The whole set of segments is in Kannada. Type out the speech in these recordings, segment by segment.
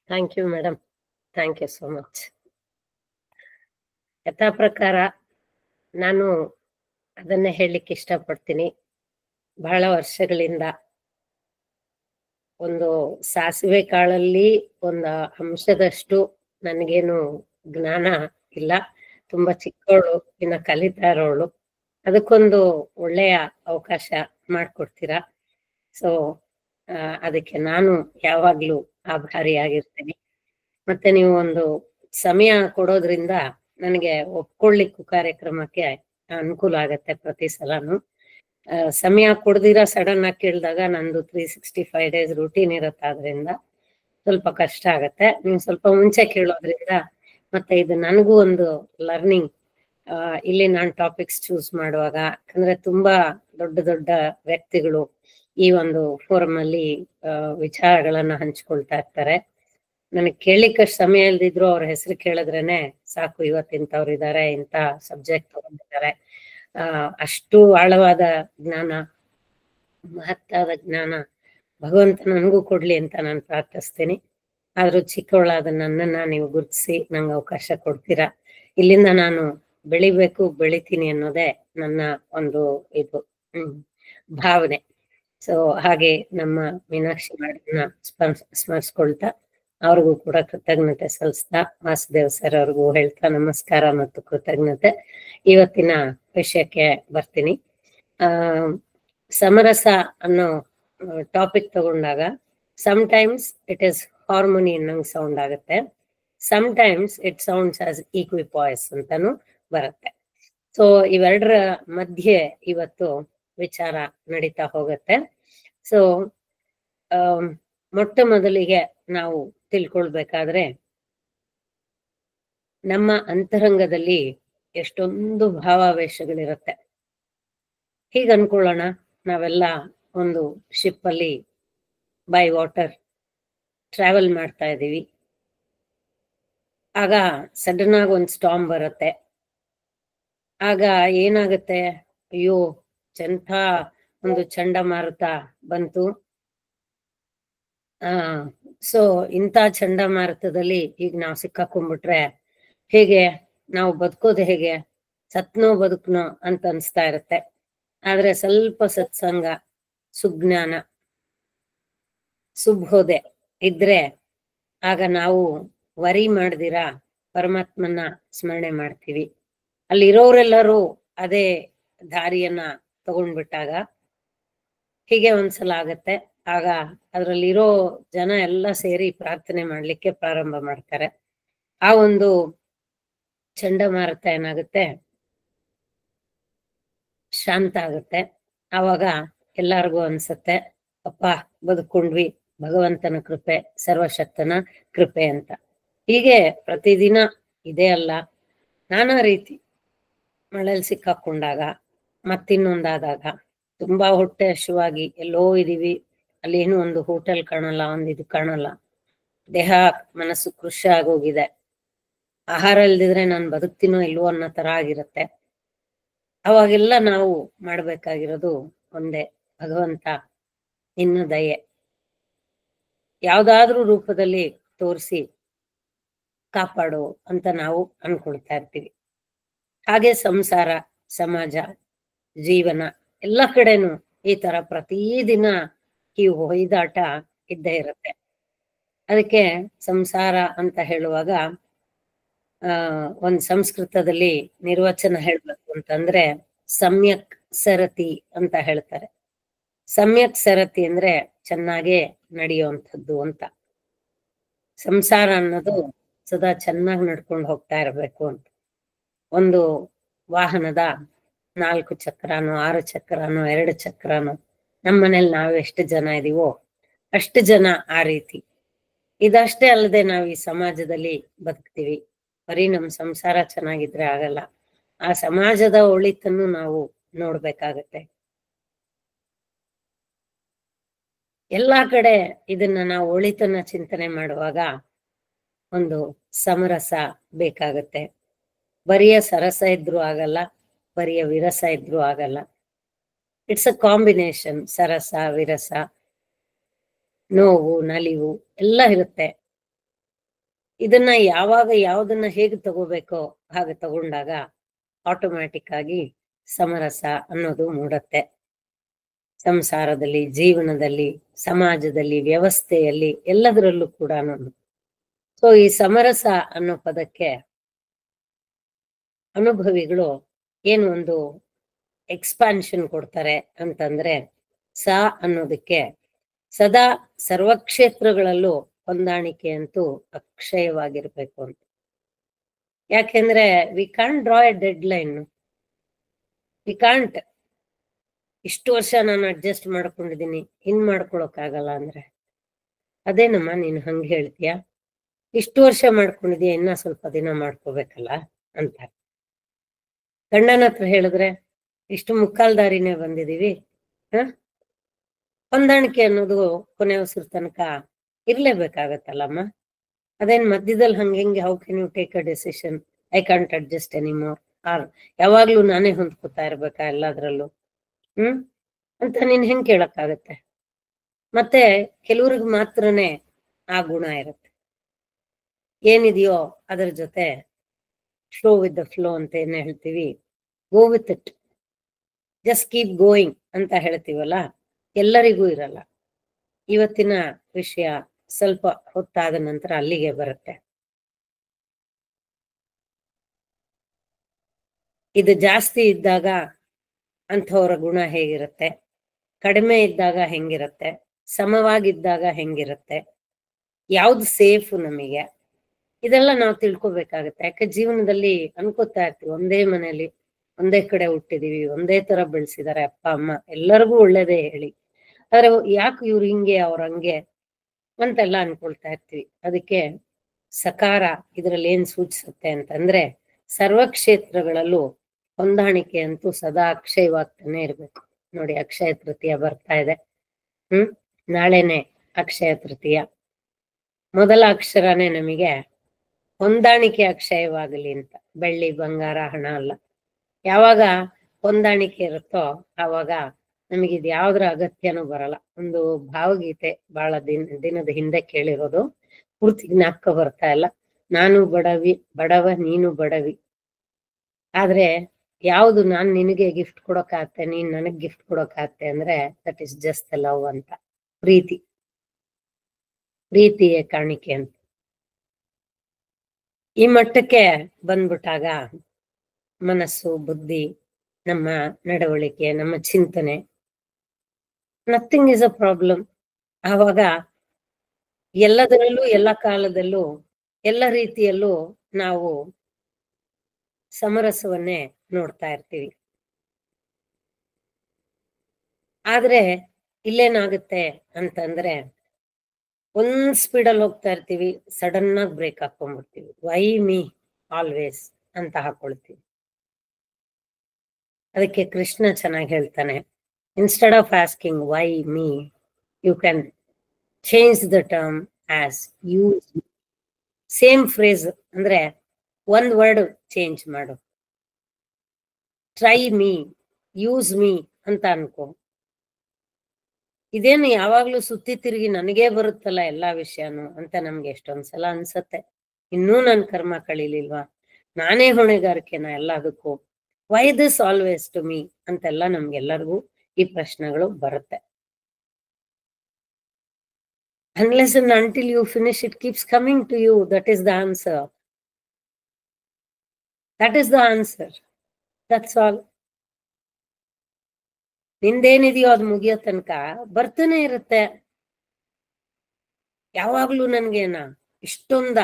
Thank you madam. Thank you so much. ಯಥಾ ಪ್ರಕಾರ ನಾನು ಅದನ್ನೇ ಹೇಳಲಿಕ್ಕೆ ಇಷ್ಟಪಡ್ತೀನಿ. ಬಹಳ ವರ್ಷಗಳಿಂದ ಒಂದು ಸಾಸಿವೆ ಕಾಳಲ್ಲಿ ಒಂದು ಅಂಶದಷ್ಟು ನನಗೇನು ಜ್ಞಾನ ಇಲ್ಲ. ತುಂಬಾ ಚಿಕ್ಕವಳು, ಇನ್ನ ಕಲಿತಾ ಇರೋಳು. ಅದಕ್ಕೊಂದು ಒಳ್ಳೆಯ ಅವಕಾಶ ಮಾಡಿಕೊಡ್ತೀರಾ. ಸೊ ಅದಕ್ಕೆ ನಾನು ಯಾವಾಗ್ಲೂ ಆಭಾರಿಯಾಗಿರ್ತೀನಿ. ಮತ್ತೆ ನೀವು ಒಂದು ಸಮಯ ಕೊಡೋದ್ರಿಂದ ನನಗೆ ಒಪ್ಕೊಳ್ಳಿಕ್ಕೂ ಕಾರ್ಯಕ್ರಮಕ್ಕೆ ಅನುಕೂಲ ಆಗತ್ತೆ. ಪ್ರತಿ ಸಲನು ಸಮಯ ಕೊಡ್ದಿರ ಸಡನ್ ಆಗಿ ಕೇಳಿದಾಗ ನಂದು 365 ಡೇಸ್ ರೂಟೀನ್ ಇರತ್ತೆ. ಆದ್ರಿಂದ ಸ್ವಲ್ಪ ಕಷ್ಟ ಆಗತ್ತೆ. ನೀವು ಸ್ವಲ್ಪ ಮುಂಚೆ ಕೇಳೋದ್ರಿಂದ ಮತ್ತೆ ಇದು ನನಗೂ ಒಂದು ಲರ್ನಿಂಗ್. ಇಲ್ಲಿ ನಾನು ಟಾಪಿಕ್ಸ್ ಚೂಸ್ ಮಾಡುವಾಗ, ಯಾಕಂದ್ರೆ ತುಂಬಾ ದೊಡ್ಡ ದೊಡ್ಡ ವ್ಯಕ್ತಿಗಳು ಈ ಒಂದು ಫೋರಂ ಅಲ್ಲಿ ವಿಚಾರಗಳನ್ನ ಹಂಚ್ಕೊಳ್ತಾ ಇರ್ತಾರೆ. ನನಗೆ ಕೇಳಲಿಕ್ಕಷ್ಟು ಸಮಯ ಇಲ್ದಿದ್ರು ಅವ್ರ ಹೆಸರು ಕೇಳಿದ್ರೇನೆ ಸಾಕು, ಇವತ್ತಿಂತವ್ರು ಇದ್ದಾರೆ, ಇಂಥ ಸಬ್ಜೆಕ್ಟ್ ತಗೊಂಡಿದ್ದಾರೆ. ಅಷ್ಟು ಆಳವಾದ ಜ್ಞಾನ, ಮಹತ್ತಾದ ಜ್ಞಾನ ಭಗವಂತ ನನಗೂ ಕೊಡ್ಲಿ ಅಂತ ನಾನು ಪ್ರಾರ್ಥಿಸ್ತೀನಿ. ಆದ್ರೂ ಚಿಕ್ಕವಳಾದ ನನ್ನನ್ನ ನೀವು ಗುರುತಿಸಿ ನಂಗೆ ಅವಕಾಶ ಕೊಡ್ತೀರಾ. ಇಲ್ಲಿಂದ ನಾನು ಬೆಳಿಬೇಕು, ಬೆಳಿತೀನಿ ಅನ್ನೋದೇ ನನ್ನ ಒಂದು ಇದು ಭಾವನೆ. ಸೊ ಹಾಗೆ ನಮ್ಮ ಮೀನಾಕ್ಷಿ ಮೇಡಮ್ನ ಸ್ಮರಿಸ್ಕೊಳ್ತಾ ಅವ್ರಿಗೂ ಕೂಡ ಕೃತಜ್ಞತೆ ಸಲ್ಲಿಸ್ತಾ, ವಾಸುದೇವ್ ಸರ್ ಅವ್ರಿಗೂ ಹೇಳ್ತಾ ನಮಸ್ಕಾರ ಮತ್ತು ಕೃತಜ್ಞತೆ. ಇವತ್ತಿನ ವಿಷಯಕ್ಕೆ ಬರ್ತೀನಿ. ಸಮರಸ ಅನ್ನೋ ಟಾಪಿಕ್ ತಗೊಂಡಾಗ ಸಮಟೈಮ್ಸ್ ಇಟ್ ಇಸ್ ಹಾರ್ಮೋನಿ ಅನ್ನಂಗ್ ಸೌಂಡ್ ಆಗುತ್ತೆ, sometimes it sounds as equipoise ಅಂತಾನು ಬರುತ್ತೆ. ಸೊ ಇವೆರಡರ ಮಧ್ಯೆ ಇವತ್ತು ವಿಚಾರ ನಡೀತಾ ಹೋಗುತ್ತೆ. ಸೊ ಮೊಟ್ಟ ಮೊದಲಿಗೆ ನಾವು ತಿಳ್ಕೊಳ್ಬೇಕಾದ್ರೆ ನಮ್ಮ ಅಂತರಂಗದಲ್ಲಿ ಎಷ್ಟೊಂದು ಭಾವಾವೇಶಗಳಿರುತ್ತೆ. ಹೀಗ ಅನ್ಕೊಳ್ಳೋಣ, ನಾವೆಲ್ಲ ಒಂದು ಶಿಪ್ ಅಲ್ಲಿ ಬೈ ವಾಟರ್ ಟ್ರಾವೆಲ್ ಮಾಡ್ತಾ ಇದೀವಿ. ಆಗ ಸಡನ್ ಆಗಿ ಒಂದು ಸ್ಟಾರ್ಮ್ ಬರುತ್ತೆ. ಆಗ ಏನಾಗುತ್ತೆ, ಅಯ್ಯೋ ಎಂಥ ಒಂದು ಚಂಡಮಾರುತ ಬಂತು. ಸೊ ಇಂಥ ಚಂಡಮಾರುತದಲ್ಲಿ ಈಗ ನಾವು ಸಿಕ್ಕಾಕೊಂಡ್ಬಿಟ್ರೆ ಹೇಗೆ, ನಾವು ಬದುಕೋದು ಹೇಗೆ, ಸತ್ನೋ ಬದುಕ್ನೋ ಅಂತ ಅನ್ಸ್ತಾ ಇರುತ್ತೆ. ಆದ್ರೆ ಸ್ವಲ್ಪ ಸತ್ಸಂಗ, ಸುಜ್ಞಾನ, ಸುಬೋಧೆ ಇದ್ರೆ ಆಗ ನಾವು ವರಿ ಮಾಡ್ದಿರ ಪರಮಾತ್ಮನ ಸ್ಮರಣೆ ಮಾಡ್ತೀವಿ. ಅಲ್ಲಿರೋರೆಲ್ಲರೂ ಅದೇ ದಾರಿಯನ್ನ ತಗೊಂಡ್ಬಿಟ್ಟಾಗ ಹೀಗೆ ಒಂದ್ಸಲ ಆಗತ್ತೆ. ಆಗ ಅದ್ರಲ್ಲಿರೋ ಜನ ಎಲ್ಲ ಸೇರಿ ಪ್ರಾರ್ಥನೆ ಮಾಡ್ಲಿಕ್ಕೆ ಪ್ರಾರಂಭ ಮಾಡ್ತಾರೆ. ಆ ಒಂದು ಚಂಡಮಾರುತ ಏನಾಗುತ್ತೆ, ಶಾಂತ ಆಗುತ್ತೆ. ಆವಾಗ ಎಲ್ಲಾರ್ಗೂ ಅನ್ಸತ್ತೆ, ಅಪ್ಪ ಬದುಕೊಂಡ್ವಿ, ಭಗವಂತನ ಕೃಪೆ, ಸರ್ವಶಕ್ತನ ಕೃಪೆ ಅಂತ. ಹೀಗೆ ಪ್ರತಿದಿನ ಇದೇ ಅಲ್ಲ, ನಾನಾ ರೀತಿ ಮಳೆಯಲ್ಲಿ ಸಿಕ್ಕಾಕೊಂಡಾಗ, ಮತ್ತಿನ್ನೊಂದಾದಾಗ, ತುಂಬಾ ಹೊಟ್ಟೆ ಹಸಿವಾಗಿ ಎಲ್ಲೋ ಇದೀವಿ, ಅಲ್ಲಿ ಏನು ಒಂದು ಹೋಟೆಲ್ ಕಾಣಲ್ಲ, ಒಂದು ಇದು ಕಾಣಲ್ಲ, ದೇಹ ಮನಸ್ಸು ಕೃಷಿ ಆಗೋಗಿದೆ, ಆಹಾರ ಇಲ್ದಿದ್ರೆ ನಾನು ಬದುಕ್ತೀನೋ ಇಲ್ವೋ ಅನ್ನೋ ತರ ಆಗಿರುತ್ತೆ. ಅವಾಗೆಲ್ಲ ನಾವು ಮಾಡ್ಬೇಕಾಗಿರೋದು ಒಂದೇ, ಭಗವಂತ ಇನ್ನು ದಯೆ ಯಾವ್ದಾದ್ರೂ ರೂಪದಲ್ಲಿ ತೋರಿಸಿ ಕಾಪಾಡು ಅಂತ ನಾವು ಅನ್ಕೊಳ್ತಾ ಇರ್ತೀವಿ. ಹಾಗೆ ಸಂಸಾರ, ಸಮಾಜ, ಜೀವನ ಎಲ್ಲ ಕಡೆನೂ ಈ ತರ ಪ್ರತಿದಿನ ಈ ಹೊಯ್ದಾಟ ಇದ್ದೇ ಇರುತ್ತೆ. ಅದಕ್ಕೆ ಸಂಸಾರ ಅಂತ ಹೇಳುವಾಗ ಒಂದ್ ಸಂಸ್ಕೃತದಲ್ಲಿ ನಿರ್ವಚನ ಹೇಳ್ಬೇಕು ಅಂತಂದ್ರೆ ಸಮ್ಯಕ್ ಸರತಿ ಅಂತ ಹೇಳ್ತಾರೆ. ಸಮ್ಯಕ್ ಸರತಿ ಅಂದ್ರೆ ಚೆನ್ನಾಗೇ ನಡೆಯುವಂಥದ್ದು ಅಂತ. ಸಂಸಾರ ಅನ್ನೋದು ಸದಾ ಚೆನ್ನಾಗಿ ನಡ್ಕೊಂಡು ಹೋಗ್ತಾ ಇರ್ಬೇಕು ಅಂತ. ಒಂದು ವಾಹನದ 4 ಚಕ್ರನೋ 6 ಚಕ್ರನೋ 2 ಚಕ್ರನೋ, ನಮ್ಮನೇಲಿ ನಾವು ಎಷ್ಟು ಜನ ಇದೀವೋ ಅಷ್ಟು ಜನ ಆ ರೀತಿ. ಇದಷ್ಟೇ ಅಲ್ಲದೆ ನಾವು ಈ ಸಮಾಜದಲ್ಲಿ ಬದುಕ್ತೀವಿ. ಬರೀ ನಮ್ ಸಂಸಾರ ಚೆನ್ನಾಗಿದ್ರೆ ಆಗಲ್ಲ, ಆ ಸಮಾಜದ ಒಳಿತನ್ನು ನಾವು ನೋಡ್ಬೇಕಾಗತ್ತೆ. ಎಲ್ಲಾ ಕಡೆ ಇದನ್ನ ನಾವು ಒಳಿತನ್ನ ಚಿಂತನೆ ಮಾಡುವಾಗ ಒಂದು ಸಮರಸ ಬೇಕಾಗತ್ತೆ. ಬರಿಯ ಸರಸ ಇದ್ರೂ ಆಗಲ್ಲ, ಬರಿಯ ವಿರಸ ಇದ್ರೂ ಆಗಲ್ಲ. It's a combination. ಸರಸ, ವಿರಸ, ನೋವು, ನಲಿವು ಎಲ್ಲ ಇರುತ್ತೆ. ಇದನ್ನ ಯಾವಾಗ ಯಾವ್ದನ್ನ ಹೇಗೆ ತಗೋಬೇಕೋ ಹಾಗೆ ತಗೊಂಡಾಗ ಆಟೋಮ್ಯಾಟಿಕ್ ಆಗಿ ಸಮರಸ ಅನ್ನೋದು ಮೂಡತ್ತೆ. ಸಂಸಾರದಲ್ಲಿ, ಜೀವನದಲ್ಲಿ, ಸಮಾಜದಲ್ಲಿ, ವ್ಯವಸ್ಥೆಯಲ್ಲಿ, ಎಲ್ಲದರಲ್ಲೂ ಕೂಡ. ಸೊ ಈ ಸಮರಸ ಅನ್ನೋ ಪದಕ್ಕೆ ಅನುಭವಿಗಳು ಏನು ಒಂದು ಎಕ್ಸ್ಪಾನ್ಷನ್ ಕೊಡ್ತಾರೆ ಅಂತಂದ್ರೆ, ಸ ಅನ್ನೋದಕ್ಕೆ ಸದಾ ಸರ್ವಕ್ಷೇತ್ರಗಳಲ್ಲೂ ಹೊಂದಾಣಿಕೆ ಅಂತೂ ಅಕ್ಷಯವಾಗಿರ್ಬೇಕು ಅಂತ. ಯಾಕೆಂದ್ರೆ we can't draw A dead line. We can't ಇಷ್ಟು ವರ್ಷ ನಾನು ಅಡ್ಜಸ್ಟ್ ಮಾಡ್ಕೊಂಡಿದ್ದೀನಿ, ಇನ್ ಮಾಡ್ಕೊಳಕ್ಕಾಗಲ್ಲ ಅಂದ್ರೆ ಅದೇನಮ್ಮ ನೀನು ಹಂಗ ಹೇಳ್ತೀಯ, ಇಷ್ಟು ವರ್ಷ ಮಾಡ್ಕೊಂಡಿದೀಯ, ಇನ್ನ ಸ್ವಲ್ಪ ದಿನ ಮಾಡ್ಕೋಬೇಕಲ್ಲ ಅಂತ. ಗಂಡನ ಹತ್ರ ಹೇಳಿದ್ರೆ ಇಷ್ಟು ಮುಕ್ಕಾಲ್ ದಾರಿನೇ ಬಂದಿದೀವಿ, ಹೊಂದಾಣಿಕೆ ಅನ್ನೋದು ಕೊನೆ ಉಸಿರು ತನಕ ಇರ್ಲೇಬೇಕಾಗತ್ತಲ್ಲಮ್ಮ. ಅದೇನ್ ಮಧ್ಯದಲ್ಲಿ ಹಂಗೆ how can you take a decision, I can't adjust anymore, or ಯಾವಾಗ್ಲೂ ನಾನೇ ಹೊಂದ್ಕೋತಾ ಇರ್ಬೇಕಾ ಎಲ್ಲದ್ರಲ್ಲೂ ಅಂತ ನೀನ್ ಹೆಂಗ್ ಕೇಳಕ್ಕಾಗತ್ತೆ? ಮತ್ತೆ ಕೆಲವ್ರಿಗೆ ಮಾತ್ರನೇ ಆ ಗುಣ ಇರುತ್ತೆ. ಏನಿದೆಯೋ ಅದ್ರ ಜೊತೆ ಫ್ಲೋ ವಿತ್ ದ ಫ್ಲೋ ಅಂತ ಏನ್ ಹೇಳ್ತೀವಿ, go with it, just keep going ಅಂತ ಹೇಳ್ತೀವಲ್ಲ, ಎಲ್ಲರಿಗೂ ಇರಲ್ಲ. ಇವತ್ತಿನ ವಿಷಯ ಸ್ವಲ್ಪ ಹೊತ್ತಾದ ನಂತರ ಅಲ್ಲಿಗೆ ಬರುತ್ತೆ. ಇದು ಜಾಸ್ತಿ ಇದ್ದಾಗ ಅಂಥವ್ರ ಗುಣ ಹೇಗಿರುತ್ತೆ, ಕಡಿಮೆ ಇದ್ದಾಗ ಹೆಂಗಿರುತ್ತೆ, ಸಮವಾಗಿದ್ದಾಗ ಹೆಂಗಿರುತ್ತೆ, ಯಾವ್ದು ಸೇಫ್ ನಮಗೆ, ಇದೆಲ್ಲ ನಾವು ತಿಳ್ಕೊಬೇಕಾಗತ್ತೆ. ಯಾಕೆ ಜೀವನದಲ್ಲಿ ಅನ್ಕೋತಾ ಇರ್ತೀವಿ, ಒಂದೇ ಮನೇಲಿ ಒಂದೇ ಕಡೆ ಹುಟ್ಟಿದೀವಿ, ಒಂದೇ ತರ ಬೆಳೆಸಿದಾರೆ ಅಪ್ಪ ಅಮ್ಮ, ಎಲ್ಲರಿಗೂ ಒಳ್ಳೇದೇ ಹೇಳಿ, ಆದ್ರೆ ಯಾಕೆ ಇವ್ರು ಹಿಂಗೆ ಅವ್ರ ಹಂಗೆ ಅಂತೆಲ್ಲ ಅನ್ಕೊಳ್ತಾ ಇರ್ತೀವಿ. ಅದಕ್ಕೆ ಸಕಾರ ಇದರಲ್ಲಿ ಏನ್ ಸೂಚಿಸುತ್ತೆ ಅಂತಂದ್ರೆ, ಸರ್ವಕ್ಷೇತ್ರಗಳಲ್ಲೂ ಹೊಂದಾಣಿಕೆ ಅಂತೂ ಸದಾ ಅಕ್ಷಯವಾಗ್ತಾನೆ ಇರ್ಬೇಕು. ನೋಡಿ, ಅಕ್ಷಯ ತೃತೀಯ ಬರ್ತಾ ಇದೆ. ನಾಳೆನೆ ಅಕ್ಷಯ ತೃತೀಯ. ಮೊದಲ ಅಕ್ಷರನೇ ನಮಗೆ ಹೊಂದಾಣಿಕೆ ಅಕ್ಷಯವಾಗಲಿ ಅಂತ, ಬೆಳ್ಳಿ ಬಂಗಾರ ಹಣ ಅಲ್ಲ. ಯಾವಾಗ ಹೊಂದಾಣಿಕೆ ಇರುತ್ತೋ ಆವಾಗ ನಮಗಿದ್ ಯಾವ್ದ್ರ ಅಗತ್ಯನೂ ಬರಲ್ಲ. ಒಂದು ಭಾವಗೀತೆ ಬಹಳ ದಿನದ ಹಿಂದೆ ಕೇಳಿರೋದು, ಪೂರ್ತಿ ಜ್ಞಾಪಕ ಬರ್ತಾ ಇಲ್ಲ. ನಾನು ಬಡವ ನೀನು ಬಡವಿ, ಆದ್ರೆ ಯಾವ್ದು ನಾನ್ ನಿನಗೆ ಗಿಫ್ಟ್ ಕೊಡೋಕಾಗತ್ತೆ, ನೀನ್ ನನಗ್ ಗಿಫ್ಟ್ ಕೊಡೋಕಾಗತ್ತೆ ಅಂದ್ರೆ ದಟ್ ಇಸ್ ಜಸ್ಟ್ ಲವ್ ಅಂತ. ಪ್ರೀತಿಯೇ ಕಾಣಿಕೆ ಅಂತ. ಈ ಮಟ್ಟಕ್ಕೆ ಬಂದ್ಬಿಟ್ಟಾಗ ಮನಸ್ಸು, ಬುದ್ಧಿ, ನಮ್ಮ ನಡವಳಿಕೆ, ನಮ್ಮ ಚಿಂತನೆ, ನಥಿಂಗ್ ಇಸ್ ಅ ಪ್ರಾಬ್ಲಮ್. ಆವಾಗ ಎಲ್ಲದರಲ್ಲೂ, ಎಲ್ಲ ಕಾಲದಲ್ಲೂ, ಎಲ್ಲ ರೀತಿಯಲ್ಲೂ ನಾವು ಸಮರಸವನ್ನೇ ನೋಡ್ತಾ ಇರ್ತೀವಿ. ಆದ್ರೆ ಇಲ್ಲೇನಾಗುತ್ತೆ ಅಂತಂದ್ರೆ, ಒಂದ್ ಸ್ಪೀಡಲ್ಲಿ ಹೋಗ್ತಾ ಇರ್ತೀವಿ, ಸಡನ್ ಆಗಿ ಬ್ರೇಕ್ ಹಾಕೊಂಡ್ಬಿಡ್ತೀವಿ. ವೈ ಮೀ ಆಲ್ವೇಸ್ ಅಂತ ಹಾಕೊಳ್ತೀವಿ. ಅದಕ್ಕೆ ಕೃಷ್ಣ ಚೆನ್ನಾಗಿ ಹೇಳ್ತಾನೆ, instead of asking why me, you can change the term as use. Same phrase ಅಂದ್ರೆ ಒಂದ್ ವರ್ಡ್ ಚೇಂಜ್ ಮಾಡು. ಟ್ರೈ ಮೀ, ಯೂಸ್ ಮೀ ಅಂತ ಅನ್ಕೋ. ಇದೇನು ಯಾವಾಗ್ಲೂ ಸುತ್ತಿ ತಿರುಗಿ ನನಗೇ ಬರುತ್ತಲ್ಲ ಎಲ್ಲಾ ವಿಷಯನು ಅಂತ ನಮ್ಗೆ ಎಷ್ಟೊಂದ್ಸಲ ಅನ್ಸತ್ತೆ. ಇನ್ನೂ ನನ್ ಕರ್ಮ ಕಳೀಲಿಲ್ವಾ, ನಾನೇ ಹೊಣೆಗಾರಿಕೆನ ಎಲ್ಲದಕ್ಕೂ, why this always to me ಅಂತೆಲ್ಲ ನಮ್ಗೆಲ್ಲರಿಗೂ ಈ ಪ್ರಶ್ನೆಗಳು ಬರುತ್ತೆ. Unless and until you finish, it keeps coming to you. That is the answer. That is the answer. That's all. ನಿಂದೇನಿದೆಯೋ ಅದು ಮುಗಿಯೋ ತನಕ ಬರ್ತಾನೆ ಇರುತ್ತೆ. ಯಾವಾಗ್ಲೂ ನನ್ಗೇನ ಇಷ್ಟೊಂದ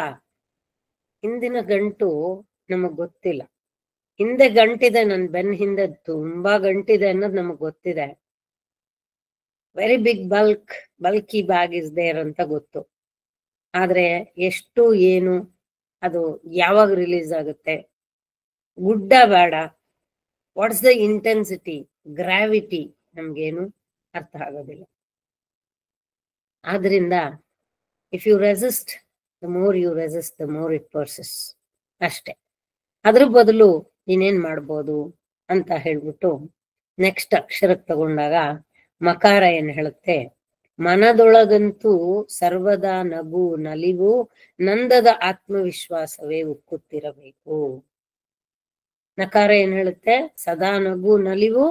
ಹಿಂದಿನ ಗಂಟು ನಮಗ್ ಗೊತ್ತಿಲ್ಲ. ಹಿಂದೆ ಗಂಟಿದೆ, ನನ್ ಬೆನ್ ಹಿಂದೆ ತುಂಬಾ ಗಂಟಿದೆ ಅನ್ನೋದು ನಮಗ್ ಗೊತ್ತಿದೆ. Very big bulky bag is there ಅಂತ ಗೊತ್ತು. ಆದ್ರೆ ಎಷ್ಟು ಏನು ಅದು ಯಾವಾಗ ರಿಲೀಸ್ ಆಗುತ್ತೆ, ಗುಡ್ಡ ಬೇಡ, ವಾಟ್ಸ್ ದ ಇಂಟೆನ್ಸಿಟಿ, ಗ್ರಾವಿಟಿ, ನಮ್ಗೇನು ಅರ್ಥ ಆಗೋದಿಲ್ಲ. ಆದ್ರಿಂದ if you resist, the more you resist, the more it persists ಅಷ್ಟೆ. ಅದ್ರ ಬದಲು ನೀನೇನ್ ಮಾಡ್ಬೋದು ಅಂತ ಹೇಳ್ಬಿಟ್ಟು ನೆಕ್ಸ್ಟ್ ಅಕ್ಷರಕ್ಕೆ ತಗೊಂಡಾಗ ಮಕಾರ ಏನ್ ಹೇಳುತ್ತೆ, ಮನದೊಳಗಂತೂ ಸರ್ವದಾ ನಗು ನಲಿವು ನಂದದ ಆತ್ಮವಿಶ್ವಾಸವೇ ಉಕ್ಕುತ್ತಿರಬೇಕು. ನಕಾರ ಏನ್ ಹೇಳುತ್ತೆ? ಸದಾ ನಗು ನಲಿವು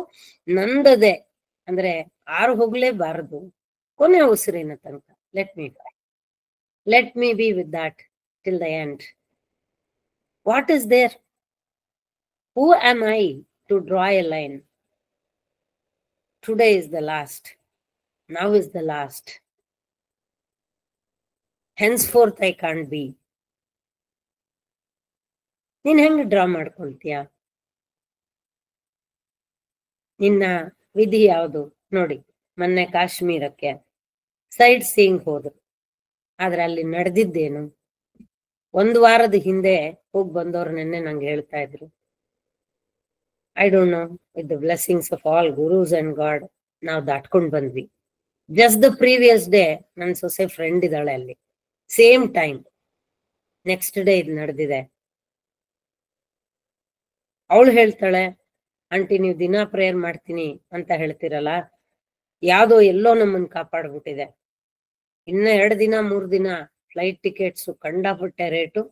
ನಂದದೆ, ಅಂದ್ರೆ ಆರು ಹೋಗ್ಲೇಬಾರದು ಕೊನೆ ಉಸಿರಿನ ತನಕ. Let me be with that till the end. What is there? Who am I to draw a line? Today is the last. Now is the last. Henceforth I can't be. ನೀನ್ ಹೆಂಗ್ ಡ್ರಾ ಮಾಡ್ಕೊಳ್ತೀಯ? ನಿನ್ನ ವಿಧಿ ಯಾವುದು? ನೋಡಿ, ಮೊನ್ನೆ ಕಾಶ್ಮೀರಕ್ಕೆ ಸೈಡ್ ಸೀಯಿಂಗ್ ಹೋದ್ರು. ಆದ್ರೆ ಅಲ್ಲಿ ನಡೆದಿದ್ದೇನು? 1 ವಾರದ ಹಿಂದೆ ಹೋಗಿ ಬಂದವ್ರು ನೆನ್ನೆ ನಂಗೆ ಹೇಳ್ತಾ ಇದ್ರು, I don't know, with the blessings of all ಗುರೂಸ್ and god ನಾವು ದಾಟ್ಕೊಂಡ್ ಬಂದ್ವಿ. ಜಸ್ಟ್ ದ ಪ್ರೀವಿಯಸ್ ಡೇ ನನ್ನ ಸೊಸೆ ಫ್ರೆಂಡ್ ಇದ್ದಾಳೆ ಅಲ್ಲಿ, ಸೇಮ್ ಟೈಮ್ ನೆಕ್ಸ್ಟ್ ಡೇ ಇದು ನಡೆದಿದೆ. ಅವಳು ಹೇಳ್ತಾಳೆ, ಆಂಟಿ ನೀವು ದಿನಾ ಪ್ರೇಯರ್ ಮಾಡ್ತೀನಿ ಅಂತ ಹೇಳ್ತಿರಲ್ಲ, ಯಾವ್ದೋ ಎಲ್ಲೋ ನಮ್ಮನ್ನ ಕಾಪಾಡ್ಬಿಟ್ಟಿದೆ. ಇನ್ನ 2 ದಿನ 3 ದಿನ ಫ್ಲೈಟ್ ಟಿಕೆಟ್ಸ್ ಕಂಡಾಪಟ್ಟೆ ರೇಟು,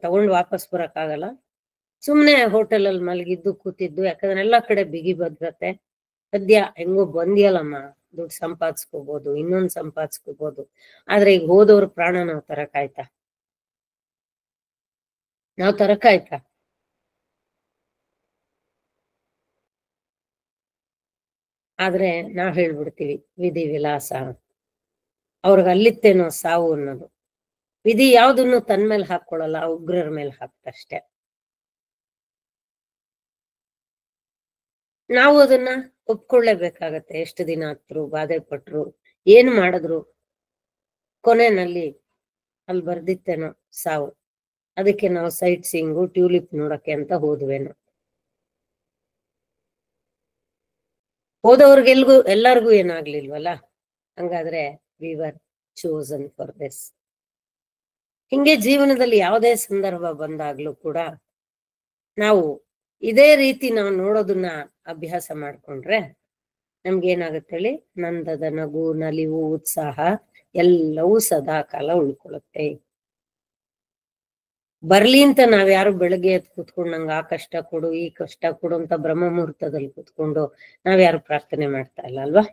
ತಗೊಂಡು ವಾಪಸ್ ಬರಕ್ಕಾಗಲ್ಲ. ಸುಮ್ನೆ ಹೋಟೆಲ್ ಅಲ್ಲಿ ಮಲಗಿದ್ದು ಕೂತಿದ್ದು, ಯಾಕಂದ್ರೆ ಎಲ್ಲಾ ಕಡೆ ಬಿಗಿ ಭದ್ರತೆ. ಸದ್ಯ ಹೆಂಗೋ ಬಂದಿಯಲ್ಲಮ್ಮ, ದುಡ್ಡು ಸಂಪಾದಿಸ್ಕೋಬಹುದು, ಇನ್ನೊಂದು ಸಂಪಾದಿಸ್ಕೋಬಹುದು. ಆದ್ರೆ ಈಗ ಹೋದವ್ರ ಪ್ರಾಣ ನಾವ್ ತರಕಾಯ್ತಾ? ಆದ್ರೆ ನಾವ್ ಹೇಳ್ಬಿಡ್ತೀವಿ ವಿಧಿ ವಿಲಾಸ. ಅವ್ರಿಗೆ ಅಲ್ಲಿತ್ತೇನೋ ಸಾವು ಅನ್ನೋದು. ವಿಧಿ ಯಾವ್ದನ್ನು ತನ್ ಮೇಲೆ ಹಾಕೊಳ್ಳಲ್ಲ, ಉಗ್ರರ ಮೇಲೆ ಹಾಕ್ತಷ್ಟೆ. ನಾವು ಅದನ್ನ ಒಪ್ಕೊಳ್ಳೇಬೇಕಾಗತ್ತೆ. ಎಷ್ಟು ದಿನ ಹತ್ರು, ಬಾಧೆ ಪಟ್ರು, ಏನ್ ಮಾಡಿದ್ರು, ಕೊನೆಯಲ್ಲಿ ಅಲ್ಲಿ ಬರ್ದಿತ್ತೇನೋ ಸಾವು. ಅದಕ್ಕೆ ನಾವು ಸೈಟ್ ಸೀಯಿಂಗು, ಟ್ಯೂಲಿಪ್ ನೋಡಕ್ಕೆ ಅಂತ ಹೋದ್ವೇನೋ. ಹೋದವ್ರಿಗೆಲ್ಗೂ ಎಲ್ಲರಿಗೂ ಏನಾಗ್ಲಿಲ್ವಲ್ಲ. ಹಂಗಾದ್ರೆ we were chosen for this. ಹಿಂಗೆ ಜೀವನದಲ್ಲಿ ಯಾವುದೇ ಸಂದರ್ಭ ಬಂದಾಗ್ಲೂ ಕೂಡ ನಾವು ಇದೇ ರೀತಿ ನಾವು ನೋಡೋದನ್ನ ಅಭ್ಯಾಸ ಮಾಡ್ಕೊಂಡ್ರೆ ನಮ್ಗೇನಾಗತ್ತೆ ಹೇಳಿ? ನಂದದ ನಗು ನಲಿವು ಉತ್ಸಾಹ ಎಲ್ಲವೂ ಸದಾ ಕಾಲ ಉಳ್ಕೊಳ್ಳುತ್ತೆ. ಬರ್ಲಿ ಅಂತ ನಾವ್ಯಾರು ಬೆಳಗ್ಗೆ ಎದ್ದು ಕುತ್ಕೊಂಡು ನಂಗೆ ಆ ಕಷ್ಟ ಕೊಡು, ಈ ಕಷ್ಟ ಕೊಡು ಅಂತ ಬ್ರಹ್ಮ ಮುಹೂರ್ತದಲ್ಲಿ ಕುತ್ಕೊಂಡು ನಾವ್ಯಾರು ಪ್ರಾರ್ಥನೆ ಮಾಡ್ತಾ ಇಲ್ಲ ಅಲ್ವಾ?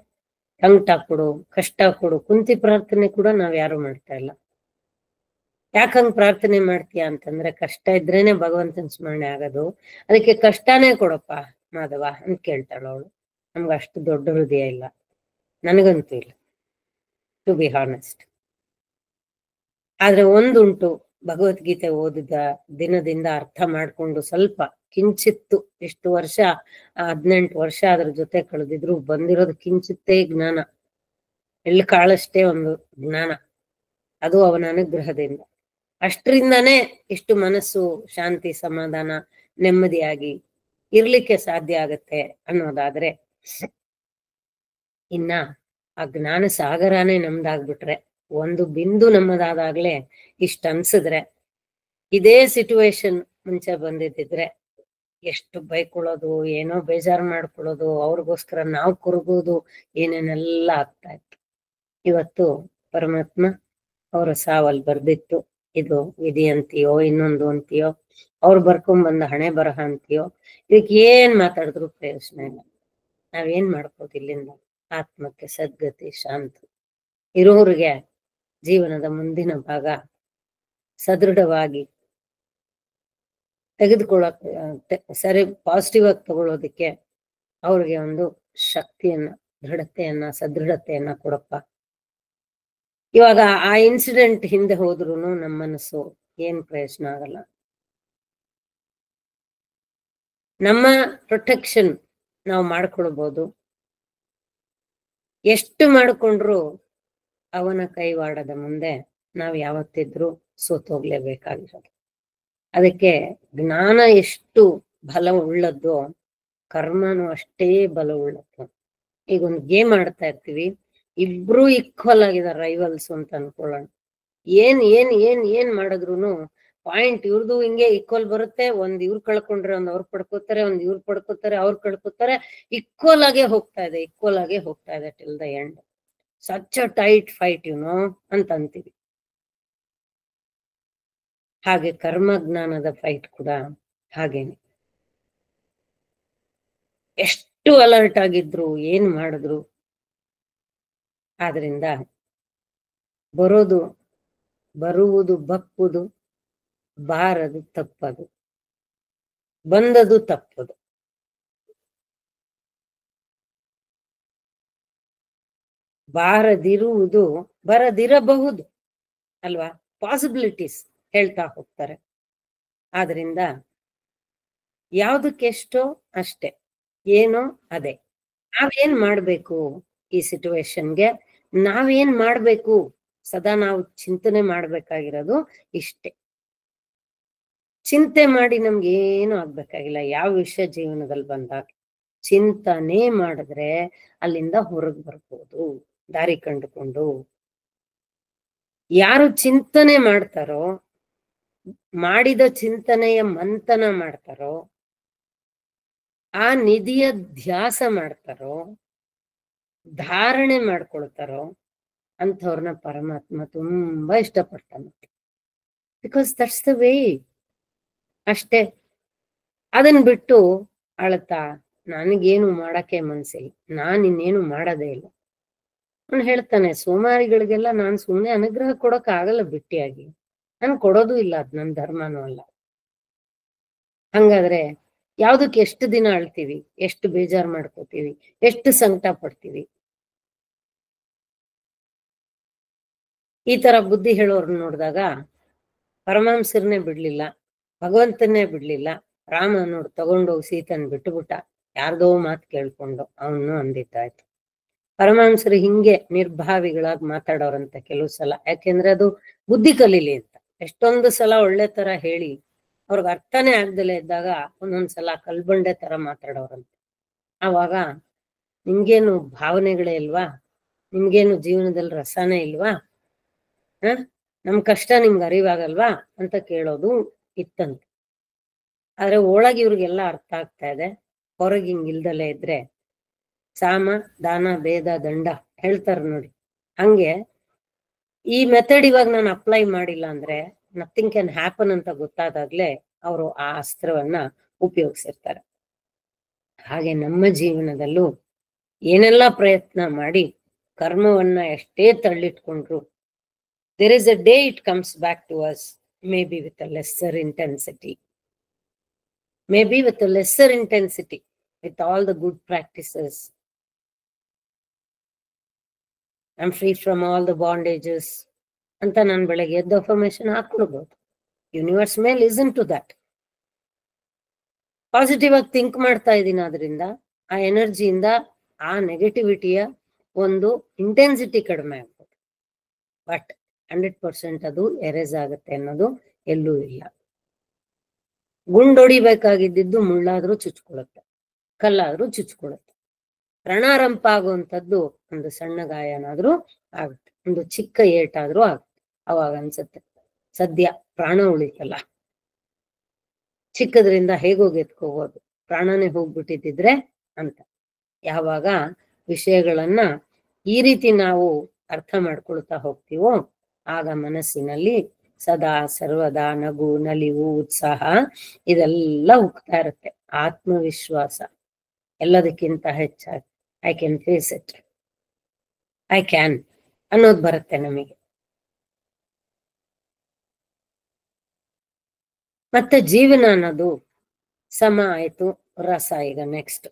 ಸಂಕಟ ಕೊಡು, ಕಷ್ಟ ಕೊಡು, ಕುಂತಿ ಪ್ರಾರ್ಥನೆ ಕೂಡ ನಾವ್ಯಾರು ಮಾಡ್ತಾ ಇಲ್ಲ. ಯಾಕಂಗ್ ಪ್ರಾರ್ಥನೆ ಮಾಡ್ತೀಯ ಅಂತಂದ್ರೆ, ಕಷ್ಟ ಇದ್ರೇನೆ ಭಗವಂತನ ಸ್ಮರಣೆ ಆಗೋದು. ಅದಕ್ಕೆ ಕಷ್ಟನೇ ಕೊಡಪ್ಪ ಮಾಧವ ಅಂತ ಕೇಳ್ತಾಳ ಅವಳು. ನಮ್ಗೆ ಅಷ್ಟು ದೊಡ್ಡ ಹೃದಯ ಇಲ್ಲ, ನನಗಂತೂ ಇಲ್ಲ, ಟು ಬಿ ಹಾನೆಸ್ಟ್. ಆದ್ರೆ ಒಂದುಂಟು, ಭಗವದ್ಗೀತೆ ಓದಿದ ದಿನದಿಂದ ಅರ್ಥ ಮಾಡ್ಕೊಂಡು ಸ್ವಲ್ಪ ಕಿಂಚಿತ್ತು, ಎಷ್ಟು ವರ್ಷ 18 ವರ್ಷ ಅದ್ರ ಜೊತೆ ಕಳೆದಿದ್ರು ಬಂದಿರೋದು ಕಿಂಚಿತ್ತೇ ಜ್ಞಾನ, ಎಳ್ಳು ಕಾಳಷ್ಟೇ ಒಂದು ಜ್ಞಾನ, ಅದು ಅವನ ಅನುಗ್ರಹದಿಂದ. ಅಷ್ಟರಿಂದಾನೇ ಇಷ್ಟು ಮನಸ್ಸು ಶಾಂತಿ ಸಮಾಧಾನ ನೆಮ್ಮದಿಯಾಗಿ ಇರ್ಲಿಕ್ಕೆ ಸಾಧ್ಯ ಆಗತ್ತೆ ಅನ್ನೋದಾದ್ರೆ, ಇನ್ನ ಆ ಜ್ಞಾನ ಸಾಗರನೇ ನಮ್ದಾಗ್ಬಿಟ್ರೆ, ಒಂದು ಬಿಂದು ನಮ್ಮದಾದಾಗ್ಲೇ ಇಷ್ಟ ಅನ್ಸಿದ್ರೆ, ಇದೇ ಸಿಚುವೇಶನ್ ಮುಂಚೆ ಬಂದಿದ್ದಿದ್ರೆ ಎಷ್ಟು ಬೈಕೊಳ್ಳೋದು, ಏನೋ ಬೇಜಾರು ಮಾಡ್ಕೊಳ್ಳೋದು, ಅವ್ರಿಗೋಸ್ಕರ ನಾವು ಕೊರಗೋದು, ಏನೇನೆಲ್ಲ ಆಗ್ತಾ ಇತ್ತು. ಇವತ್ತು ಪರಮಾತ್ಮ ಅವರ ಸಾವಲ್ಲಿ ಬರ್ದಿತ್ತು, ಇದು ವಿಧಿ ಅಂತೀಯೋ ಇನ್ನೊಂದು ಅಂತೀಯೋ, ಅವ್ರು ಬರ್ಕೊಂಡ್ ಹಣೆ ಬರಹ ಅಂತೀಯೋ, ಇದಕ್ಕೆ ಏನ್ ಮಾತಾಡಿದ್ರು ಪ್ರಯೋಜನ ಇಲ್ಲ. ನಾವೇನ್ ಮಾಡ್ಬೋದು ಇಲ್ಲಿಂದ? ಆತ್ಮಕ್ಕೆ ಸದ್ಗತಿ ಶಾಂತಿ ಇರೋರಿಗೆ ಜೀವನದ ಮುಂದಿನ ಭಾಗ ಸದೃಢವಾಗಿ ತೆಗೆದುಕೊಳ್ಳಕ್ ಸರಿ ಪಾಸಿಟಿವ್ ಆಗಿ ತಗೊಳ್ಳೋದಿಕ್ಕೆ ಅವ್ರಿಗೆ ಒಂದು ಶಕ್ತಿಯನ್ನ, ದೃಢತೆಯನ್ನ, ಸದೃಢತೆಯನ್ನ ಕೊಡಪ್ಪ. ಇವಾಗ ಆ ಇನ್ಸಿಡೆಂಟ್ ಹಿಂದೆ ಹೋದ್ರುನು ನಮ್ಮ ಮನಸ್ಸು ಏನ್ ಪ್ರಯೋಜನ ಆಗಲ್ಲ. ನಮ್ಮ ಪ್ರೊಟೆಕ್ಷನ್ ನಾವು ಮಾಡ್ಕೊಳ್ಬಹುದು, ಎಷ್ಟು ಮಾಡ್ಕೊಂಡ್ರು ಅವನ ಕೈವಾಡದ ಮುಂದೆ ನಾವ್ ಯಾವತ್ತಿದ್ರು ಸೋತೋಗ್ಲೇಬೇಕಾಗಿರೋದು. ಅದಕ್ಕೆ ಜ್ಞಾನ ಎಷ್ಟು ಬಲ ಉಳ್ಳದ್ದು, ಕರ್ಮನು ಅಷ್ಟೇ ಬಲ ಉಳ್ಳದ್ದು. ಈಗ ಒಂದು ಗೇಮ್ ಆಡ್ತಾ ಇರ್ತೀವಿ, ಇಬ್ರು ಈಕ್ವಲ್ ಆಗಿದಾರೆ ರೈವಲ್ಸ್ ಅಂತ ಅನ್ಕೊಳ್ಳೋಣ. ಏನ್ ಮಾಡಿದ್ರು ಪಾಯಿಂಟ್ ಇವ್ರದು ಹಿಂಗೆ ಈಕ್ವಲ್ ಬರುತ್ತೆ. ಒಂದ್ ಇವ್ರು ಕಳ್ಕೊಂಡ್ರೆ ಒಂದ್ ಅವ್ರು ಪಡ್ಕೋತಾರೆ, ಒಂದ್ ಇವ್ರು ಪಡ್ಕೋತಾರೆ, ಅವ್ರು ಕಳ್ಕೋತಾರೆ. ಈಕ್ವಲ್ ಆಗೇ ಹೋಗ್ತಾ ಇದೆ till the end. Such a tight fight ಅಂತ ಅಂತೀವಿ. ಹಾಗೆ ಕರ್ಮಜ್ಞಾನದ ಫೈಟ್ ಕೂಡ ಹಾಗೇನೆ. ಎಷ್ಟು ಅಲರ್ಟ್ ಆಗಿದ್ರು ಏನ್ ಮಾಡಿದ್ರು ಆದ್ರಿಂದ ಬರುವುದು ಬಪ್ಪುದು, ಬಾರದು ತಪ್ಪದು, ಬಂದದು ತಪ್ಪದು. ಬಾರದಿರುವುದು ಬರದಿರಬಹುದು ಅಲ್ವಾ, ಪಾಸಿಬಿಲಿಟೀಸ್ ಹೇಳ್ತಾ ಹೋಗ್ತಾರೆ. ಆದ್ರಿಂದ ಯಾವ್ದಕ್ಕೆಷ್ಟೋ ಅಷ್ಟೇ, ಏನೋ ಅದೇ. ನಾವೇನ್ ಮಾಡ್ಬೇಕು ಈ ಸಿಚುವೇಶನ್ಗೆ, ನಾವೇನ್ ಮಾಡ್ಬೇಕು, ಸದಾ ನಾವು ಚಿಂತನೆ ಮಾಡ್ಬೇಕಾಗಿರೋದು ಇಷ್ಟೇ. ಚಿಂತೆ ಮಾಡಿ ನಮ್ಗೆ ಏನು ಆಗ್ಬೇಕಾಗಿಲ್ಲ. ಯಾವ ವಿಷಯ ಜೀವನದಲ್ಲಿ ಬಂದಾಗ ಚಿಂತನೆ ಮಾಡಿದ್ರೆ ಅಲ್ಲಿಂದ ಹೊರಗೆ ಬರ್ಬೋದು, ದಾರಿ ಕಂಡುಕೊಂಡು. ಯಾರು ಚಿಂತನೆ ಮಾಡ್ತಾರೋ, ಮಾಡಿದ ಚಿಂತನೆಯ ಮಂಥನ ಮಾಡ್ತಾರೋ, ಆ ನಿಧಿಯ ಧ್ಯಾಸ ಮಾಡ್ತಾರೋ, ಧಾರಣೆ ಮಾಡ್ಕೊಳ್ತಾರೋ, ಅಂಥವ್ರನ್ನ ಪರಮಾತ್ಮ ತುಂಬಾ ಇಷ್ಟಪಡ್ತಾನೆ. Because that's the way. ಅಷ್ಟೇ. ಅದನ್ ಬಿಟ್ಟು ಅಳತಾ ನನಗೇನು ಮಾಡಕ್ಕೆ ಮನ್ಸಿಲ್ಲ, ನಾನ್ ಇನ್ನೇನು ಮಾಡೋದೇ ಇಲ್ಲ. ಅವ್ನು ಹೇಳ್ತಾನೆ, ಸೋಮಾರಿಗಳಿಗೆಲ್ಲ ನಾನ್ ಸುಮ್ನೆ ಅನುಗ್ರಹ ಕೊಡಕ್ ಆಗಲ್ಲ ಬಿಟ್ಟಿಯಾಗಿ, ನಾನು ಕೊಡೋದು ಇಲ್ಲ, ಅದ್ ನನ್ ಧರ್ಮನೂ ಅಲ್ಲ. ಹಂಗಾದ್ರೆ ಯಾವ್ದಕ್ಕೆ ಎಷ್ಟು ದಿನ ಅಳ್ತೀವಿ, ಎಷ್ಟು ಬೇಜಾರ್ ಮಾಡ್ಕೋತೀವಿ, ಎಷ್ಟು ಸಂಕಟ ಪಡ್ತೀವಿ? ಈ ತರ ಬುದ್ಧಿ ಹೇಳೋರ್ನ ನೋಡಿದಾಗ ಪರಮಹಂಸರನ್ನೇ ಬಿಡ್ಲಿಲ್ಲ, ಭಗವಂತನ್ನೇ ಬಿಡ್ಲಿಲ್ಲ. ರಾಮ ನೋಡ್ ತಗೊಂಡೋಗಿ ಸೀತನ್ ಬಿಟ್ಟುಬಿಟ್ಟ, ಯಾರ್ದೋ ಮಾತು ಕೇಳ್ಕೊಂಡು ಅವನು ಅಂದಿದ್ದಾಯ್ತು. ಪರಮಹಂಸರು ಹಿಂಗೆ ನಿರ್ಭಾವಿಗಳಾಗಿ ಮಾತಾಡೋರಂತ ಕೆಲವು ಸಲ, ಯಾಕೆಂದ್ರೆ ಅದು ಬುದ್ಧಿ ಕಲೀಲಿ ಅಂತ. ಎಷ್ಟೊಂದು ಸಲ ಒಳ್ಳೆ ತರ ಹೇಳಿ ಅವ್ರಿಗೆ ಅರ್ಥನೇ ಆಗ್ದಲೇ ಇದ್ದಾಗ ಒಂದೊಂದ್ಸಲ ಕಲ್ಬಂಡೆ ತರ ಮಾತಾಡೋರಂತೆ. ಆವಾಗ ನಿಮ್ಗೇನು ಭಾವನೆಗಳೇ ಇಲ್ವಾ, ನಿಮ್ಗೇನು ಜೀವನದಲ್ಲಿ ರಸನೇ ಇಲ್ವಾ, ನಮ್ ಕಷ್ಟ ನಿಮ್ಗೆ ಅರಿವಾಗಲ್ವಾ ಅಂತ ಕೇಳೋದು ಇತ್ತಂತೆ. ಆದ್ರೆ ಒಳಗೆ ಇವ್ರಿಗೆಲ್ಲ ಅರ್ಥ ಆಗ್ತಾ ಇದೆ, ಹೊರಗೆ ಹಿಂಗಿಲ್ದಲೇ ಇದ್ರೆ ಸಾಮ ದಾನ ಭೇದ ದಂಡ ಹೇಳ್ತಾರ ನೋಡಿ, ಹಂಗೆ ಈ ಮೆಥಡ್ ಇವಾಗ ನಾನು ಅಪ್ಲೈ ಮಾಡಿಲ್ಲ ಅಂದ್ರೆ ನಥಿಂಗ್ ಕ್ಯಾನ್ ಹ್ಯಾಪನ್ ಅಂತ ಗೊತ್ತಾದಾಗ್ಲೇ ಅವರು ಆ ಅಸ್ತ್ರವನ್ನ ಉಪಯೋಗಿಸಿರ್ತಾರೆ. ಹಾಗೆ ನಮ್ಮ ಜೀವನದಲ್ಲೂ ಏನೆಲ್ಲ ಪ್ರಯತ್ನ ಮಾಡಿ ಕರ್ಮವನ್ನ ಎಷ್ಟೇ ತಳ್ಳಿಟ್ಕೊಂಡ್ರು, there is a day it comes back to us, maybe with a lesser intensity, maybe with a lesser intensity, with all the good practices. I'm free from all the bondages ಅಂತ ನಾನು ಬೆಳಗ್ಗೆ ಎದ್ದು ಅಫರ್ಮೇಶನ್ ಹಾಕೊಳ್ಬಹುದು. Universe may listen to that. Positive ಆಗಿ ಥಿಂಕ್ ಮಾಡ್ತಾ ಇದ್ದೀನಿ, ಆದ್ರಿಂದ ಆ ಎನರ್ಜಿಯಿಂದ ಆ ನೆಗೆಟಿವಿಟಿಯ ಒಂದು ಇಂಟೆನ್ಸಿಟಿ ಕಡಿಮೆ ಆಗ್ಬೋದು. ಬಟ್ 100% ಅದು ಎರೇಸ್ ಆಗುತ್ತೆ ಅನ್ನೋದು ಎಲ್ಲೂ ಇಲ್ಲ. ಗುಂಡೊಡಿಬೇಕಾಗಿದ್ದು ಮುಳ್ಳಾದ್ರೂ ಚುಚ್ಕೊಳುತ್ತೆ, ಕಲ್ಲಾದ್ರೂ ಚುಚ್ಕೊಳುತ್ತೆ. ರಣಾರಂಪ ಆಗುವಂಥದ್ದು ಒಂದು ಸಣ್ಣ ಗಾಯನಾದ್ರೂ ಆಗುತ್ತೆ, ಒಂದು ಚಿಕ್ಕ ಏಟಾದ್ರೂ ಆಗುತ್ತೆ. ಅವಾಗ ಅನ್ಸುತ್ತೆ ಸದ್ಯ ಪ್ರಾಣ ಉಳಿತಲ್ಲ, ಚಿಕ್ಕದ್ರಿಂದ ಹೇಗೋಗಿ ಎತ್ಕೋಬಹುದು, ಪ್ರಾಣನೇ ಹೋಗ್ಬಿಟ್ಟಿದ್ರೆ ಅಂತ. ಯಾವಾಗ ವಿಷಯಗಳನ್ನ ಈ ರೀತಿ ನಾವು ಅರ್ಥ ಮಾಡ್ಕೊಳ್ತಾ ಹೋಗ್ತೀವೋ ಆಗ ಮನಸ್ಸಿನಲ್ಲಿ ಸದಾ ಸರ್ವದಾ ನಗು, ನಲಿವು, ಉತ್ಸಾಹ ಇದೆಲ್ಲ ಉಕ್ತಾ ಇರುತ್ತೆ. ಆತ್ಮವಿಶ್ವಾಸ ಎಲ್ಲದಕ್ಕಿಂತ ಹೆಚ್ಚಾಗಿ I can face it, I can ಅನ್ನೋದು ಬರುತ್ತೆ ನಮಗೆ. ಮತ್ತೆ ಜೀವನ ಅನ್ನೋದು ಸಮ ಆಯ್ತು, ರಸ. ಈಗ ನೆಕ್ಸ್ಟ್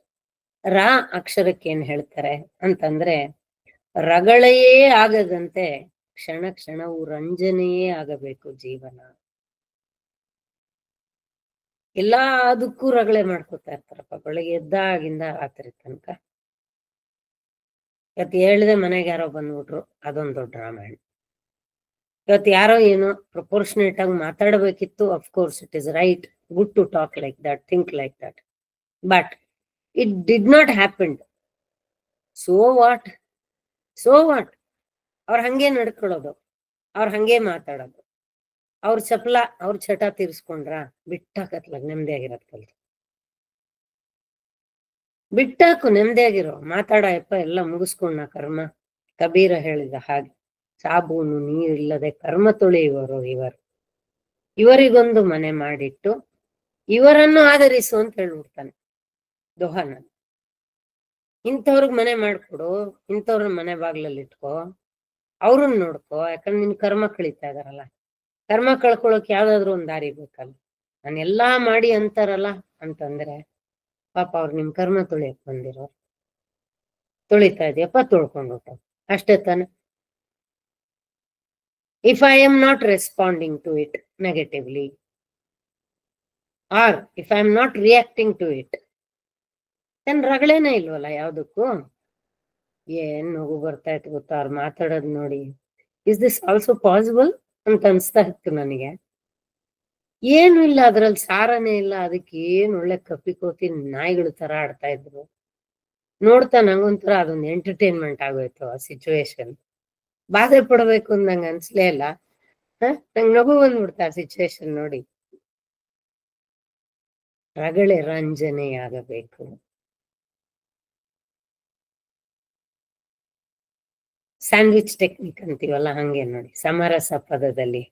ರಾ ಅಕ್ಷರಕ್ಕೆ ಏನ್ ಹೇಳ್ತಾರೆ ಅಂತಂದ್ರೆ, ರಗಳೆಯೇ ಆಗದಂತೆ ಕ್ಷಣ ಕ್ಷಣವು ರಂಜನೆಯೇ ಆಗಬೇಕು ಜೀವನ. ಎಲ್ಲದಕ್ಕೂ ರಗಳೆ ಮಾಡ್ಕೊತಾ ಇರ್ತಾರಪ್ಪ ಬೆಳಗ್ಗೆ ಎದ್ದಾಗಿಂದ ರಾತ್ರಿ ತನಕ. ಇವತ್ತು ಹೇಳ್ದೆ ಮನೆಗೆ ಯಾರೋ ಬಂದ್ಬಿಟ್ರು, ಅದೊಂದು ದೊಡ್ಡ ರಾಮಾಯಣ. ಇವತ್ತು ಯಾರೋ ಏನೋ ಪ್ರಪೋರ್ಷನೇಟ್ ಆಗಿ ಮಾತಾಡಬೇಕಿತ್ತು, of course it is right, good to talk like that, think like that, but it did not happen. So what, so what? ಅವ್ರು ಹಂಗೆ ನಡ್ಕೊಳ್ಳೋದು, ಅವ್ರು ಹಂಗೆ ಮಾತಾಡೋದು, ಅವ್ರ ಚಪಲ ಅವ್ರ ಚಟ ತೀರ್ಸ್ಕೊಂಡ್ರ ಬಿಟ್ಟಾಕತ್ಲಾಗ ನೆಮ್ಮದಿಯಾಗಿರತ್ ಕಲ್ತು. ಬಿಟ್ಟಾಕು, ನೆಮ್ಮದಿಯಾಗಿರೋ, ಮಾತಾಡಯಪ್ಪ, ಎಲ್ಲ ಮುಗಿಸ್ಕೊಂಡ ಕರ್ಮ, ಕಬೀರ ಹೇಳಿದ ಹಾಗೆ ಸಾಬೂನು ನೀರಿಲ್ಲದೆ ಕರ್ಮ ತೊಳೆಯುವರು ಇವರಿಗೊಂದು ಮನೆ ಮಾಡಿಟ್ಟು ಇವರನ್ನು ಆಧರಿಸು ಅಂತ ಹೇಳ್ಬಿಡ್ತಾನೆ ದೋಹನ. ಇಂಥವ್ರಿಗೆ ಮನೆ ಮಾಡ್ಕೊಡು, ಇಂಥವ್ರನ್ನ ಮನೆ ಬಾಗ್ಲಲ್ಲಿ ಇಟ್ಕೋ, ಅವ್ರನ್ನ ನೋಡ್ಕೋ. ಯಾಕಂದ್ರೆ ನಿನ್ ಕರ್ಮ ಕಳೀತಾ ಇದಾರಲ್ಲ, ಕರ್ಮ ಕಳ್ಕೊಳಕ್ ಯಾವ್ದಾದ್ರು ಒಂದ್ ದಾರಿ ಬೇಕಲ್ಲ. ನಾನು ಎಲ್ಲಾ ಮಾಡಿ ಅಂತಾರಲ್ಲ ಅಂತಂದ್ರೆ ಪಾಪ ಅವ್ರು ನಿಮ್ ಕರ್ಮ ತೊಳಿಯಕ್ ಬಂದಿರೋ, ತೊಳಿತಾ ಇದೆಯಪ್ಪ ತೊಳ್ಕೊಂಡು ಅಷ್ಟೇ ತಾನೆ. If I am not responding to it negatively, or if I am not reacting to it, then ರಗಳೇನೇ ಇಲ್ವಲ್ಲ ಯಾವ್ದಕ್ಕೂ. ಏನ್ ನಗು ಬರ್ತಾ ಇತ್ತು ಗೊತ್ತಾ ಅವ್ರು ಮಾತಾಡೋದ್ ನೋಡಿ. ಇಸ್ ದಿಸ್ ಆಲ್ಸೋ ಪಾಸಿಬಲ್ ಅಂತ ಅನ್ಸ್ತಾ ಇತ್ತು ನನಗೆ. ಏನು ಇಲ್ಲ ಅದ್ರಲ್ಲಿ, ಸಾರನೇ ಇಲ್ಲ. ಅದಕ್ಕೆ ಏನ್ ಒಳ್ಳೆ ಕಪ್ಪಿಕೋತಿ ನಾಯಿಗಳ ತರ ಆಡ್ತಾ ಇದ್ರು. ನೋಡ್ತಾ ನಂಗೊಂಥರ ಅದೊಂದು ಎಂಟರ್ಟೈನ್ಮೆಂಟ್ ಆಗೋಯ್ತು ಆ ಸಿಚುವೇಶನ್. ಬಾಧೆ ಪಡ್ಬೇಕು ಅಂತ ನಂಗೆ ಅನ್ಸ್ಲೇ ಇಲ್ಲ. ನಂಗೆ ನಗು ಬಂದ್ಬಿಡ್ತಾ ಸಿಚುವೇಶನ್ ನೋಡಿ. ರಗಳೆ ರಂಜನೆಯಾಗಬೇಕು. ಸ್ಯಾಂಡ್ವಿಚ್ ಟೆಕ್ನಿಕ್ ಅಂತೀವಲ್ಲ ಹಂಗೆ ನೋಡಿ. ಸಮರಸ ಪದದಲ್ಲಿ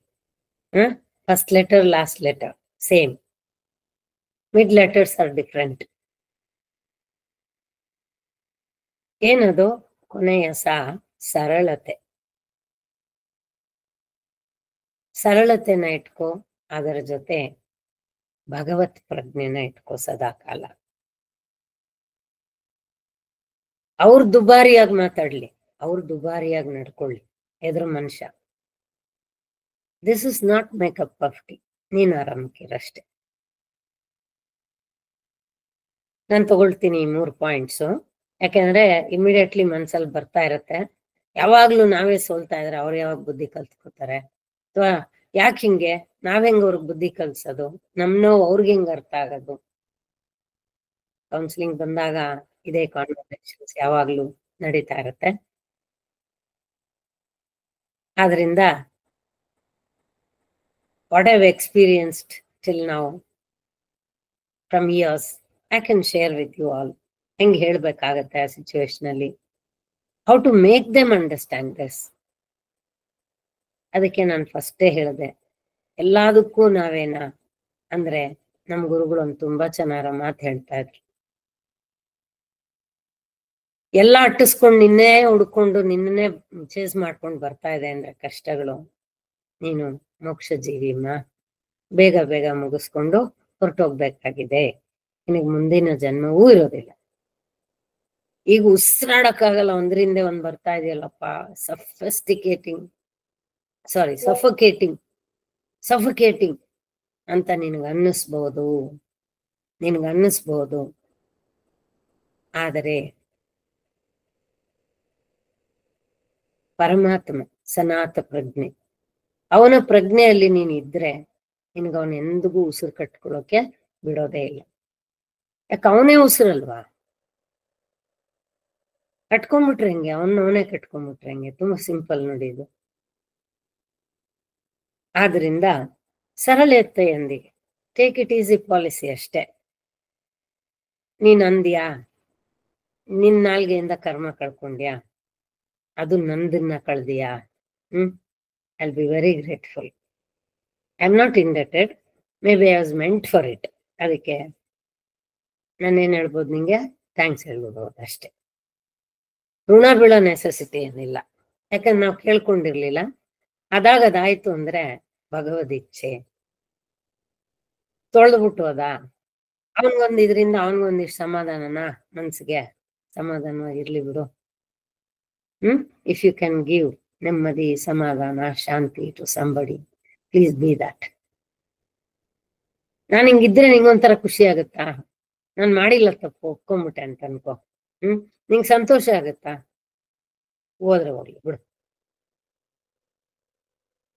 first letter last letter same, mid letters are different. ಏನದು? ಕೊನೆಯ ಸರಳತೆ. ಸರಳತೆನ ಇಟ್ಕೋ, ಅದರ ಜೊತೆ ಭಗವತ್ ಪ್ರಜ್ಞೆನ ಇಟ್ಕೋ ಸದಾ ಕಾಲ. ಅವ್ರ ದುಬಾರಿಯಾಗಿ ಮಾತಾಡ್ಲಿ, ಅವ್ರು ದುಬಾರಿಯಾಗಿ ನಡ್ಕೊಳ್ಳಿ, ಎದುರು ಮನುಷ್ಯ. This is not makeup of tea. ನೀನ್ ಆರಾಮಕ್ಕಿರಷ್ಟೆ. ನಾನು ತಗೊಳ್ತೀನಿ 3 ಪಾಯಿಂಟ್ಸು. ಯಾಕೆಂದ್ರೆ ಇಮಿಡಿಯೇಟ್ಲಿ ಮನ್ಸಲ್ಲಿ ಬರ್ತಾ ಇರತ್ತೆ, ಯಾವಾಗ್ಲೂ ನಾವೇ ಸೋಲ್ತಾ ಇದ್ರೆ ಅವ್ರು ಯಾವಾಗ ಬುದ್ಧಿ ಕಲ್ತ್ಕೋತಾರೆ, ಅಥವಾ ಯಾಕೆ ಹಿಂಗೆ, ನಾವೆಂಗ ಅವ್ರಿಗೆ ಬುದ್ಧಿ ಕಲ್ಸೋದು, ನಮ್ ನೋವು ಅವ್ರಿಗೆ ಹೆಂಗ್ ಅರ್ಥ ಆಗೋದು. ಕೌನ್ಸಿಲಿಂಗ್ ಬಂದಾಗ ಇದೇ ಕಾನ್ವರ್ಸೇಷನ್ಸ್ ಯಾವಾಗ್ಲೂ ನಡೀತಾ ಇರತ್ತೆ. ಆದ್ರಿಂದ what I've experienced till now from years, I can share with you all. ಹೆಂಗ್ ಹೇಳ್ಬೇಕಾಗತ್ತೆ ಆ ಸಿಚುವೇಶನ್ ಅಲ್ಲಿ, how to make them understand this. ಅದಕ್ಕೆ ನಾನು ಫಸ್ಟೇ ಹೇಳಿದೆ, ಎಲ್ಲದಕ್ಕೂ ನಾವೇನ ಅಂದ್ರೆ ನಮ್ ಗುರುಗಳು ಒಂದು ತುಂಬಾ ಚೆನ್ನಾರ ಮಾತು ಹೇಳ್ತಾ ಇದ್ರು. ಎಲ್ಲ ಅಟ್ಟಿಸ್ಕೊಂಡು ನಿನ್ನೆ ಹುಡ್ಕೊಂಡು ನಿನ್ನೆ ಚೇಸ್ ಮಾಡ್ಕೊಂಡು ಬರ್ತಾ ಇದೆ ಅಂದ್ರೆ ಕಷ್ಟಗಳು, ನೀನು ಮೋಕ್ಷ ಜೀವಿಮ್ಮ, ಬೇಗ ಬೇಗ ಮುಗಿಸ್ಕೊಂಡು ಹೊರಟೋಗ್ಬೇಕಾಗಿದೆ. ನಿನಗೆ ಮುಂದಿನ ಜನ್ಮವೂ ಇರೋದಿಲ್ಲ. ಈಗ ಉಸಿರಾಡಕ್ಕಾಗಲ್ಲ, ಒಂದ್ರಿಂದ ಒಂದ್ ಬರ್ತಾ ಇದೆಯಲ್ಲಪ್ಪ, ಸಫೋಕೇಟಿಂಗ್ ಅಂತ ನಿನಗೆ ಅನ್ನಿಸ್ಬಹುದು. ಆದರೆ ಪರಮಾತ್ಮ ಸನಾತ ಪ್ರಜ್ಞೆ, ಅವನ ಪ್ರಜ್ಞೆಯಲ್ಲಿ ನೀನ್ ಇದ್ರೆ ನಿನ್ಗ ಅವನ ಎಂದಿಗೂ ಉಸಿರು ಕಟ್ಕೊಳ್ಳೋಕೆ ಬಿಡೋದೇ ಇಲ್ಲ. ಯಾಕೆ ಅವನೇ ಉಸಿರಲ್ವಾ? ಕಟ್ಕೊಂಡ್ಬಿಟ್ರೆ ಹೆಂಗೆ? ಅವನೇ ಕಟ್ಕೊಂಡ್ಬಿಟ್ರೆ ಹೆಂಗೆ? ತುಂಬಾ ಸಿಂಪಲ್ ನೋಡಿ ಇದು. ಆದ್ರಿಂದ ಸರಳತೆಯೊಂದಿಗೆ ಟೇಕ್ ಇಟ್ ಈಸಿ ಪಾಲಿಸಿ ಅಷ್ಟೇ. ನೀನ್ ಅಂದ್ಯಾ, ನಿನ್ ನಾಲ್ಗೆಯಿಂದ ಕರ್ಮ ಕಳ್ಕೊಂಡ್ಯಾ, ಅದು ನಂದನ್ನ ಕಳ್ದಿಯಾ, I will be very grateful. I am not indebted, may be I was meant for it. ಅದಕ್ಕೆ ನಾನೇನ್ ಹೇಳ್ಬೋದು ನಿಂಗೆ? ಥ್ಯಾಂಕ್ಸ್ ಹೇಳ್ಬೋದು ಅಷ್ಟೇ. ಋಣ ಬೀಳೋ ನೆಸೆಸಿಟಿ ಏನಿಲ್ಲ, ಯಾಕಂದ್ರೆ ನಾವು ಕೇಳ್ಕೊಂಡಿರ್ಲಿಲ್ಲ. ಅದಾಯ್ತು ಅಂದ್ರೆ ಭಗವದಿಚ್ಛೆ ತೊಳೆದ್ಬಿಟ್ಟು ಹೋದ. ಇದರಿಂದ ಅವನಿಗೊಂದಿಷ್ಟು ಸಮಾಧಾನನ, ಮನ್ಸಿಗೆ ಸಮಾಧಾನವಾಗಿರ್ಲಿ ಬಿಡು. ಇಫ್ ಯು ಕ್ಯಾನ್ ಗಿವ್ ನೆಮ್ಮದಿ, ಸಮಾಧಾನ, ಶಾಂತಿ to somebody, please be that. ನಾನು ಹಿಂಗಿದ್ರೆ ನಿಂಗೊಂಥರ ಖುಷಿ ಆಗುತ್ತಾ? ನಾನ್ ಮಾಡಿಲ್ಲ ತಪ್ಪು, ಒಪ್ಕೊಂಡ್ಬಿಟ್ಟೆ ಅಂತ ಅನ್ಕೋ. ನಿಂಗೆ ಸಂತೋಷ ಆಗುತ್ತಾ? ಹೋದ್ರೆ ಹೋಗ್ಲಿ ಬಿಡು.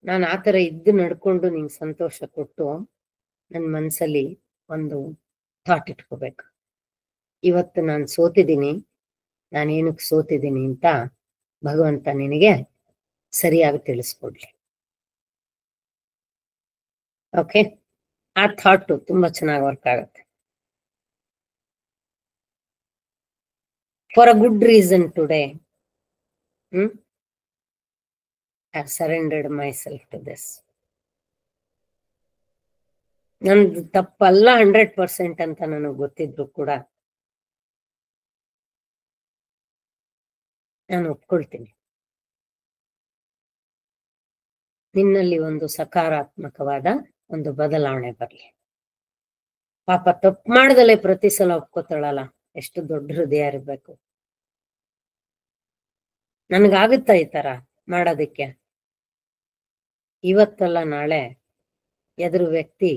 ನಾನು ಆತರ ಇದ್ದು ನಡ್ಕೊಂಡು ನಿಂಗೆ ಸಂತೋಷ ಕೊಟ್ಟು ನನ್ನ ಮನ್ಸಲ್ಲಿ ಒಂದು ಥಾಟ್ ಇಟ್ಕೋಬೇಕು, ಇವತ್ತು ನಾನು ಸೋತಿದ್ದೀನಿ, ನಾನೇನಕ್ಕೆ ಸೋತಿದ್ದೀನಿ ಅಂತ ಭಗವಂತ ನಿನಗೆ ಸರಿಯಾಗಿ ತಿಳಿಸ್ಕೊಡ್ಲಿ. ಓಕೆ, ಆ ಥಾಟು ತುಂಬಾ ಚೆನ್ನಾಗಿ ವರ್ಕ್ ಆಗುತ್ತೆ. For a good reason today I have surrendered myself to this. ನಂದು ತಪ್ಪಲ್ಲ 100% ಅಂತ ನನಗೆ ಗೊತ್ತಿದ್ರು ಕೂಡ ನಾನು ಒಪ್ಕೊಳ್ತೀನಿ. ನಿನ್ನಲ್ಲಿ ಒಂದು ಸಕಾರಾತ್ಮಕವಾದ ಒಂದು ಬದಲಾವಣೆ ಬರಲಿ. ಪಾಪ ತಪ್ಪು ಮಾಡ್ದಲೆ ಪ್ರತಿ ಸಲ ಒಪ್ಕೋತಾಳಲ್ಲ, ಎಷ್ಟು ದೊಡ್ಡ ಹೃದಯ ಇರ್ಬೇಕು. ನನ್ಗಾಗುತ್ತಾ ಈ ತರ ಮಾಡೋದಕ್ಕೆ? ಇವತ್ತಲ್ಲ ನಾಳೆ ಎದುರು ವ್ಯಕ್ತಿ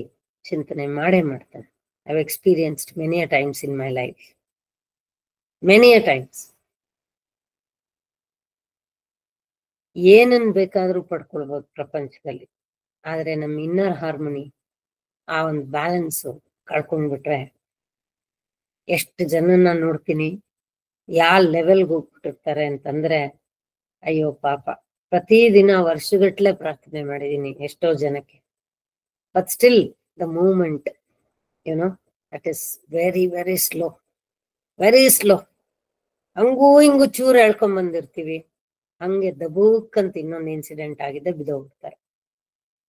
ಚಿಂತನೆ ಮಾಡೇ ಮಾಡ್ತಾನೆ. I have experienced many a times in my life, many a times. ಏನನ್ ಬೇಕಾದ್ರೂ ಪಡ್ಕೊಳ್ಬಹುದು ಪ್ರಪಂಚದಲ್ಲಿ, ಆದ್ರೆ ನಮ್ಮ ಇನ್ನರ್ ಹಾರ್ಮೋನಿ, ಆ ಒಂದು ಬ್ಯಾಲೆನ್ಸು ಕಳ್ಕೊಂಡ್ಬಿಟ್ರೆ, ಎಷ್ಟು ಜನನ್ನ ನೋಡ್ತೀನಿ ಯಾವ ಲೆವೆಲ್ಗೆ ಹೋಗ್ಬಿಟ್ಟಿರ್ತಾರೆ ಅಂತಂದ್ರೆ, ಅಯ್ಯೋ ಪಾಪ. ಪ್ರತಿದಿನ ವರ್ಷಗಟ್ಲೆ ಪ್ರಾರ್ಥನೆ ಮಾಡಿದೀನಿ ಎಷ್ಟೋ ಜನಕ್ಕೆ, but still the movement that is very very slow, very slow. ಹಂಗೂ ಹಿಂಗೂ ಚೂರು ಹೇಳ್ಕೊಂಡ್ ಬಂದಿರ್ತೀವಿ, ಹಂಗೆ ದಬೂಕ್ ಅಂತ ಇನ್ನೊಂದು ಇನ್ಸಿಡೆಂಟ್ ಆಗಿದೆ, ಬಿದ್ದೋಗ್ಬಿಡ್ತಾರೆ.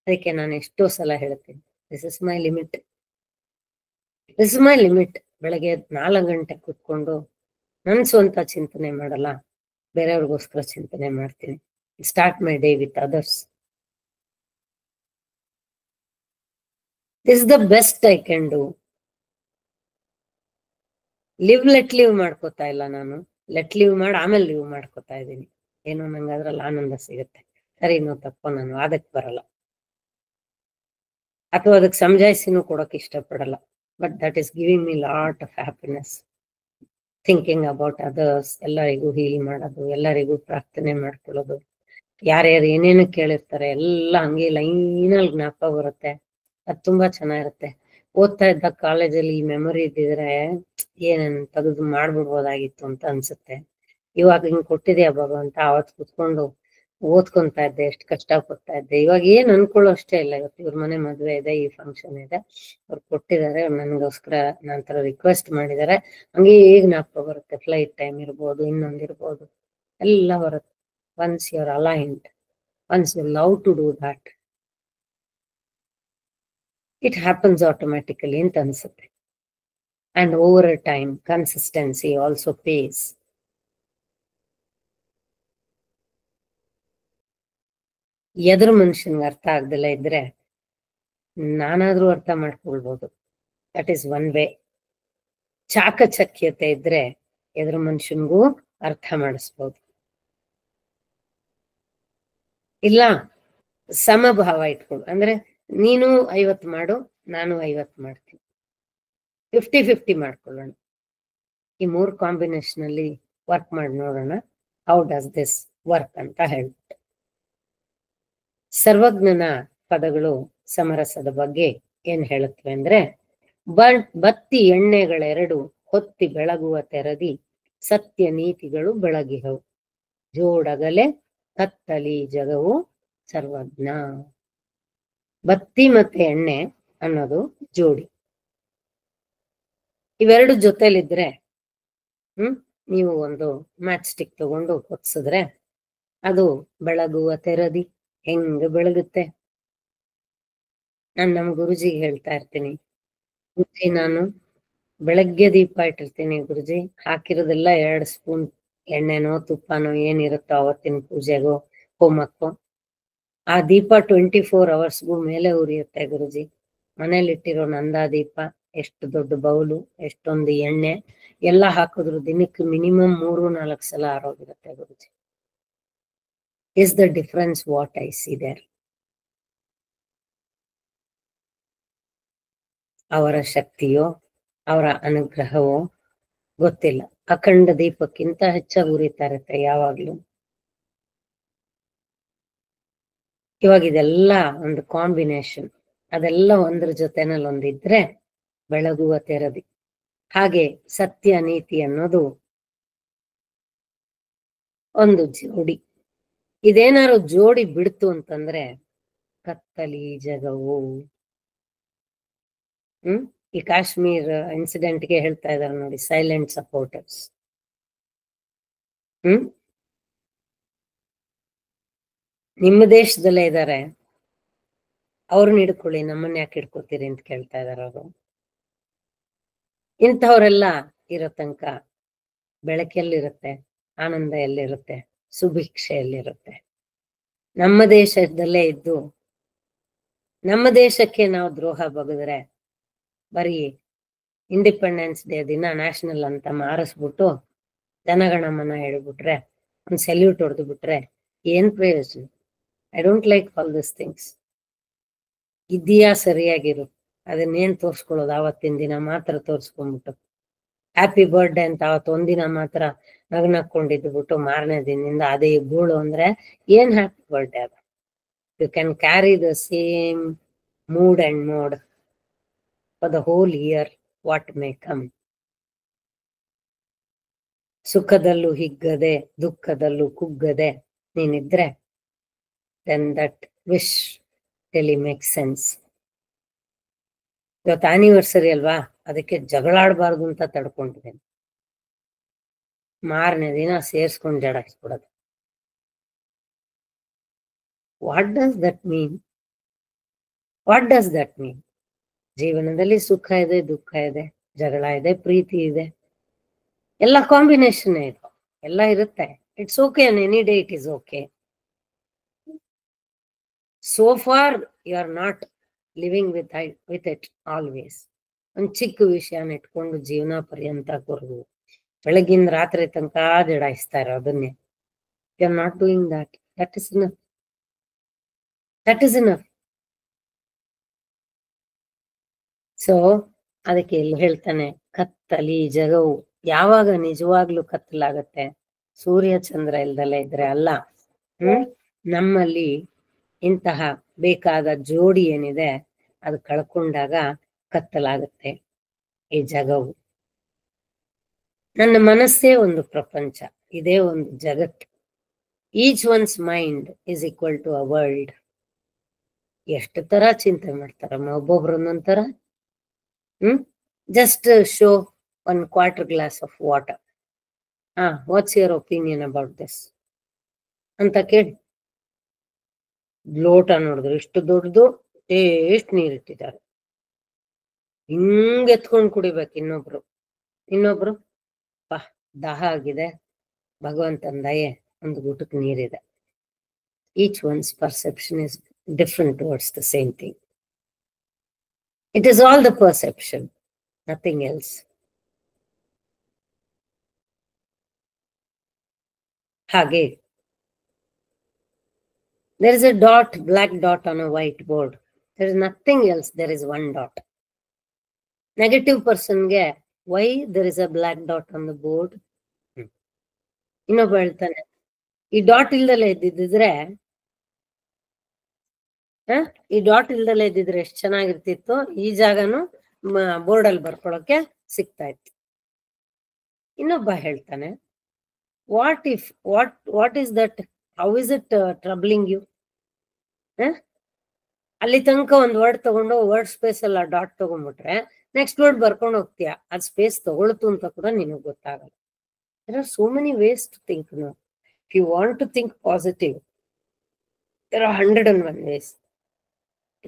ಅದಕ್ಕೆ ನಾನು ಎಷ್ಟೋ ಸಲ ಹೇಳ್ತೀನಿ, this is my limit, this is my limit. ಬೆಳಗ್ಗೆ 4 ಗಂಟೆ ಕೂತ್ಕೊಂಡು ನನ್ ಸ್ವಂತ ಚಿಂತನೆ ಮಾಡಲ್ಲ, ಬೇರೆಯವ್ರಿಗೋಸ್ಕರ ಚಿಂತನೆ ಮಾಡ್ತೀನಿ. Start my day with others. This the best I can do. Live let live ಮಾಡ್ಕೋತಾ ಇಲ್ಲ ನಾನು, ಲೆಟ್ ಲಿವ್ ಮಾಡಿ ಆಮೇಲೆ ಲಿವ್ ಮಾಡ್ಕೋತಾ ಇದ್ದೀನಿ. ಏನೋ ನಂಗೆ ಅದ್ರಲ್ಲಿ ಆನಂದ ಸಿಗುತ್ತೆ. ಸರಿ, ಇನ್ನೂ ತಪ್ಪೋ ನಾನು ಅದಕ್ಕೆ ಬರಲ್ಲ, ಅಥವಾ ಅದಕ್ಕೆ ಸಮಜಾಯಿಸಿನೂ ಕೊಡೋಕೆ ಇಷ್ಟಪಡಲ್ಲ. But that is giving me lot of happiness. Thinking about others, ಎಲ್ಲರಿಗೂ ಹೀಲ್ ಮಾಡೋದು, ಎಲ್ಲರಿಗೂ ಪ್ರಾರ್ಥನೆ ಮಾಡ್ಕೊಳ್ಳೋದು, ಯಾರ್ಯಾರು ಏನೇನು ಕೇಳಿರ್ತಾರೆ ಎಲ್ಲ ಹಂಗೆ ಲೈನಲ್ಲಿ ಜ್ಞಾಪಕ ಬರುತ್ತೆ. ಅದು ತುಂಬಾ ಚೆನ್ನಾಗಿರುತ್ತೆ. ಓದ್ತಾ ಇದ್ದ ಕಾಲೇಜಲ್ಲಿ ಈ ಮೆಮೊರಿ ಇದ್ದಿದ್ರೆ ಏನನ್ ತೆಗೆದು ಮಾಡ್ಬಿಡ್ಬೋದಾಗಿತ್ತು ಅಂತ ಅನ್ಸುತ್ತೆ. ಇವಾಗ ಹಿಂಗ್ ಕೊಟ್ಟಿದ್ಯಾ ಭಗವಂತ, ಅವತ್ತು ಕುತ್ಕೊಂಡು ಓದ್ಕೊಂತ ಇದ್ದೆ, ಎಷ್ಟು ಕಷ್ಟ ಪಡ್ತಾ ಇದ್ದೆ. ಇವಾಗ ಏನ್ ಅನ್ಕೊಳ್ಳೋ ಅಷ್ಟೇ ಇಲ್ಲ. ಇವತ್ತು ಇವ್ರ ಮನೆ ಮದ್ವೆ ಇದೆ, ಈ ಫಂಕ್ಷನ್ ಇದೆ, ಅವ್ರು ಕೊಟ್ಟಿದ್ದಾರೆ, ನನ್ಗೋಸ್ಕರ ನನ್ನ ತರ ರಿಕ್ವೆಸ್ಟ್ ಮಾಡಿದ್ದಾರೆ, ಹಂಗೆ ಈಗ ಜ್ಞಾಪಕ ಬರುತ್ತೆ. ಫ್ಲೈಟ್ ಟೈಮ್ ಇರ್ಬೋದು, ಇನ್ನೊಂದಿರ್ಬೋದು, ಎಲ್ಲ ಬರುತ್ತೆ. Once you are aligned, once you love to do that, it happens automatically ಅಂತ ಅನ್ಸುತ್ತೆ. And over a time consistency also pays. ಎದುರು ಮನುಷ್ಯನ್ಗೆ ಅರ್ಥ ಆಗ್ದಲ್ಲ ಇದ್ರೆ ನಾನಾದ್ರೂ ಅರ್ಥ ಮಾಡ್ಕೊಳ್ಬೋದು. That is one way. ಚಾಕಚಕ್ಯತೆ ಇದ್ರೆ ಎದುರು ಮನುಷ್ಯನ್ಗೂ ಅರ್ಥ ಮಾಡಿಸ್ಬೋದು. ಇಲ್ಲ ಸಮಭಾವ ಇಟ್ಕೊಂಡು, ಅಂದ್ರೆ ನೀನು 50 ಮಾಡು, ನಾನು 50 ಮಾಡ್ತೀನಿ, 50-50 ಮಾಡ್ಕೊಳ್ಳೋಣ. ಈ 3 ಕಾಂಬಿನೇಷನ್ ಅಲ್ಲಿ ವರ್ಕ್ ಮಾಡಿ ನೋಡೋಣ, ಹೌ ಡಸ್ ದಿಸ್ ವರ್ಕ್ ಅಂತ ಹೇಳ್ಬಿಟ್ಟು. ಸರ್ವಜ್ಞನ ಪದಗಳು ಸಮರಸದ ಬಗ್ಗೆ ಏನ್ ಹೇಳುತ್ತವೆ ಅಂದ್ರೆ, ಬತ್ತಿ ಎಣ್ಣೆಗಳೆರಡು ಹೊತ್ತಿ ಬೆಳಗುವ ತೆರದಿ ಸತ್ಯ ನೀತಿಗಳು ಬೆಳಗಿಹವು, ಜೋಡಗಲೆ ಕತ್ತಲಿ ಜಗವು ಸರ್ವಜ್ಞ. ಬತ್ತಿ ಮತ್ತೆ ಎಣ್ಣೆ ಅನ್ನೋದು ಜೋಡಿ. ಇವೆರಡು ಜೊತೆಲಿದ್ರೆ ನೀವು ಒಂದು ಮ್ಯಾಚ್ ಸ್ಟಿಕ್ ತಗೊಂಡು ಹೊತ್ಸಿದ್ರೆ ಅದು ಬೆಳಗುವ ತೆರದಿ ಹೆಂಗ ಬೆಳಗುತ್ತೆ. ನಾನು ನಮ್ಮ ಗುರುಜಿಗೆ ಹೇಳ್ತಾ ಇರ್ತೀನಿ, ಗುರುಜಿ ನಾನು ಬೆಳಗ್ಗೆ ದೀಪ ಇಟ್ಟಿರ್ತೀನಿ ಗುರುಜಿ, ಹಾಕಿರೋದೆಲ್ಲ 2 ಸ್ಪೂನ್ ಎಣ್ಣೆನೋ ತುಪ್ಪನೋ ಏನಿರುತ್ತೋ ಅವತ್ತಿನ ಪೂಜೆಗೋ ಹೋಮಕ್ಕೋ, ಆ ದೀಪ 24 ಅವರ್ಸ್ಗೂ ಮೇಲೆ ಉರಿಯುತ್ತೆ ಗುರುಜಿ. ಮನೇಲಿ ಇಟ್ಟಿರೋ ನಂದಾ ದೀಪ, ಎಷ್ಟು ದೊಡ್ಡ ಬೌಲು, ಎಷ್ಟೊಂದು ಎಣ್ಣೆ ಎಲ್ಲ ಹಾಕಿದ್ರು ದಿನಕ್ಕೆ ಮಿನಿಮಮ್ 3-4 ಸಲ ಆರೋಗಿರುತ್ತೆ Guruji. Is the difference what I see there. ಅವರ ಶಕ್ತಿಯೋ ಅವರ ಅನುಗ್ರಹವೋ ಗೊತ್ತಿಲ್ಲ. ಅಖಂಡ ದೀಪಕ್ಕಿಂತ ಹೆಚ್ಚಾಗಿ ಉರಿತಾ ಇರುತ್ತೆ ಯಾವಾಗ್ಲೂ. ಇವಾಗ ಇದೆಲ್ಲ ಒಂದು ಕಾಂಬಿನೇಷನ್, ಅದೆಲ್ಲ ಒಂದ್ರ ಜೊತೆನಲ್ಲಿ ಒಂದಿದ್ರೆ ಬೆಳಗುವ ತೆರದಿ. ಹಾಗೆ ಸತ್ಯ ನೀತಿ ಅನ್ನೋದು ಒಂದು ಜೋಡಿ. ಇದೇನಾದ್ರು ಜೋಡಿ ಬಿಡ್ತು ಅಂತಂದ್ರೆ ಕತ್ತಲಿ ಜಗವು. ಈ ಕಾಶ್ಮೀರ್ ಇನ್ಸಿಡೆಂಟ್ಗೆ ಹೇಳ್ತಾ ಇದಾರೆ ನೋಡಿ, ಸೈಲೆಂಟ್ ಸಪೋರ್ಟರ್ಸ್. ನಿಮ್ಮ ದೇಶದಲ್ಲೇ ಇದ್ದಾರೆ, ಅವ್ರನ್ನ ಹಿಡ್ಕೊಳ್ಳಿ, ನಮ್ಮನ್ನ ಯಾಕೆ ಹಿಡ್ಕೋತೀರಿ ಅಂತ ಕೇಳ್ತಾ ಇದಾರೆ ಅವರು. ಇಂಥವ್ರೆಲ್ಲ ಇರೋ ತನಕ ಬೆಳಕೆಲ್ಲಿರುತ್ತೆ, ಆನಂದ ಎಲ್ಲಿರುತ್ತೆ, ಸುಭಿಕ್ಷೆ ಎಲ್ಲಿರುತ್ತೆ. ನಮ್ಮ ದೇಶದಲ್ಲೇ ಇದ್ದು ನಮ್ಮ ದೇಶಕ್ಕೆ ನಾವು ದ್ರೋಹ ಬಗೆದ್ರೆ ಬರೀ ಇಂಡಿಪೆಂಡೆನ್ಸ್ ಡೇ ದಿನ ನ್ಯಾಷನಲ್ ಅಂತ ಮಾರಿಸ್ಬಿಟ್ಟು ಜನಗಣಮನ ಹೇಳ್ಬಿಟ್ರೆ, ಒಂದು ಸೆಲ್ಯೂಟ್ ಹೊಡೆದು ಬಿಟ್ರೆ ಏನ್ ಪ್ರಯೋಜನ? I don't like all this things. ಇದೆಯಾ ಸರಿಯಾಗಿರು, ಅದನ್ನೇನ್ ತೋರ್ಸ್ಕೊಳ್ಳೋದು? ಆವತ್ತಿನ ದಿನ ಮಾತ್ರ ತೋರ್ಸ್ಕೊಂಡ್ಬಿಟ್ಟು ಹ್ಯಾಪಿ ಬರ್ಡೇ ಅಂತ ಅವತ್ತು ಒಂದಿನ ಮಾತ್ರ ನಗ್ನಕೊಂಡಿದ್ದು ಬಿಟ್ಟು ಮಾರನೇ ದಿನದಿಂದ ಅದೇ ಗೂಳು ಅಂದ್ರೆ ಏನ್ ಹ್ಯಾಪಿ ಬರ್ಡೇ ಅದು? You can carry the same mood and mode for the whole year, what may come. ಸುಖದಲ್ಲೂ ಹಿಗ್ಗದೆ ದುಃಖದಲ್ಲೂ ಕುಗ್ಗದೆ ನೀನಿದ್ರೆ then that wish really makes sense. ಇವತ್ತು ಆನಿವರ್ಸರಿ ಅಲ್ವಾ, ಅದಕ್ಕೆ ಜಗಳಾಡಬಾರ್ದು ಅಂತ ತಡ್ಕೊಂಡಿದ್ದೇನೆ. ಮಾರನೇ ದಿನ ಸೇರ್ಸ್ಕೊಂಡು ಜಡಾಯಿಸ್ಬಿಡೋದು. What does that mean? What does that mean? ಜೀವನದಲ್ಲಿ ಸುಖ ಇದೆ, ದುಃಖ ಇದೆ, ಜಗಳ ಇದೆ, ಪ್ರೀತಿ ಇದೆ, ಎಲ್ಲ ಕಾಂಬಿನೇಷನ್ ಇದೆ, ಎಲ್ಲ ಇರುತ್ತೆ. It's okay, on any day it is okay. So far you are not living with it always. ಒಂದು ಚಿಕ್ಕ ವಿಷಯನ ಇಟ್ಕೊಂಡು ಜೀವನ ಪರ್ಯಂತ ಕೊರಗು, ಬೆಳಗಿನ ರಾತ್ರಿ ತನಕ ಜಡಾಯಿಸ್ತಾ ಇರೋ ಅದನ್ನೇ. You are not doing that. That is enough. That is enough. So ಅದಕ್ಕೆ ಇಲ್ಲಿ ಹೇಳ್ತಾನೆ, ಕತ್ತಲಿ ಜಗವು ಯಾವಾಗ ನಿಜವಾಗ್ಲೂ ಕತ್ತಲಾಗತ್ತೆ? ಸೂರ್ಯ ಚಂದ್ರ ಇಲ್ದಲೇ ಇದ್ರೆ ಅಲ್ಲ. ನಮ್ಮಲ್ಲಿ ಇಂತಹ ಬೇಕಾದ ಜೋಡಿ ಏನಿದೆ ಅದು ಕಳ್ಕೊಂಡಾಗ ಕತ್ತಲಾಗುತ್ತೆ ಈ ಜಗವು. ನನ್ನ ಮನಸ್ಸೇ ಒಂದು ಪ್ರಪಂಚ, ಇದೇ ಒಂದು ಜಗತ್ತು. Each one's mind is equal to a world. ಎಷ್ಟು ತರ ಚಿಂತೆ ಮಾಡ್ತಾರಮ್ಮ ಒಬ್ಬೊಬ್ರು ಒಂದೊಂಥರ. Just show one quarter glass of water. What's your opinion about this ಅಂತ ಕೇಳಿ. ಲೋಟ ನೋಡಿದ್ರು ಎಷ್ಟು ದೊಡ್ಡದು, ಎಷ್ಟು ನೀರಿಟ್ಟಿದ್ದಾರೆ, ಹಿಂಗ್ ಎತ್ಕೊಂಡ್ ಕುಡಿಬೇಕು. ಇನ್ನೊಬ್ರು ದಾಹ ಆಗಿದೆ, ಭಗವಂತನ ದಯೆ ಒಂದು ಗುಟಕ್ ನೀರಿದೆ. Each one's perception is different towards the same thing. It is all the perception, nothing else. ಹಾಗೆ there is a dot, black dot on a white board. There is nothing else, there is one dot. Negative person ge why there is a black dot on the board? ಇನ್ನೊಬ್ಬ ಹೇಳ್ತಾನೆ, ಈ ಡಾಟ್ ಇಲ್ದಲೇ ಇದ್ದಿದ್ರೆ ಎಷ್ಟು ಚೆನ್ನಾಗಿರ್ತಿತ್ತು, ಈ ಜಾಗನು ಬೋರ್ಡ್ ಅಲ್ಲಿ ಬರ್ಕೊಳಕ್ಕೆ ಸಿಗ್ತಾ ಇತ್ತು. ಇನ್ನೊಬ್ಬ ಹೇಳ್ತಾನೆ, what is that, how is it troubling you? ಅಲ್ಲಿ ತನಕ ಒಂದು ವರ್ಡ್ ತಗೊಂಡು ವರ್ಡ್ ಸ್ಪೇಸ್ ಎಲ್ಲ ಡಾಟ್ ತಗೊಂಡ್ಬಿಟ್ರೆ ನೆಕ್ಸ್ಟ್ ವರ್ಡ್ ಬರ್ಕೊಂಡು ಹೋಗ್ತೀಯ, ಅದ್ ಸ್ಪೇಸ್ ತಗೊಳ್ತು ಅಂತ ಕೂಡ ನಿನಗೆ ಗೊತ್ತಾಗಲ್ಲ. There are so many ways to think. No, if you want to think positive, there are 101 ways.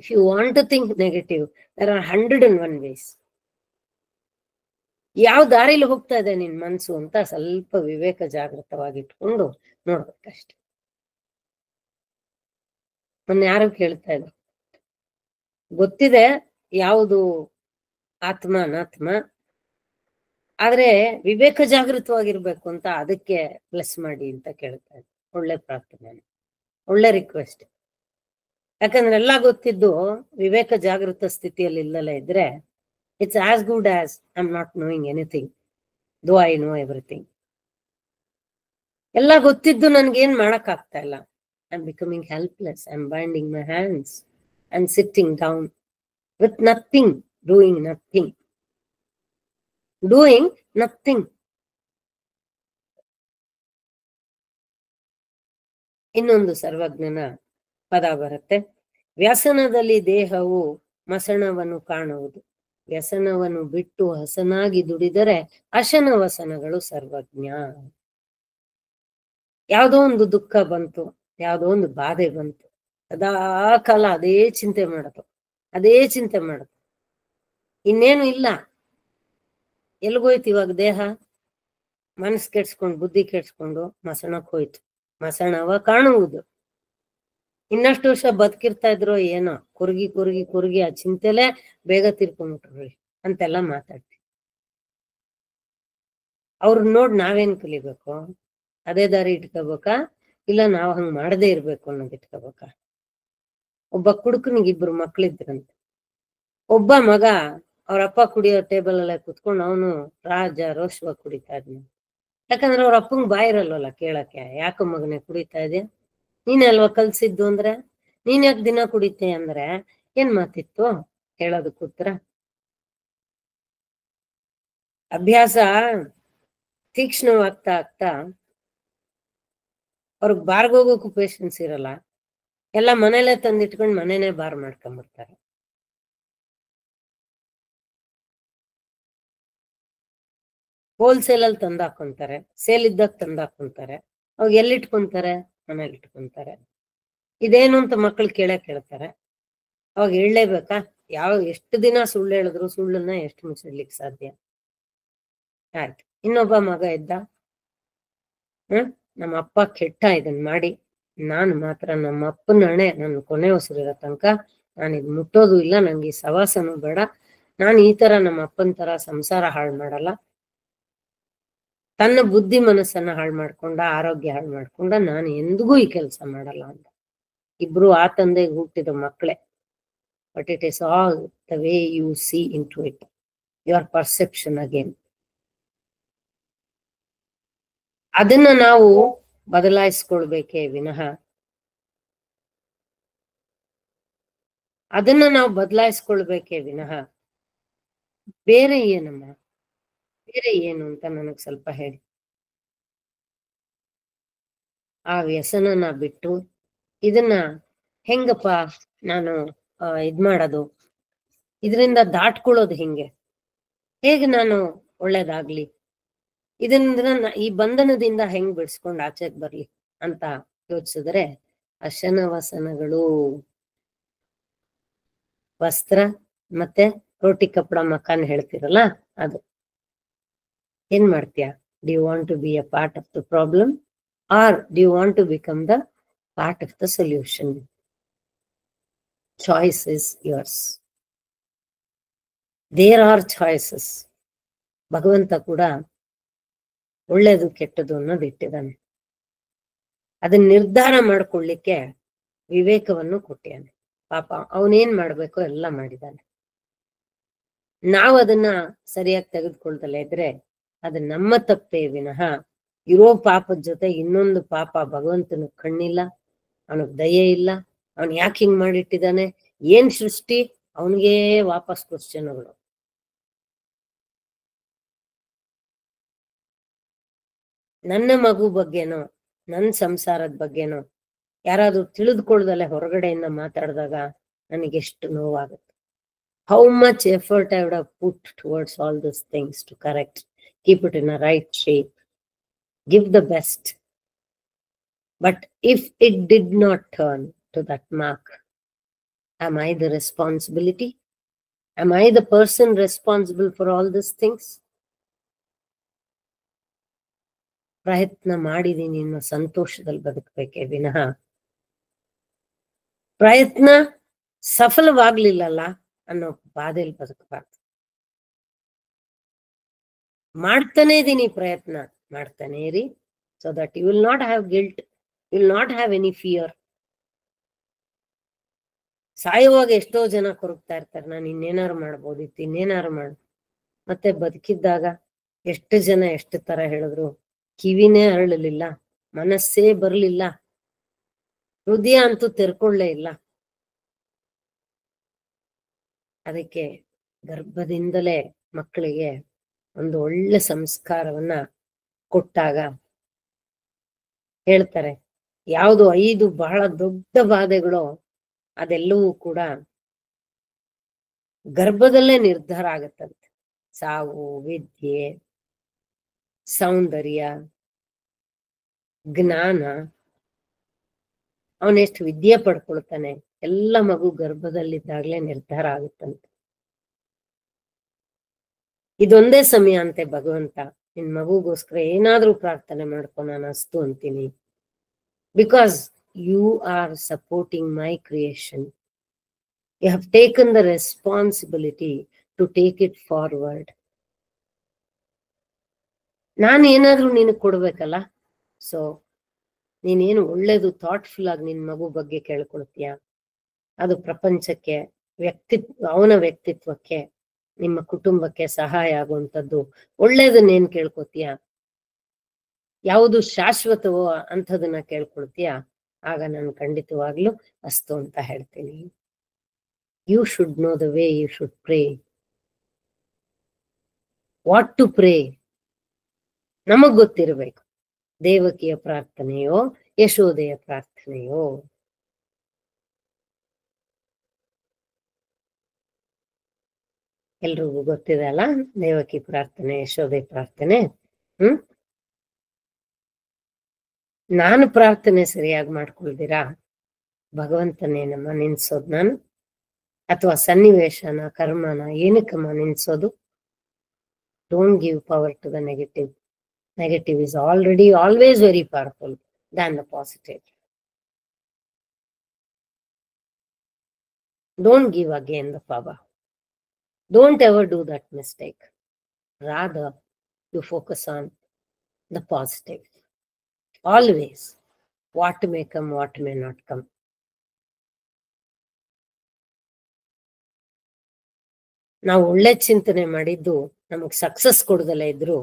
If you want to think negative, there are 101 ways. ಯಾವ ದಾರಿಲಿ ಹೋಗ್ತಾ ಇದೆ ನಿನ್ ಮನ್ಸು ಅಂತ ಸ್ವಲ್ಪ ವಿವೇಕ ಜಾಗೃತವಾಗಿ ಇಟ್ಕೊಂಡು ನೋಡ್ಬೇಕಷ್ಟೆ. ಮೊನ್ನೆ ಯಾರು ಕೇಳ್ತಾ ಇದ್ರು, ಗೊತ್ತಿದೆ ಯಾವುದು ಆತ್ಮ ಅನಾತ್ಮ, ಆದ್ರೆ ವಿವೇಕ ಜಾಗೃತವಾಗಿರ್ಬೇಕು ಅಂತ ಅದಕ್ಕೆ ಪ್ಲಸ್ ಮಾಡಿ ಅಂತ ಕೇಳ್ತಾ ಇದ್ರು. ಒಳ್ಳೆ ಪ್ರಾರ್ಥನೆ, ಒಳ್ಳೆ ರಿಕ್ವೆಸ್ಟ್. ಯಾಕಂದ್ರೆ ಎಲ್ಲ ಗೊತ್ತಿದ್ದು ವಿವೇಕ ಜಾಗೃತ ಸ್ಥಿತಿಯಲ್ಲಿ ಇಲ್ಲಲ್ಲ ಇದ್ರೆ it's as good as I am not knowing anything though I know everything. ಎಲ್ಲ ಗೊತ್ತಿದ್ದು ನನ್ಗೇನ್ ಮಾಡಕ್ ಆಗ್ತಾ ಇಲ್ಲ. I'm becoming helpless. I'm binding my hands and sitting down with nothing, doing nothing. ಇನ್ನೊಂದು ಸರ್ವಜ್ಞನ ಪದ ಬರುತ್ತೆ, ವ್ಯಸನದಲ್ಲಿ ದೇಹವು ಮಸಣವನ್ನು ಕಾಣುವುದು, ವ್ಯಸನವನ್ನು ಬಿಟ್ಟು ಹಸನಾಗಿ ದುಡಿದರೆ ಅಶನ ವಸನಗಳು ಸರ್ವಜ್ಞ. ಯಾವುದೋ ಒಂದು ದುಃಖ ಬಂತು, ಯಾವ್ದೋ ಒಂದು ಬಾಧೆ ಬಂತು, ಸದಾ ಕಾಲ ಅದೇ ಚಿಂತೆ ಮಾಡೋದು, ಅದೇ ಚಿಂತೆ ಮಾಡೋದು, ಇನ್ನೇನು ಇಲ್ಲ. ಎಲ್ಗೋಯ್ತು ಇವಾಗ ದೇಹ? ಮನಸ್ಸು ಕೆಡ್ಸ್ಕೊಂಡು ಬುದ್ಧಿ ಕೆಡ್ಸ್ಕೊಂಡು ಮಸಣಕ್ ಹೋಯ್ತು. ಮಸಣವ ಕಾಣುವುದು. ಇನ್ನಷ್ಟು ವರ್ಷ ಬದುಕಿರ್ತಾ ಇದ್ರು ಏನೋ, ಕುರುಗಿ ಕುರುಗಿ ಕುರುಗಿ ಆ ಚಿಂತೆಲೆ ಬೇಗ ತೀರ್ಕೊಂಡ್ಬಿಟ್ರಿ ಅಂತೆಲ್ಲ ಮಾತಾಡ್ತೀವಿ. ಅವ್ರನ್ನ ನೋಡ್ ನಾವೇನ್ ಕಲಿಬೇಕು? ಅದೇ ದಾರಿ ಇಟ್ಕೋಬೇಕಾ, ಇಲ್ಲ ನಾವ್ ಹಂಗ್ ಮಾಡದೇ ಇರ್ಬೇಕು ಅನ್ನೋದು ಇಟ್ಕೋಬೇಕಾ? ಒಬ್ಬ ಕುಡುಕನಿಗೆ 2 ಮಕ್ಳಿದ್ರಂತೆ. ಒಬ್ಬ ಮಗ ಅವ್ರಪ್ಪ ಕುಡಿಯೋ ಟೇಬಲ್ ಅಲ್ಲೇ ಕುತ್ಕೊಂಡು ಅವನು ರಾಜ ರೋಷವಾಗಿ ಕುಡಿತಾ ಇದ್ನ. ಯಾಕಂದ್ರೆ ಅವ್ರ ಅಪ್ಪಂಗ್ ಬಾಯಿರಲ್ವಲ್ಲ ಕೇಳಕ್ಕೆ, ಯಾಕ ಮಗನೇ ಕುಡಿತಾ ಇದೆಯಾ, ನೀನೇ ಅಲ್ವಾ ಕಲ್ಸಿದ್ದು ಅಂದ್ರೆ, ನೀನ್ ಯಾಕೆ ದಿನ ಕುಡಿತೆ ಅಂದ್ರೆ ಏನ್ ಮಾತಿತ್ತು ಹೇಳೋದಕ್ಕೆ ಉತ್ತರ? ಅಭ್ಯಾಸ ತೀಕ್ಷ್ಣವಾಗ್ತಾ ಆಗ್ತಾ ಅವ್ರಿಗೆ ಬಾರ್ಗೋಗೋಕು ಪೇಷನ್ಸ್ ಇರಲ್ಲ, ಎಲ್ಲ ಮನೇಲೆ ತಂದಿಟ್ಕೊಂಡು ಮನೇನೆ ಬಾರ್ ಮಾಡ್ಕೊಂಡ್ಬಿಡ್ತಾರೆ. ಹೋಲ್ಸೇಲ್ ಅಲ್ಲಿ ತಂದಾಕೊಂತಾರೆ, ಸೇಲ್ ಇದ್ದಾಗ ತಂದಾಕೊಂತಾರೆ. ಅವಾಗ ಎಲ್ಲಿಟ್ಕೊಂತಾರೆ? ಮನೇಲಿ ಇಟ್ಕೊಂತಾರೆ. ಇದೇನು ಅಂತ ಮಕ್ಳು ಕೇಳ್ತಾರೆ. ಅವಾಗ ಹೇಳಲೇಬೇಕಾ? ಎಷ್ಟು ದಿನ ಸುಳ್ಳು ಹೇಳಿದ್ರು ಸುಳ್ಳನ್ನ ಎಷ್ಟು ಮುಚ್ಚಿಡ್ಲಿಕ್ಕೆ ಸಾಧ್ಯ? ಆಯ್ತು, ಇನ್ನೊಬ್ಬ ಮಗ ಇದ್ದ. ನಮ್ಮ ಅಪ್ಪ ಕೆಟ್ಟ ಇದನ್ ಮಾಡಿ, ನಾನು ಮಾತ್ರ ನಮ್ಮ ಅಪ್ಪನ ಹಣೆ ನನ್ನ ಕೊನೆ ಉಸಿರಿರೋ ತನಕ ನಾನು ಇದು ಮುಟ್ಟೋದು ಇಲ್ಲ, ನಂಗೆ ಈ ಸವಾಸನೂ ಬೇಡ, ನಾನು ಈ ತರ ನಮ್ಮ ಅಪ್ಪನ ತರ ಸಂಸಾರ ಹಾಳು ಮಾಡಲ್ಲ. ತನ್ನ ಬುದ್ಧಿ ಮನಸ್ಸನ್ನ ಹಾಳು ಮಾಡ್ಕೊಂಡ, ಆರೋಗ್ಯ ಹಾಳು ಮಾಡ್ಕೊಂಡ, ನಾನು ಎಂದಿಗೂ ಈ ಕೆಲಸ ಮಾಡಲ್ಲ ಅಂತ. ಇಬ್ರು ಆ ತಂದೆಗೆ ಹುಟ್ಟಿದ ಮಕ್ಕಳೇ. But it is all the way you see into it, your perception again. ಅದನ್ನ ನಾವು ಬದಲಾಯಿಸ್ಕೊಳ್ಬೇಕೇ ವಿನಃ, ಅದನ್ನ ನಾವು ಬದಲಾಯಿಸ್ಕೊಳ್ಬೇಕೇ ವಿನಃ ಬೇರೆ ಏನಮ್ಮ, ಬೇರೆ ಏನು ಅಂತ ನನಗ್ ಸ್ವಲ್ಪ ಹೇಳಿ. ಆ ವ್ಯಸನನ ಬಿಟ್ಟು ಇದನ್ನ ಹೆಂಗಪ್ಪ ನಾನು ಇದ್ ಮಾಡೋದು, ಇದರಿಂದ ದಾಟ್ಕೊಳ್ಳೋದು ಹೆಂಗೆ, ಹೇಗೆ ನಾನು ಒಳ್ಳೇದಾಗ್ಲಿ, ಇದರಿಂದ ಈ ಬಂಧನದಿಂದ ಹೆಂಗ್ ಬಿಡಿಸ್ಕೊಂಡು ಆಚೆಗೆ ಬರ್ಲಿ ಅಂತ ಯೋಚಿಸಿದ್ರೆ, ಅಶನವಸನಗಳು, ವಸ್ತ್ರ ಮತ್ತೆ ರೋಟಿ ಕಪ್ಪಡ ಮಕಾನ್ ಹೇಳ್ತಿರಲ್ಲ ಅದು. ಏನ್ ಮಾಡ್ತೀಯ? Do you want to be a part of the problem or do you want to become the part of the solution? Choice is yours. There are choices. ಭಗವಂತ ಕೂಡ ಒಳ್ಳೇದು ಕೆಟ್ಟದು ಅನ್ನೋದು ಇಟ್ಟಿದ್ದಾನೆ. ಅದನ್ನ ನಿರ್ಧಾರ ಮಾಡ್ಕೊಳ್ಳಿಕ್ಕೆ ವಿವೇಕವನ್ನು ಕೊಟ್ಟಿದ್ದಾನೆ. ಪಾಪ ಅವನೇನ್ ಮಾಡ್ಬೇಕೋ ಎಲ್ಲ ಮಾಡಿದ್ದಾನೆ. ನಾವು ಅದನ್ನ ಸರಿಯಾಗಿ ತೆಗೆದುಕೊಳ್ತಲೇ ಇದ್ರೆ ಅದು ನಮ್ಮ ತಪ್ಪೇ ವಿನಃ ಇರೋ ಪಾಪದ ಜೊತೆ ಇನ್ನೊಂದು ಪಾಪ ಭಗವಂತನ ಕಣ್ಣಿಲ್ಲ, ಅವನಿಗೆ ದಯೆ ಇಲ್ಲ. ಅವನ್ ಯಾಕೆ ಹಿಂಗ್ ಮಾಡಿಟ್ಟಿದ್ದಾನೆ, ಏನ್ ಸೃಷ್ಟಿ, ಅವನಿಗೇ ವಾಪಸ್ ಕ್ವಶನ್ಗಳು. ನನ್ನ ಮಗು ಬಗ್ಗೆನೋ ನನ್ನ ಸಂಸಾರದ ಬಗ್ಗೆನೋ ಯಾರಾದ್ರೂ ತಿಳಿದುಕೊಳ್ದಲೆ ಹೊರಗಡೆಯಿಂದ ಮಾತಾಡಿದಾಗ ನನಗೆಷ್ಟು ನೋವಾಗುತ್ತೆ. How much effort I would have put towards all these things to correct, keep it in a right shape, give the best. But if it did not turn to that mark, am I the responsibility? Am I the person responsible for all these things? ಪ್ರಯತ್ನ ಮಾಡಿದೀನಿ ಅನ್ನೋ ಸಂತೋಷದಲ್ಲಿ ಬದುಕಬೇಕೇ ವಿನಃ ಪ್ರಯತ್ನ ಸಫಲವಾಗ್ಲಿಲ್ಲಲ್ಲ ಅನ್ನೋ ಬಾಧೆಯಲ್ಲಿ ಬದುಕಬಾರ್ದು. ಮಾಡ್ತಾನೆ ಇದೀನಿ, ಪ್ರಯತ್ನ ಮಾಡ್ತಾನೆ ಇರಿ, so that you will not have guilt, you will not have any fear. ಸಾಯುವಾಗ ಎಷ್ಟೋ ಜನ ಕೊರಗ್ತಾ ಇರ್ತಾರೆ, ನಾನು ಇನ್ನೇನಾರು ಮಾಡ್ಬೋದಿತ್ತು, ಇನ್ನೇನಾರು ಮತ್ತೆ ಬದುಕಿದ್ದಾಗ ಎಷ್ಟು ಜನ ಎಷ್ಟು ತರ ಹೇಳಿದ್ರು, ಕಿವಿನೇ ಅರಳಲಿಲ್ಲ, ಮನಸ್ಸೇ ಬರ್ಲಿಲ್ಲ, ಹೃದಯ ಅಂತೂ ತೆರ್ಕೊಳ್ಳೇ ಇಲ್ಲ. ಅದಕ್ಕೆ ಗರ್ಭದಿಂದಲೇ ಮಕ್ಕಳಿಗೆ ಒಂದು ಒಳ್ಳೆ ಸಂಸ್ಕಾರವನ್ನ ಕೊಟ್ಟಾಗ ಹೇಳ್ತಾರೆ, ಯಾವುದು 5 ಬಹಳ ದೊಡ್ಡ ಬಾಧೆಗಳು ಅದೆಲ್ಲವೂ ಕೂಡ ಗರ್ಭದಲ್ಲೇ ನಿರ್ಧಾರ ಆಗತ್ತಂತೆ. ಸಾವು, ವಿದ್ಯೆ, ಸೌಂದರ್ಯ, ಜ್ಞಾನ, ಅವನೆಷ್ಟು ವಿದ್ಯೆ ಪಡ್ಕೊಳ್ತಾನೆ, ಎಲ್ಲ ಮಗು ಗರ್ಭದಲ್ಲಿದ್ದಾಗ್ಲೇ ನಿರ್ಧಾರ ಆಗುತ್ತಂತೆ. ಇದೊಂದೇ ಸಮಯ ಅಂತೆ ಭಗವಂತ, ನಿನ್ ಮಗುಗೋಸ್ಕರ ಏನಾದ್ರೂ ಪ್ರಾರ್ಥನೆ ಮಾಡ್ಕೊ, ನಾನು ಅಸ್ತು ಅಂತೀನಿ. Because you are supporting my creation. You have taken the responsibility to take it forward. ನಾನು ಏನಾದ್ರೂ ನಿನಗೆ ಕೊಡ್ಬೇಕಲ್ಲ. ಸೊ ನೀನೇನು ಒಳ್ಳೇದು ಥಾಟ್ಫುಲ್ ಆಗಿ ನಿನ್ ಮಗು ಬಗ್ಗೆ ಕೇಳ್ಕೊಳ್ತೀಯ, ಅದು ಪ್ರಪಂಚಕ್ಕೆ, ಅವನ ವ್ಯಕ್ತಿತ್ವಕ್ಕೆ, ನಿಮ್ಮ ಕುಟುಂಬಕ್ಕೆ ಸಹಾಯ ಆಗುವಂಥದ್ದು ಒಳ್ಳೇದನ್ನೇನ್ ಕೇಳ್ಕೊತೀಯ, ಯಾವುದು ಶಾಶ್ವತವೋ ಅಂಥದನ್ನ ಕೇಳ್ಕೊಳ್ತೀಯ, ಆಗ ನಾನು ಖಂಡಿತವಾಗ್ಲೂ ಅಸ್ತು ಅಂತ ಹೇಳ್ತೀನಿ. You should know the way you should pray, what to pray ನಮಗ್ ಗೊತ್ತಿರಬೇಕು. ದೇವಕಿಯ ಪ್ರಾರ್ಥನೆಯೋ ಯಶೋದೆಯ ಪ್ರಾರ್ಥನೆಯೋ? ಎಲ್ರಿಗೂ ಗೊತ್ತಿದೆ ಅಲ್ಲ ದೇವಕಿ ಪ್ರಾರ್ಥನೆ, ಯಶೋದೆ ಪ್ರಾರ್ಥನೆ. ನಾನು ಪ್ರಾರ್ಥನೆ ಸರಿಯಾಗಿ ಮಾಡ್ಕೊಳ್ದಿರಾ ಭಗವಂತನೇನಮ್ಮ ನಿನ್ಸೋದ್ ನಾನು? ಅಥವಾ ಸನ್ನಿವೇಶನ, ಕರ್ಮನ ಏನಕ್ಕಮ್ಮ ನಿನ್ಸೋದು? Don't give power to the negative. Negative is already always very powerful than the positive. Don't give again the power. Don't ever do that mistake. Rather, you focus on the positive. Always. What may come, what may not come. ನಾವು ಒಳ್ಳೆ ಚಿಂತನೆ ಮಾಡಿದ್ದು ನಮಗ್ ಸಕ್ಸಸ್ ಕೊಡದಲ್ಲ ಇದ್ರು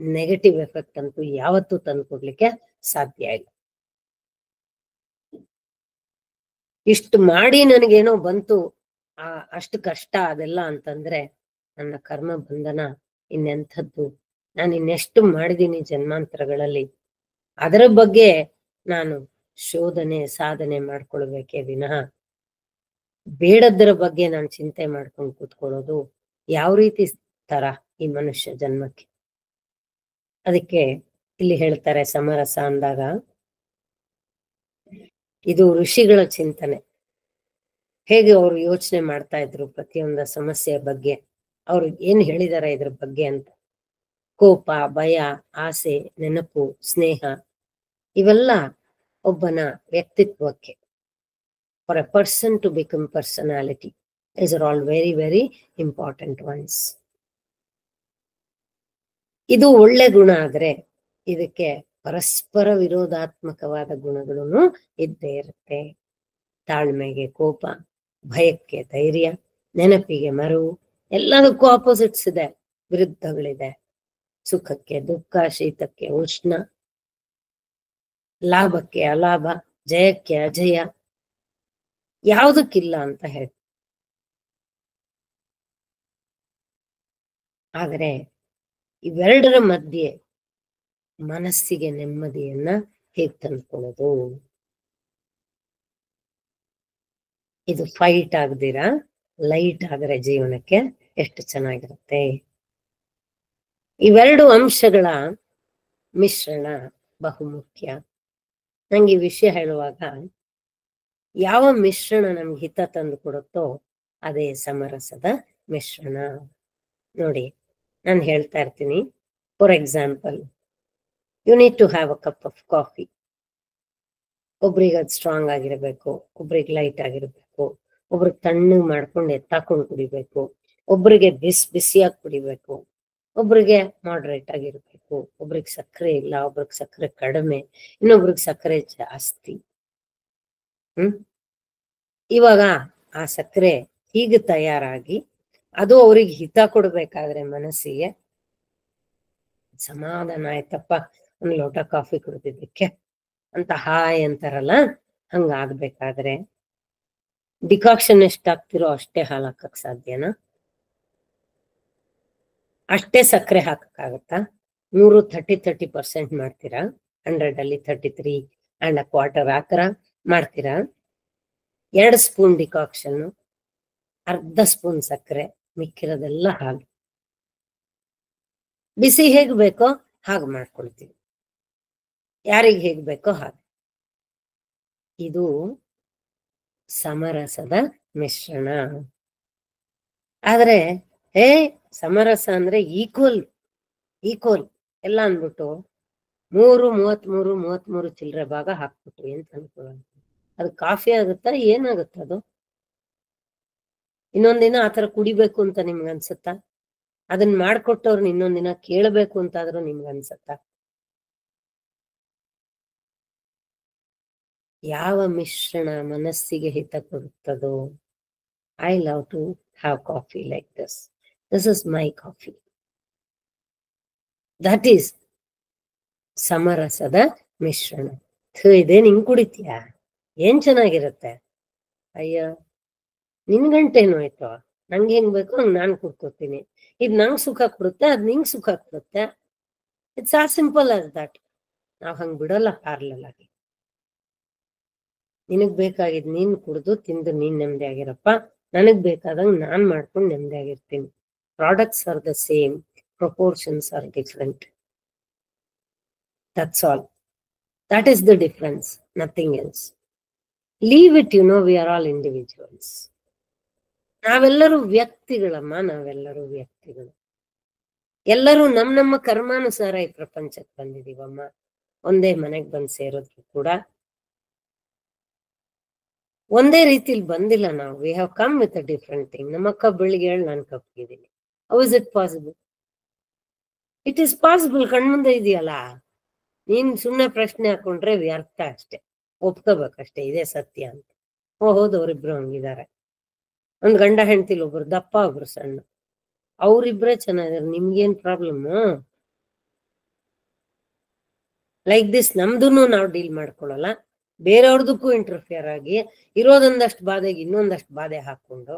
ನೆಗೆಟಿವ್ ಎಫೆಕ್ಟ್ ಅಂತೂ ಯಾವತ್ತೂ ತಂದು ಕೊಡ್ಲಿಕ್ಕೆ ಸಾಧ್ಯ ಇಲ್ಲ. ಇಷ್ಟು ಮಾಡಿ ನನಗೇನೋ ಬಂತು, ಅಷ್ಟು ಕಷ್ಟ ಅದೆಲ್ಲ ಅಂತಂದ್ರೆ ನನ್ನ ಕರ್ಮ ಬಂಧನ ಇನ್ನೆಂಥದ್ದು, ನಾನು ಇನ್ನೆಷ್ಟು ಮಾಡಿದೀನಿ ಜನ್ಮಾಂತರಗಳಲ್ಲಿ, ಅದರ ಬಗ್ಗೆ ನಾನು ಶೋಧನೆ ಸಾಧನೆ ಮಾಡ್ಕೊಳ್ಬೇಕೇ ವಿನಃ ಬೇಡದ್ದರ ಬಗ್ಗೆ ನಾನು ಚಿಂತೆ ಮಾಡ್ಕೊಂಡು ಕೂತ್ಕೊಳ್ಳೋದು ಯಾವ ರೀತಿ ತರ ಈ ಮನುಷ್ಯ ಜನ್ಮಕ್ಕೆ? ಅದಕ್ಕೆ ಇಲ್ಲಿ ಹೇಳ್ತಾರೆ ಸಮರಸ ಅಂದಾಗ, ಇದು ಋಷಿಗಳ ಚಿಂತನೆ. ಹೇಗೆ ಅವರು ಯೋಚನೆ ಮಾಡ್ತಾ ಇದ್ರು ಪ್ರತಿಯೊಂದು ಸಮಸ್ಯೆಯ ಬಗ್ಗೆ, ಅವ್ರು ಏನ್ ಹೇಳಿದಾರೆ ಇದ್ರ ಬಗ್ಗೆ ಅಂತ. ಕೋಪ, ಭಯ, ಆಸೆ, ನೆನಪು, ಸ್ನೇಹ, ಇವೆಲ್ಲ ಒಬ್ಬನ ವ್ಯಕ್ತಿತ್ವಕ್ಕೆ, for a person to become personality, these are all very very important ones. ಇದು ಒಳ್ಳೆ ಗುಣ ಆದ್ರೆ ಇದಕ್ಕೆ ಪರಸ್ಪರ ವಿರೋಧಾತ್ಮಕವಾದ ಗುಣಗಳನ್ನು ಇದ್ದೇ ಇರುತ್ತೆ. ತಾಳ್ಮೆಗೆ ಕೋಪ, ಭಯಕ್ಕೆ ಧೈರ್ಯ, ನೆನಪಿಗೆ ಮರುವು, ಎಲ್ಲದಕ್ಕೂ ಆಪೋಸಿಟ್ಸ್ ಇದೆ, ವಿರುದ್ಧಗಳಿದೆ. ಸುಖಕ್ಕೆ ದುಃಖ, ಶೀತಕ್ಕೆ ಉಷ್ಣ, ಲಾಭಕ್ಕೆ ಅಲಾಭ, ಜಯಕ್ಕೆ ಅಜಯ, ಯಾವುದಕ್ಕಿಲ್ಲ ಅಂತ ಹೇಳಿ. ಆದರೆ ಇವೆರಡರ ಮಧ್ಯೆ ಮನಸ್ಸಿಗೆ ನೆಮ್ಮದಿಯನ್ನ ಹೇಗೆ ತಂದ್ಕೊಳ್ಳೋದು? ಇದು ಫೈಟ್ ಆಗದಿರಾ ಲೈಟ್ ಆದರೆ ಜೀವನಕ್ಕೆ ಎಷ್ಟು ಚೆನ್ನಾಗಿರುತ್ತೆ. ಇವೆರಡು ಅಂಶಗಳ ಮಿಶ್ರಣ ಬಹುಮುಖ್ಯ. ನಂಗೆ ಈ ವಿಷಯ ಹೇಳುವಾಗ ಯಾವ ಮಿಶ್ರಣ ನಮ್ಗೆ ಹಿತ ತಂದು ಕೊಡುತ್ತೋ ಅದೇ ಸಮರಸದ ಮಿಶ್ರಣ. ನೋಡಿ, ನಾನು ಹೇಳ್ತಾ ಇರ್ತೀನಿ, for example, you need to have a cup of coffee. ಒಬ್ರಿಗೆ ಅದು ಸ್ಟ್ರಾಂಗ್ ಆಗಿರ್ಬೇಕು, ಒಬ್ರಿಗೆ ಲೈಟ್ ಆಗಿರ್ಬೇಕು, ಒಬ್ರಿಗೆ ತಣ್ಣಗೆ ಮಾಡ್ಕೊಂಡು ಎತ್ತಾಕೊಂಡು ಕುಡಿಬೇಕು, ಒಬ್ರಿಗೆ ಬಿಸಿಯಾಗಿ ಕುಡಿಬೇಕು, ಒಬ್ರಿಗೆ ಮಾಡ್ರೇಟ್ ಆಗಿರ್ಬೇಕು, ಒಬ್ರಿಗೆ ಸಕ್ಕರೆ ಇಲ್ಲ, ಒಬ್ರಿಗೆ ಸಕ್ಕರೆ ಕಡಿಮೆ, ಇನ್ನೊಬ್ರಿಗೆ ಸಕ್ಕರೆ ಜಾಸ್ತಿ. ಇವಾಗ ಆ ಸಕ್ಕರೆ ಹೀಗೆ ತಯಾರಾಗಿ ಅದು ಅವ್ರಿಗೆ ಹಿತ ಕೊಡ್ಬೇಕಾದ್ರೆ ಮನಸ್ಸಿಗೆ ಸಮಾಧಾನ ಆಯ್ತಪ್ಪ ಒಂದು ಲೋಟ ಕಾಫಿ ಕುಡಿದಿದ್ದಕ್ಕೆ ಅಂತ ಹಾಯ್ ಅಂತಾರಲ್ಲ, ಹಂಗಾಗ್ಬೇಕಾದ್ರೆ ಡಿಕಾಕ್ಷನ್ ಎಷ್ಟಾಗ್ತಿರೋ ಅಷ್ಟೇ ಹಾಲು ಹಾಕಕ್ ಸಾಧ್ಯನಾ? ಅಷ್ಟೇ ಸಕ್ಕರೆ ಹಾಕಕ್ಕಾಗತ್ತಾ? 30% ಮಾಡ್ತೀರಾ? 100 ಅಲ್ಲಿ 33 1/4 ಹಾಕರ ಮಾಡ್ತೀರಾ? 2 ಸ್ಪೂನ್ ಡಿಕಾಕ್ಷನ್, ಅರ್ಧ ಸ್ಪೂನ್ ಸಕ್ಕರೆ, ಮಿಕ್ಕಿರೋದೆಲ್ಲ ಹಾಲು. ಬಿಸಿ ಹೇಗ್ ಬೇಕೋ ಹಾಗೆ ಮಾಡ್ಕೊಳ್ತೀವಿ, ಯಾರಿಗೆ ಹೇಗ್ ಬೇಕೋ ಹಾಗೆ. ಇದು ಸಮರಸದ ಮಿಶ್ರಣ. ಆದ್ರೆ ಸಮರಸ ಅಂದ್ರೆ ಈಕ್ವಲ್ ಎಲ್ಲ ಅಂದ್ಬಿಟ್ಟು 33 ಚಿಲ್ಲರೆ ಭಾಗ ಹಾಕ್ಬಿಟ್ವಿ ಅಂತ ಅನ್ಕೊಳ್ಳೋಣ. ಅದು ಕಾಫಿ ಆಗುತ್ತಾ, ಏನಾಗುತ್ತ ಅದು? ಇನ್ನೊಂದಿನ ಆತರ ಕುಡಿಬೇಕು ಅಂತ ನಿಮ್ಗೆ ಅನ್ಸುತ್ತಾ? ಅದನ್ನ ಮಾಡ್ಕೊಟ್ಟವ್ರನ್ನ ಇನ್ನೊಂದಿನ ಕೇಳಬೇಕು ಅಂತಾದ್ರೂ ನಿಮ್ಗೆ ಅನ್ಸತ್ತಾ? ಯಾವ ಮಿಶ್ರಣ ಮನಸ್ಸಿಗೆ ಹಿತ ಕೊಡುತ್ತದೋ? I love to have coffee like this. This is my coffee. That is ಸಮರಸದ ಮಿಶ್ರಣ. ಇದೇನ್ ಹಿಂಗ್ ಕುಡಿತೀಯ, ಏನ್ ಚೆನ್ನಾಗಿರುತ್ತೆ, ಅಯ್ಯ ನಿನ್ ಗಂಟೇನು ಆಯ್ತು, ನಂಗೆ ಹೆಂಗ್ ಬೇಕು ಹಂಗ್ ನಾನ್ ಕುಡ್ಕೋತೀನಿ. ಇದ್ ನಂಗ್ ಸುಖ ಕೊಡುತ್ತೆ, ಅದ್ ನಿಂಗ್ ಸುಖ ಕೊಡುತ್ತೆ. It's as simple as that. ನಾವ್ ಹಂಗ್ ಬಿಡಲ್ಲ ಪ್ಯಾರಲಲ್ ಆಗಿ. ನಿನಗ್ ಬೇಕಾಗಿದ್ ನೀನ್ ಕುಡ್ದು ತಿಂದು ನೀನ್ ನೆಮ್ಮದಿ ಆಗಿರಪ್ಪ, ನನಗ್ ಬೇಕಾದಂಗ್ ನಾನ್ ಮಾಡ್ಕೊಂಡು ನೆಮ್ಮದಿ ಆಗಿರ್ತೀನಿ. Products are the same, proportions are different. That's all. That is the difference, nothing else. Leave it, we are all individuals. ನಾವೆಲ್ಲರೂ ವ್ಯಕ್ತಿಗಳಮ್ಮ, ನಾವೆಲ್ಲರೂ ವ್ಯಕ್ತಿಗಳು. ಎಲ್ಲರೂ ನಮ್ಮ ಕರ್ಮಾನುಸಾರ ಈ ಪ್ರಪಂಚಕ್ಕೆ ಬಂದಿದೀವಮ್ಮ. ಒಂದೇ ಮನೆಗ್ ಬಂದ್ ಸೇರೋದ್ರು ಕೂಡ ಒಂದೇ ರೀತಿಲಿ ಬಂದಿಲ್ಲ ನಾವು. We have come with a different thing. ನಮ್ಮ ಅಕ್ಕ ಬೆಳಿಗ್ಗೆ ಹೇಳಿ ನಾನು ಕಪ್ಪಿದ್ದೀನಿ. How is it possible? It is possible, ಕಣ್ಮುಂದೆ ಇದೆಯಲ್ಲ. ನೀನ್ ಸುಮ್ನೆ ಪ್ರಶ್ನೆ ಹಾಕೊಂಡ್ರೆ ವ್ಯರ್ಥ ಅಷ್ಟೇ. ಒಪ್ಕೋಬೇಕಷ್ಟೇ ಇದೇ ಸತ್ಯ ಅಂತ. ಹೌದು, ಅವ್ರಿಬ್ರು ಹಂಗಿದ್ದಾರೆ. ಒಂದ್ ಗಂಡ ಹೆಂಡ್ತಿಲ್ ಒಬ್ರು ದಪ್ಪ ಒಬ್ರು ಸಣ್ಣ, ಅವ್ರಿಬ್ರೇ ಚೆನ್ನಾಗಿದ್ದಾರೆ. ನಿಮ್ಗೇನ್ ಪ್ರಾಬ್ಲಮ್? ಲೈಕ್ ದಿಸ್ ನಮ್ದುನು ನಾವು ಡೀಲ್ ಮಾಡ್ಕೊಳಲ್ಲ, ಬೇರೆಯವ್ರದಕ್ಕೂ ಇಂಟರ್ಫಿಯರ್ ಆಗಿ ಇರೋದೊಂದಷ್ಟು ಬಾಧೆಗೆ ಇನ್ನೊಂದಷ್ಟು ಬಾಧೆ ಹಾಕೊಂಡು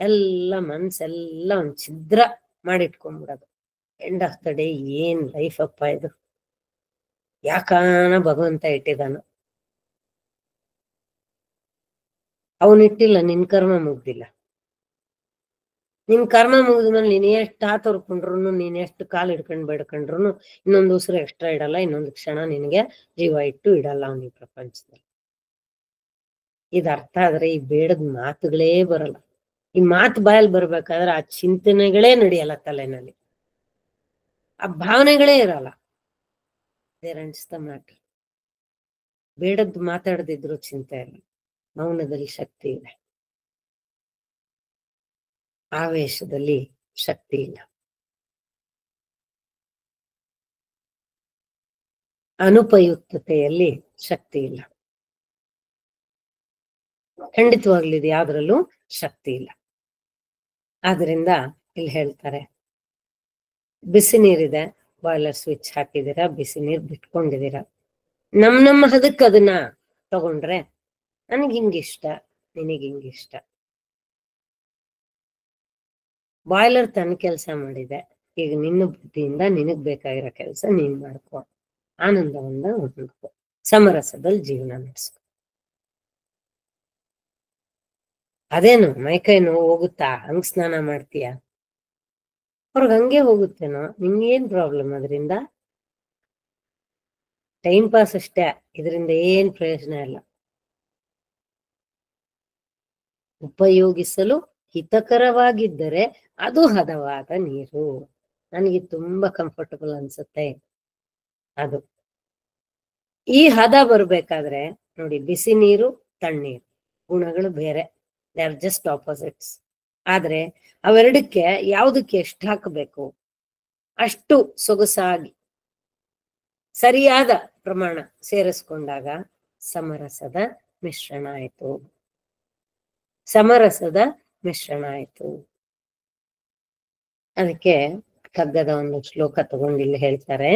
ಎಲ್ಲ ಮನ್ಸೆಲ್ಲ ಒಂದ್ ಛಿದ್ರ ಮಾಡಿಟ್ಕೊಂಡ್ಬಿಡೋದು. ಎಂಡ್ ಆಫ್ ದ ಡೇ ಏನ್ ಲೈಫ್ ಅಪ್ಪ ಇದು? ಯಾಕಾನ ಭಗವಂತ ಇಟ್ಟಿದಾನ? ಅವನಿಟ್ಟಿಲ್ಲ, ನಿನ್ ಕರ್ಮ ಮುಗ್ದಿಲ್ಲ. ನಿನ್ ಕರ್ಮ ಮುಗಿದ್ಮೇಲೆ ನೀನ್ ಎಷ್ಟು ಹಾತೊರ್ಕೊಂಡ್ರು, ನೀನ್ ಎಷ್ಟು ಕಾಲ್ ಹಿಡ್ಕೊಂಡ್ ಬೇಡ್ಕೊಂಡ್ರು ಇನ್ನೊಂದು ಉಸಿರು ಎಕ್ಸ್ಟ್ರಾ ಇಡಲ್ಲ, ಇನ್ನೊಂದು ಕ್ಷಣ ನಿನಗೆ ಜೀವ ಇಟ್ಟು ಇಡಲ್ಲ ಅವನ ಈ ಪ್ರಪಂಚದಲ್ಲಿ. ಇದ್ ಅರ್ಥ ಆದ್ರೆ ಈ ಬೇಡದ ಮಾತುಗಳೇ ಬರಲ್ಲ. ಈ ಮಾತು ಬಾಯಲ್ಲಿ ಬರ್ಬೇಕಾದ್ರೆ ಆ ಚಿಂತನೆಗಳೇ ನಡೆಯಲ್ಲ ತಲೆನಲ್ಲಿ, ಆ ಭಾವನೆಗಳೇ ಇರಲ್ಲ. There ends the matter. ಬೇಡದ್ದು ಮಾತಾಡದಿದ್ರು ಚಿಂತೆ ಇಲ್ಲ, ಮೌನದಲ್ಲಿ ಶಕ್ತಿ ಇದೆ, ಆವೇಶದಲ್ಲಿ ಶಕ್ತಿ ಇಲ್ಲ, ಅನುಪಯುಕ್ತತೆಯಲ್ಲಿ ಶಕ್ತಿ ಇಲ್ಲ. ಖಂಡಿತವಾಗ್ಲೂ ಇದು ಯಾವ್ದ್ರಲ್ಲೂ ಶಕ್ತಿ ಇಲ್ಲ. ಆದ್ರಿಂದ ಇಲ್ಲಿ ಹೇಳ್ತಾರೆ, ಬಿಸಿ ನೀರಿದೆ, ಬಾಯ್ಲರ್ ಸ್ವಿಚ್ ಹಾಕಿದೀರಾ, ಬಿಸಿ ನೀರ್ ಬಿಟ್ಕೊಂಡಿದೀರ. ನಮ್ಮ ಹದಕ್ ಅದನ್ನ ತಗೊಂಡ್ರೆ ನನಗ್ ಹಿಂಗಿಷ್ಟ, ನಿನಗ್ ಹಿಂಗಿಷ್ಟ. ಬಾಯ್ಲರ್ ತನ್ನ ಕೆಲಸ ಮಾಡಿದೆ, ಈಗ ನಿನ್ನ ಬುದ್ಧಿಯಿಂದ ನಿನಗ್ ಬೇಕಾಗಿರೋ ಕೆಲಸ ನೀನ್ ಮಾಡ್ಕೊ, ಆನಂದವನ್ನ ಹೊಂದ್ಕೊ, ಸಮರಸದಲ್ಲಿ ಜೀವನ ನಡೆಸ್ಕೊ. ಅದೇನು ಮೈಕೈ ನೋವು ಹೋಗುತ್ತಾ, ಹಂಗ್ ಸ್ನಾನ ಮಾಡ್ತೀಯ? ಅವ್ರಿಗೆ ಹಂಗೆ ಹೋಗುತ್ತೇನೋ, ನಿಮ್ಗೇನ್ ಪ್ರಾಬ್ಲಮ್ ಅದರಿಂದ? ಟೈಮ್ ಪಾಸ್ ಅಷ್ಟೇ, ಇದರಿಂದ ಏನ್ ಪ್ರಯೋಜನ ಇಲ್ಲ. ಉಪಯೋಗಿಸಲು ಹಿತಕರವಾಗಿದ್ದರೆ ಅದು ಹದವಾದ ನೀರು. ನನಗೆ ತುಂಬಾ ಕಂಫರ್ಟಬಲ್ ಅನ್ಸುತ್ತೆ ಅದು. ಈ ಹದ ಬರ್ಬೇಕಾದ್ರೆ ನೋಡಿ, ಬಿಸಿ ನೀರು ತಣ್ಣೀರು ಗುಣಗಳು ಬೇರೆ, ದೇ ಆರ್ ಜಸ್ಟ್ ಆಪೋಸಿಟ್ಸ್. ಆದ್ರೆ ಅವೆರಡಕ್ಕೆ ಯಾವ್ದಕ್ಕೆ ಎಷ್ಟು ಹಾಕಬೇಕು ಅಷ್ಟು ಸೊಗಸಾಗಿ ಸರಿಯಾದ ಪ್ರಮಾಣ ಸೇರಿಸ್ಕೊಂಡಾಗ ಸಮರಸದ ಮಿಶ್ರಣ ಆಯ್ತು. ಸಮರಸದ ಮಿಶ್ರಣ ಆಯ್ತು. ಅದಕ್ಕೆ ಕಗ್ಗದ ಒಂದು ಶ್ಲೋಕ ತಗೊಂಡಿಲ್ಲಿ ಹೇಳ್ತಾರೆ,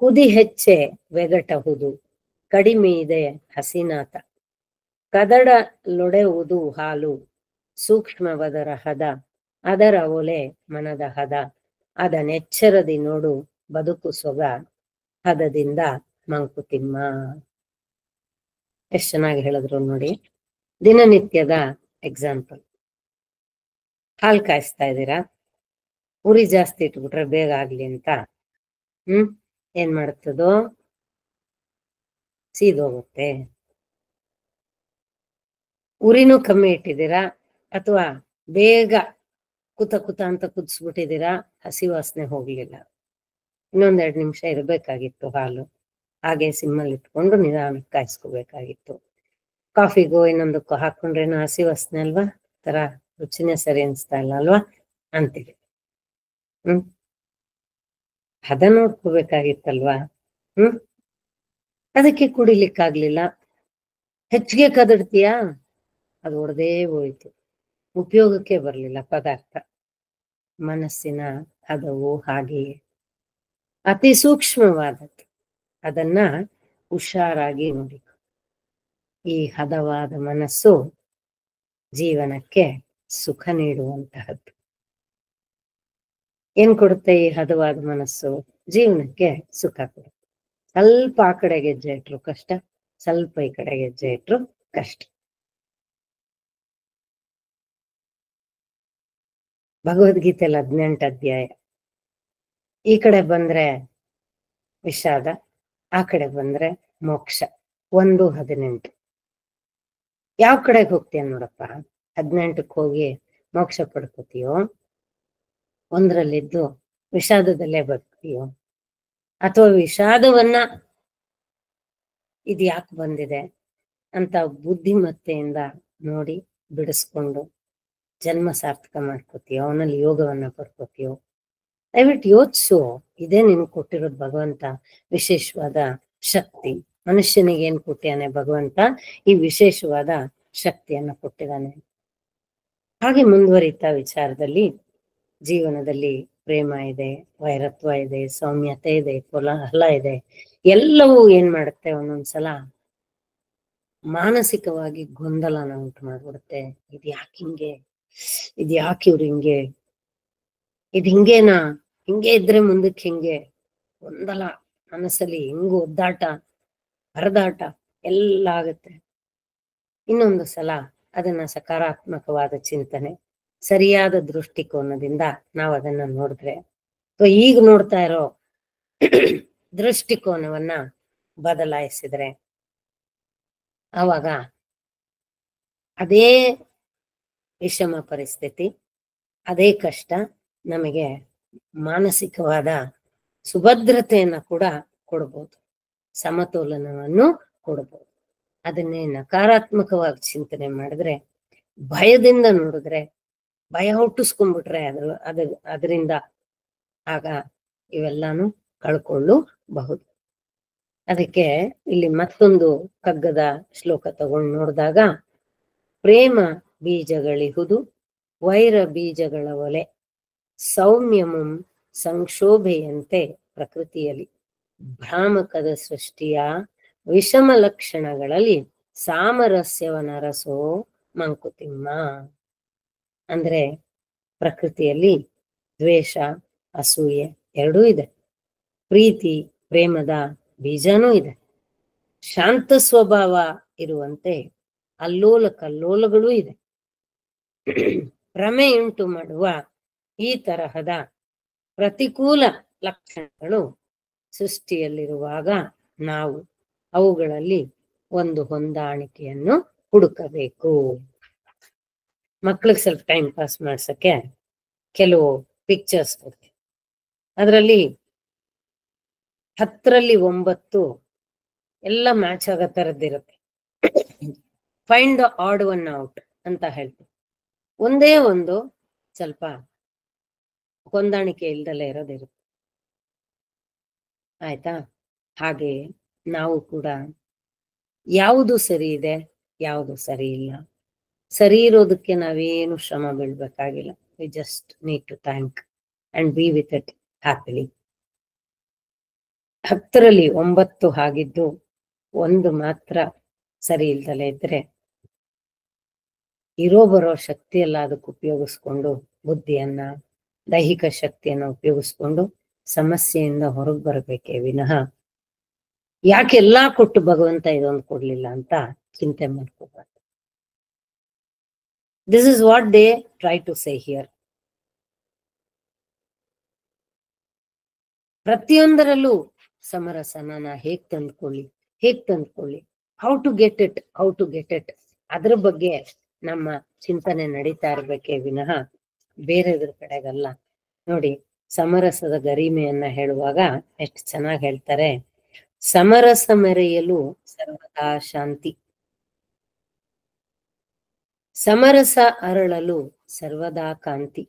ಕುದಿ ಹೆಚ್ಚೆ ವೆಗಟಹುದು, ಕಡಿಮೆ ಇದೆ ಹಸಿನಾತ, ಕದಡಲೊಡೆವುದು ಹಾಲು, ಸೂಕ್ಷ್ಮವದರ ಹದ, ಅದರ ಒಲೆ ಮನದ ಹದ, ಅದನೆಚ್ಚರದಿ ನೋಡು ಬದುಕು ಸೊಗ, ಹದದಿಂದ ಮಂಕುತಿಮ್ಮ. ಎಷ್ಟು ಚೆನ್ನಾಗಿ ಹೇಳಿದ್ರು ನೋಡಿ. ದಿನನಿತ್ಯದ ಎಕ್ಸಾಂಪಲ್. ಹಾಲು ಕಾಯಿಸ್ತಾ ಇದ್ದೀರಾ, ಉರಿ ಜಾಸ್ತಿ ಇಟ್ಬಿಟ್ರೆ ಬೇಗ ಆಗ್ಲಿ ಅಂತ ಏನ್ ಮಾಡ್ತದೋ, ಸೀದೋಗುತ್ತೆ. ಉರಿನೂ ಕಮ್ಮಿ ಇಟ್ಟಿದ್ದೀರಾ ಅಥವಾ ಬೇಗ ಕುತ ಕುತ ಅಂತ ಕುದಿಸ್ಬಿಟ್ಟಿದ್ದೀರಾ, ಹಸಿ ವಾಸನೆ ಹೋಗ್ಲಿಲ್ಲ. ಇನ್ನೊಂದೆರಡು ನಿಮಿಷ ಇರಬೇಕಾಗಿತ್ತು ಹಾಲು. ಹಾಗೆ ಸಿಮ್ಮಲ್ಲಿ ಇಟ್ಕೊಂಡು ನಿಧಾನಕ್ಕೆ ಕಾಯಿಸ್ಕೋಬೇಕಾಗಿತ್ತು. ಕಾಫಿಗೋ ಇನ್ನೊಂದಕ್ಕೂ ಹಾಕೊಂಡ್ರೇನು ಹಸಿ ವಾಸನೆ ಅಲ್ವಾ, ತರ ರುಚಿನೇ ಸರಿ ಅನ್ಸ್ತಾ ಇಲ್ಲ ಅಲ್ವಾ ಅಂತೀವಿ. ಹದ ನೋಡ್ಕೋಬೇಕಾಗಿತ್ತಲ್ವಾ. ಅದಕ್ಕೆ ಕುಡಿಲಿಕ್ಕಾಗ್ಲಿಲ್ಲ. ಹೆಚ್ಚಿಗೆ ಕದಡ್ತೀಯಾ, ಅದು ಒಡೆದೇ ಹೋಯ್ತು, ಉಪಯೋಗಕ್ಕೆ ಬರ್ಲಿಲ್ಲ ಪದಾರ್ಥ. ಮನಸ್ಸಿನ ಹದವು ಹಾಗೆಯೇ ಅತಿ ಸೂಕ್ಷ್ಮವಾದದ್ದು. ಅದನ್ನ ಹುಷಾರಾಗಿ ನೋಡಿ. ಈ ಹದವಾದ ಮನಸ್ಸು ಜೀವನಕ್ಕೆ ಸುಖ ನೀಡುವಂತಹದ್ದು. ಏನ್ ಕೊಡುತ್ತೆ ಈ ಹದವಾದ ಮನಸ್ಸು? ಜೀವನಕ್ಕೆ ಸುಖ ಕೊಡುತ್ತೆ. ಸ್ವಲ್ಪ ಆ ಕಡೆ ಗೆಜ್ಜೆ ಇಟ್ರು ಕಷ್ಟ, ಸ್ವಲ್ಪ ಈ ಕಡೆ ಗೆಜ್ಜೆ ಇಟ್ರು ಕಷ್ಟ. ಭಗವದ್ಗೀತೆಯಲ್ಲಿ 18 ಅಧ್ಯಾಯ. ಈ ಕಡೆ ಬಂದ್ರೆ ವಿಷಾದ, ಆ ಕಡೆ ಬಂದ್ರೆ ಮೋಕ್ಷ. 1:18. ಯಾವ ಕಡೆಗೆ ಹೋಗ್ತೀಯ ನೋಡಪ್ಪ? 18ಕ್ಕೆ ಹೋಗಿ ಮೋಕ್ಷ ಪಡ್ಕೋತೀಯೋ, 1ರಲ್ಲಿದ್ದು ವಿಷಾದದಲ್ಲೇ ಬದುಕ್ತೀಯೋ, ಅಥವಾ ವಿಷಾದವನ್ನ ಇದು ಯಾಕೆ ಬಂದಿದೆ ಅಂತ ಬುದ್ಧಿಮತ್ತೆಯಿಂದ ನೋಡಿ ಬಿಡಿಸ್ಕೊಂಡು ಜನ್ಮ ಸಾರ್ಥಕ ಮಾಡ್ಕೋತೀಯೋ, ಅವನಲ್ಲಿ ಯೋಗವನ್ನ ಪಡ್ಕೋತೀಯೋ? ದಯವಿಟ್ಟು ಯೋಚಿಸು. ಇದೇ ನಿನಗೆ ಕೊಟ್ಟಿರೋದು ಭಗವಂತ ವಿಶೇಷವಾದ ಶಕ್ತಿ. ಮನುಷ್ಯನಿಗೆ ಏನ್ ಕೊಟ್ಟಿಯಾನೆ ಭಗವಂತ? ಈ ವಿಶೇಷವಾದ ಶಕ್ತಿಯನ್ನ ಕೊಟ್ಟಿದ್ದಾನೆ. ಹಾಗೆ ಮುಂದುವರಿತಾ ವಿಚಾರದಲ್ಲಿ ಜೀವನದಲ್ಲಿ ಪ್ರೇಮ ಇದೆ, ವೈರತ್ವ ಇದೆ, ಸೌಮ್ಯತೆ ಇದೆ, ಕೋಲಾಹಲ ಇದೆ. ಎಲ್ಲವೂ ಏನ್ ಮಾಡುತ್ತೆ, ಒಂದೊಂದ್ಸಲ ಮಾನಸಿಕವಾಗಿ ಗೊಂದಲನ ಉಂಟು ಮಾಡ್ಬಿಡುತ್ತೆ. ಇದು ಯಾಕೆ ಹಿಂಗೆ, ಇದು ಯಾಕೆ ಇವ್ರು ಹಿಂಗೆ, ಇದು ಹಿಂಗೇನಾ, ಹಿಂಗೆ ಇದ್ರೆ ಮುಂದಕ್ಕೆ ಹಿಂಗೆ, ಗೊಂದಲ ಮನಸ್ಸಲ್ಲಿ ಹಿಂಗು ಒದ್ದಾಟ ಪರದಾಟ ಎಲ್ಲ ಆಗುತ್ತೆ. ಇನ್ನೊಂದು ಸಲ ಅದನ್ನ ಸಕಾರಾತ್ಮಕವಾದ ಚಿಂತನೆ, ಸರಿಯಾದ ದೃಷ್ಟಿಕೋನದಿಂದ ನಾವು ಅದನ್ನ ನೋಡಿದ್ರೆ, ಅಥವಾ ಈಗ ನೋಡ್ತಾ ಇರೋ ದೃಷ್ಟಿಕೋನವನ್ನ ಬದಲಾಯಿಸಿದ್ರೆ, ಆವಾಗ ಅದೇ ವಿಷಮ ಪರಿಸ್ಥಿತಿ, ಅದೇ ಕಷ್ಟ ನಮಗೆ ಮಾನಸಿಕವಾದ ಸುಭದ್ರತೆಯನ್ನ ಕೂಡ ಕೊಡ್ಬೋದು, ಸಮತೋಲನವನ್ನು ಕೊಡ್ಬೋದು. ಅದನ್ನೇ ನಕಾರಾತ್ಮಕವಾಗಿ ಚಿಂತನೆ ಮಾಡಿದ್ರೆ, ಭಯದಿಂದ ನೋಡಿದ್ರೆ, ಭಯ ಹುಟ್ಟಿಸ್ಕೊಂಡ್ಬಿಟ್ರೆ ಅದರಿಂದ ಆಗ ಇವೆಲ್ಲಾನು ಕಳ್ಕೊಳ್ಳಬಹುದು. ಅದಕ್ಕೆ ಇಲ್ಲಿ ಮತ್ತೊಂದು ಕಗ್ಗದ ಶ್ಲೋಕ ತಗೊಂಡು ನೋಡಿದಾಗ, ಪ್ರೇಮ ಬೀಜಗಳಿಹುದು ವೈರ ಬೀಜಗಳ ಒಲೆ, ಸೌಮ್ಯಮುಂ ಸಂಕ್ಷೋಭೆಯಂತೆ ಪ್ರಕೃತಿಯಲ್ಲಿ, ಭ್ರಾಮಕದ ಸೃಷ್ಟಿಯ ವಿಷಮ ಲಕ್ಷಣಗಳಲ್ಲಿ ಸಾಮರಸ್ಯವನರಸೋ ಮಂಕುತಿಮ್ಮ. ಅಂದ್ರೆ ಪ್ರಕೃತಿಯಲ್ಲಿ ದ್ವೇಷ, ಅಸೂಯೆ ಎರಡೂ ಇದೆ, ಪ್ರೀತಿ ಪ್ರೇಮದ ಬೀಜನೂ ಇದೆ, ಶಾಂತ ಸ್ವಭಾವ ಇರುವಂತೆ ಅಲ್ಲೋಲ ಕಲ್ಲೋಲಗಳೂ ಇದೆ. ಭ್ರಮೆಯುಂಟು ಮಾಡುವ ಈ ತರಹದ ಪ್ರತಿಕೂಲ ಲಕ್ಷಣಗಳು ಸೃಷ್ಟಿಯಲ್ಲಿರುವಾಗ ನಾವು ಅವುಗಳಲ್ಲಿ ಒಂದು ಹೊಂದಾಣಿಕೆಯನ್ನು ಹುಡುಕಬೇಕು. ಮಕ್ಳಿಗೆ ಸ್ವಲ್ಪ ಟೈಮ್ ಪಾಸ್ ಮಾಡ್ಸಕ್ಕೆ ಕೆಲವು ಪಿಕ್ಚರ್ಸ್ ಕೊಡ್ತೀವಿ. ಅದರಲ್ಲಿ 10ರಲ್ಲಿ 9 ಎಲ್ಲ ಮ್ಯಾಚ್ ಆಗೋ ತರದ್ದಿರುತ್ತೆ. Find the odd one out ಅಂತ ಹೇಳ್ತೀವಿ. ಒಂದೇ ಒಂದು ಸ್ವಲ್ಪ ಹೊಂದಾಣಿಕೆ ಇಲ್ದಲೇ ಇರೋದಿರುತ್ತೆ. ಆಯ್ತಾ? ಹಾಗೆ ನಾವು ಕೂಡ ಯಾವುದು ಸರಿ ಇದೆ, ಯಾವುದು ಸರಿ ಇಲ್ಲ, ಸರಿ ಇರೋದಕ್ಕೆ ನಾವೇನು ಶ್ರಮ ಬೀಳ್ಬೇಕಾಗಿಲ್ಲ. We just need to thank and be with it happily. 10ರಲ್ಲಿ 9 ಆಗಿದ್ದು ಒಂದು ಮಾತ್ರ ಸರಿ ಇಲ್ದಲೇ ಇದ್ರೆ, ಇರೋ ಬರೋ ಶಕ್ತಿಯೆಲ್ಲ ಅದಕ್ಕೆ ಉಪಯೋಗಿಸ್ಕೊಂಡು, ಬುದ್ಧಿಯನ್ನ ದೈಹಿಕ ಶಕ್ತಿಯನ್ನ ಉಪಯೋಗಿಸ್ಕೊಂಡು ಸಮಸ್ಯೆಯಿಂದ ಹೊರಗೆ ಬರಬೇಕೇ ವಿನಃ ಯಾಕೆಲ್ಲಾ ಕೊಟ್ಟು ಭಗವಂತ ಇದೊಂದು ಕೊಡ್ಲಿಲ್ಲ ಅಂತ ಚಿಂತೆ ಮಾಡ್ಕೋಬಾರ್ದು. This is what they try to say here. ಪ್ರತಿಯೊಂದರಲ್ಲೂ ಸಮರಸನ ಹೇಗ್ ತಂದ್ಕೊಳ್ಳಿ, ಹೇಗ್ ತಂದ್ಕೊಳ್ಳಿ, ಹೌ ಟು ಗೆಟ್ ಇಟ್, ಅದ್ರ ಬಗ್ಗೆ ನಮ್ಮ ಚಿಂತನೆ ನಡೀತಾ ಇರ್ಬೇಕೇ ವಿನಃ ಬೇರೆದ್ರ ಕಡೆಗಲ್ಲ. ನೋಡಿ, ಸಮರಸದ ಗರಿಮೆಯನ್ನ ಹೇಳುವಾಗ ಎಷ್ಟು ಚೆನ್ನಾಗಿ ಹೇಳ್ತಾರೆ. ಸಮರಸ ಮೆರೆಯಲು ಸರ್ವದಾ ಶಾಂತಿ, ಸಮರಸ ಅರಳಲು ಸರ್ವದಾ ಕಾಂತಿ,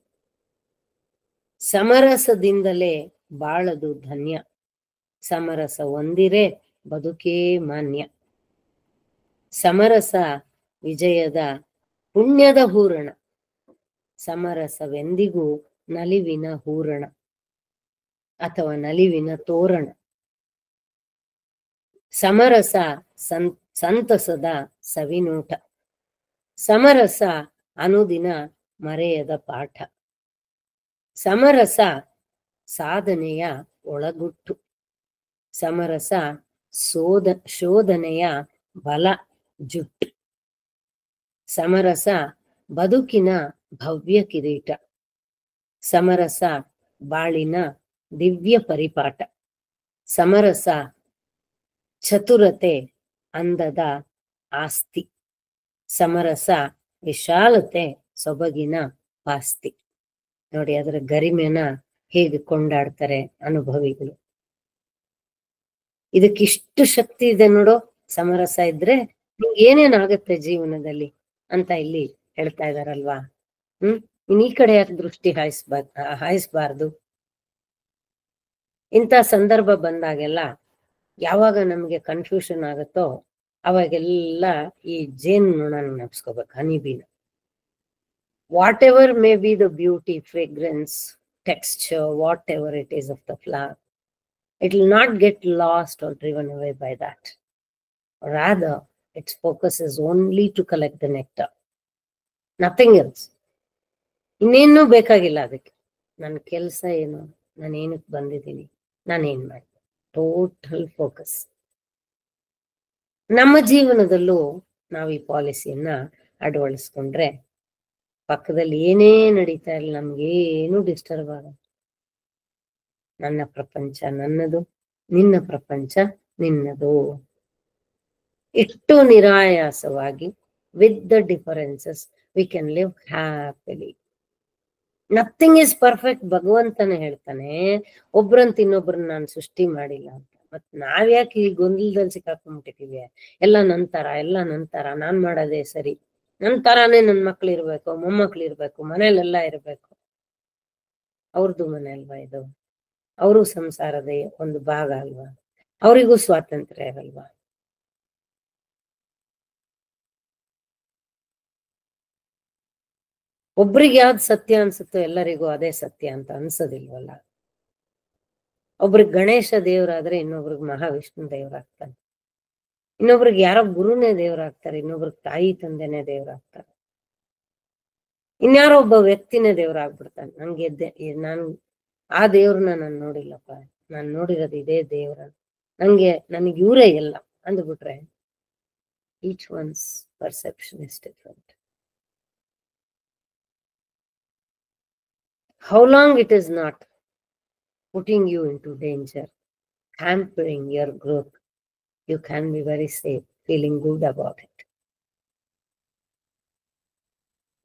ಸಮರಸದಿಂದಲೇ ಬಾಳದು ಧನ್ಯ, ಸಮರಸ ಒಂದಿರೆ ಬದುಕೇ ಮಾನ್ಯ, ಸಮರಸ ವಿಜಯದ ಪುಣ್ಯದ ಹೂರಣ, ಸಮರಸವೆಂದಿಗೂ ನಲಿವಿನ ಹೂರಣ ಅಥವಾ ನಲಿವಿನ ತೋರಣ, ಸಮರಸ ಸಂತಸದ ಸವಿನೋಟ, ಸಮರಸ ಅನುದಿನ ಮರೆಯದ ಪಾಠ, ಸಮರಸ ಸಾಧನೆಯ ಒಳಗುಟ್ಟು, ಸಮರಸ ಶೋಧನೆಯ ಬಲ ಜುಟ್ಟು, ಸಮರಸ ಬದುಕಿನ ಭವ್ಯ ಕಿರೀಟ, ಸಮರಸ ಬಾಳಿನ ದಿವ್ಯ ಪರಿಪಾಠ, ಸಮರಸ ಚತುರತೆ ಅಂದದ ಆಸ್ತಿ, ಸಮರಸ ವಿಶಾಲತೆ ಸೊಬಗಿನ ಆಸ್ತಿ. ನೋಡಿ, ಅದರ ಗರಿಮೆನ ಹೇಗೆ ಕೊಂಡಾಡ್ತಾರೆ ಅನುಭವಿಗಳು. ಇದಕ್ಕಿಷ್ಟು ಶಕ್ತಿ ಇದೆ ನೋಡೋ, ಸಮರಸ ಇದ್ರೆ ನಿಮ್ಗೆ ಏನೇನಾಗತ್ತೆ ಜೀವನದಲ್ಲಿ ಅಂತ ಇಲ್ಲಿ ಹೇಳ್ತಾ ಇದಾರಲ್ವಾ. ಇನ್ ಈ ಕಡೆ ಯಾಕೆ ದೃಷ್ಟಿ ಹಾಯಿಸ್ಬಾರ್ದು. ಇಂಥ ಸಂದರ್ಭ ಬಂದಾಗೆಲ್ಲ ಯಾವಾಗ ನಮ್ಗೆ ಕನ್ಫ್ಯೂಷನ್ ಆಗುತ್ತೋ ಅವಾಗೆಲ್ಲ ಈ ಜೇನು ನೊಣನ ನೆನಪಿಸ್ಕೋಬೇಕು, ಹನಿಬೀನ. Whatever may be the beauty, fragrance, texture, whatever it is of the flower, it will not get lost or driven away by that. Rather, its focus is only to collect the nectar, nothing else. ಇನ್ನೇನು ಬೇಕಾಗಿಲ್ಲ ಅದಕ್ಕೆ. ನನ್ನ ಕೆಲಸ ಏನು, ನಾನು ಏನಕ್ಕೆ ಬಂದಿದ್ದೀನಿ, ನಾನೇನ್ ಮಾಡಿ, ಟೋಟಲ್ ಫೋಕಸ್. ನಮ್ಮ ಜೀವನದಲ್ಲೂ ನಾವು ಈ ಪಾಲಿಸಿಯನ್ನ ಅಳವಡಿಸ್ಕೊಂಡ್ರೆ ಪಕ್ಕದಲ್ಲಿ ಏನೇ ನಡೀತಾ ಇಲ್ಲ, ನಮ್ಗೇನು ಡಿಸ್ಟರ್ಬ್ ಆಗಲ್ಲ. ನನ್ನ ಪ್ರಪಂಚ ನನ್ನದು, ನಿನ್ನ ಪ್ರಪಂಚ ನಿನ್ನದು. ಇಷ್ಟು ನಿರಾಯಾಸವಾಗಿ, with the differences, we can live happily. Nothing is perfect. ಭಗವಂತನೇ ಹೇಳ್ತಾನೆ, ಒಬ್ರಂತ ಇನ್ನೊಬ್ರನ್ನ ನಾನು ಸೃಷ್ಟಿ ಮಾಡಿಲ್ಲ ಅಂತ. ಮತ್ ನಾವ್ಯಾಕೆ ಈ ಗೊಂದಲದಲ್ಲಿ ಸಿಕ್ಕಾಕೊಂಡ್ಬಿಟ್ಟಿದೀವಿ. ಎಲ್ಲ ನಂತರ ನಾನ್ ಮಾಡೋದೇ ಸರಿ, ನನ್ ತರಾನೇ ನನ್ ಮಕ್ಳು ಇರ್ಬೇಕು, ಮೊಮ್ಮಕ್ಳು ಇರ್ಬೇಕು, ಮನೇಲೆಲ್ಲ ಇರ್ಬೇಕು. ಅವ್ರದ್ದು ಮನೆ ಅಲ್ವಾ ಇದು, ಅವರು ಸಂಸಾರದ ಒಂದು ಭಾಗ ಅಲ್ವಾ, ಅವರಿಗೂ ಸ್ವಾತಂತ್ರ್ಯ ಇರಲ್ವಾ. ಒಬ್ರಿಗೆ ಯಾವ್ದು ಸತ್ಯ ಅನ್ಸುತ್ತೋ ಎಲ್ಲರಿಗೂ ಅದೇ ಸತ್ಯ ಅಂತ ಅನ್ಸೋದಿಲ್ವಲ್ಲ. ಒಬ್ರಿಗೆ ಗಣೇಶ ದೇವರಾದ್ರೆ ಇನ್ನೊಬ್ರಿಗೆ ಮಹಾವಿಷ್ಣು ದೇವರಾಗ್ತಾನೆ, ಇನ್ನೊಬ್ರಿಗೆ ಯಾರೋ ಗುರುನೇ ದೇವರಾಗ್ತಾರೆ, ಇನ್ನೊಬ್ರಿಗೆ ತಾಯಿ ತಂದೆನೇ ದೇವರಾಗ್ತಾರೆ, ಇನ್ಯಾರೋ ಒಬ್ಬ ವ್ಯಕ್ತಿನೇ ದೇವರಾಗ್ಬಿಡ್ತಾನೆ. ನಾನು ಆ ದೇವ್ರನ್ನ ನಾನು ನೋಡಿಲ್ಲಪ್ಪ, ನಾನು ನೋಡಿರೋದು ಇದೇ ದೇವ್ರ, ನನಗೆ ಇವರೇ ಎಲ್ಲ ಅಂದ್ಬಿಟ್ರೆ each one's perception is different. How long it is not putting you into danger, hampering your growth, you can be very safe, feeling good about it.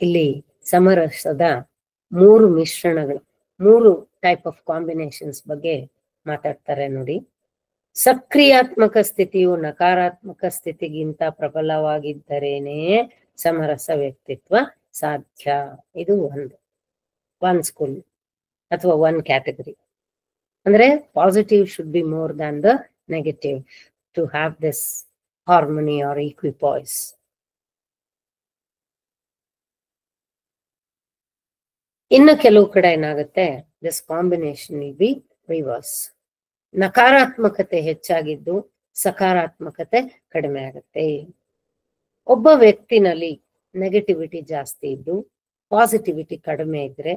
ಇಲ್ಲಿ ಸಮರಸದ 3 ಮಿಶ್ರಣಗಳು, 3 ಟೈಪ್ ಆಫ್ ಕಾಂಬಿನೇಷನ್ಸ್ ಬಗ್ಗೆ ಮಾತಾಡ್ತಾರೆ ನೋಡಿ. ಸಕ್ರಿಯಾತ್ಮಕ ಸ್ಥಿತಿಯು ನಕಾರಾತ್ಮಕ ಸ್ಥಿತಿಗಿಂತ ಪ್ರಬಲವಾಗಿದ್ದರೇನೆ ಸಮರಸ ವ್ಯಕ್ತಿತ್ವ ಸಾಧ್ಯ. ಇದು ಒನ್ ಸ್ಕೂಲ್ ಅಥವಾ ಒನ್ ಕ್ಯಾಟಗರಿ. ಅಂದ್ರೆ positive should be more than the negative to have this harmony or equipoise. ಇನ್ನು ಕೆಲವು ಕಡೆ ಏನಾಗುತ್ತೆ, this combination will be reverse. ನಕಾರಾತ್ಮಕತೆ ಹೆಚ್ಚಾಗಿದ್ದು ಸಕಾರಾತ್ಮಕತೆ ಕಡಿಮೆ ಆಗುತ್ತೆ. ಒಬ್ಬ ವ್ಯಕ್ತಿನಲ್ಲಿ ನೆಗೆಟಿವಿಟಿ ಜಾಸ್ತಿ ಇದ್ದು ಪಾಸಿಟಿವಿಟಿ ಕಡಿಮೆ ಇದ್ರೆ,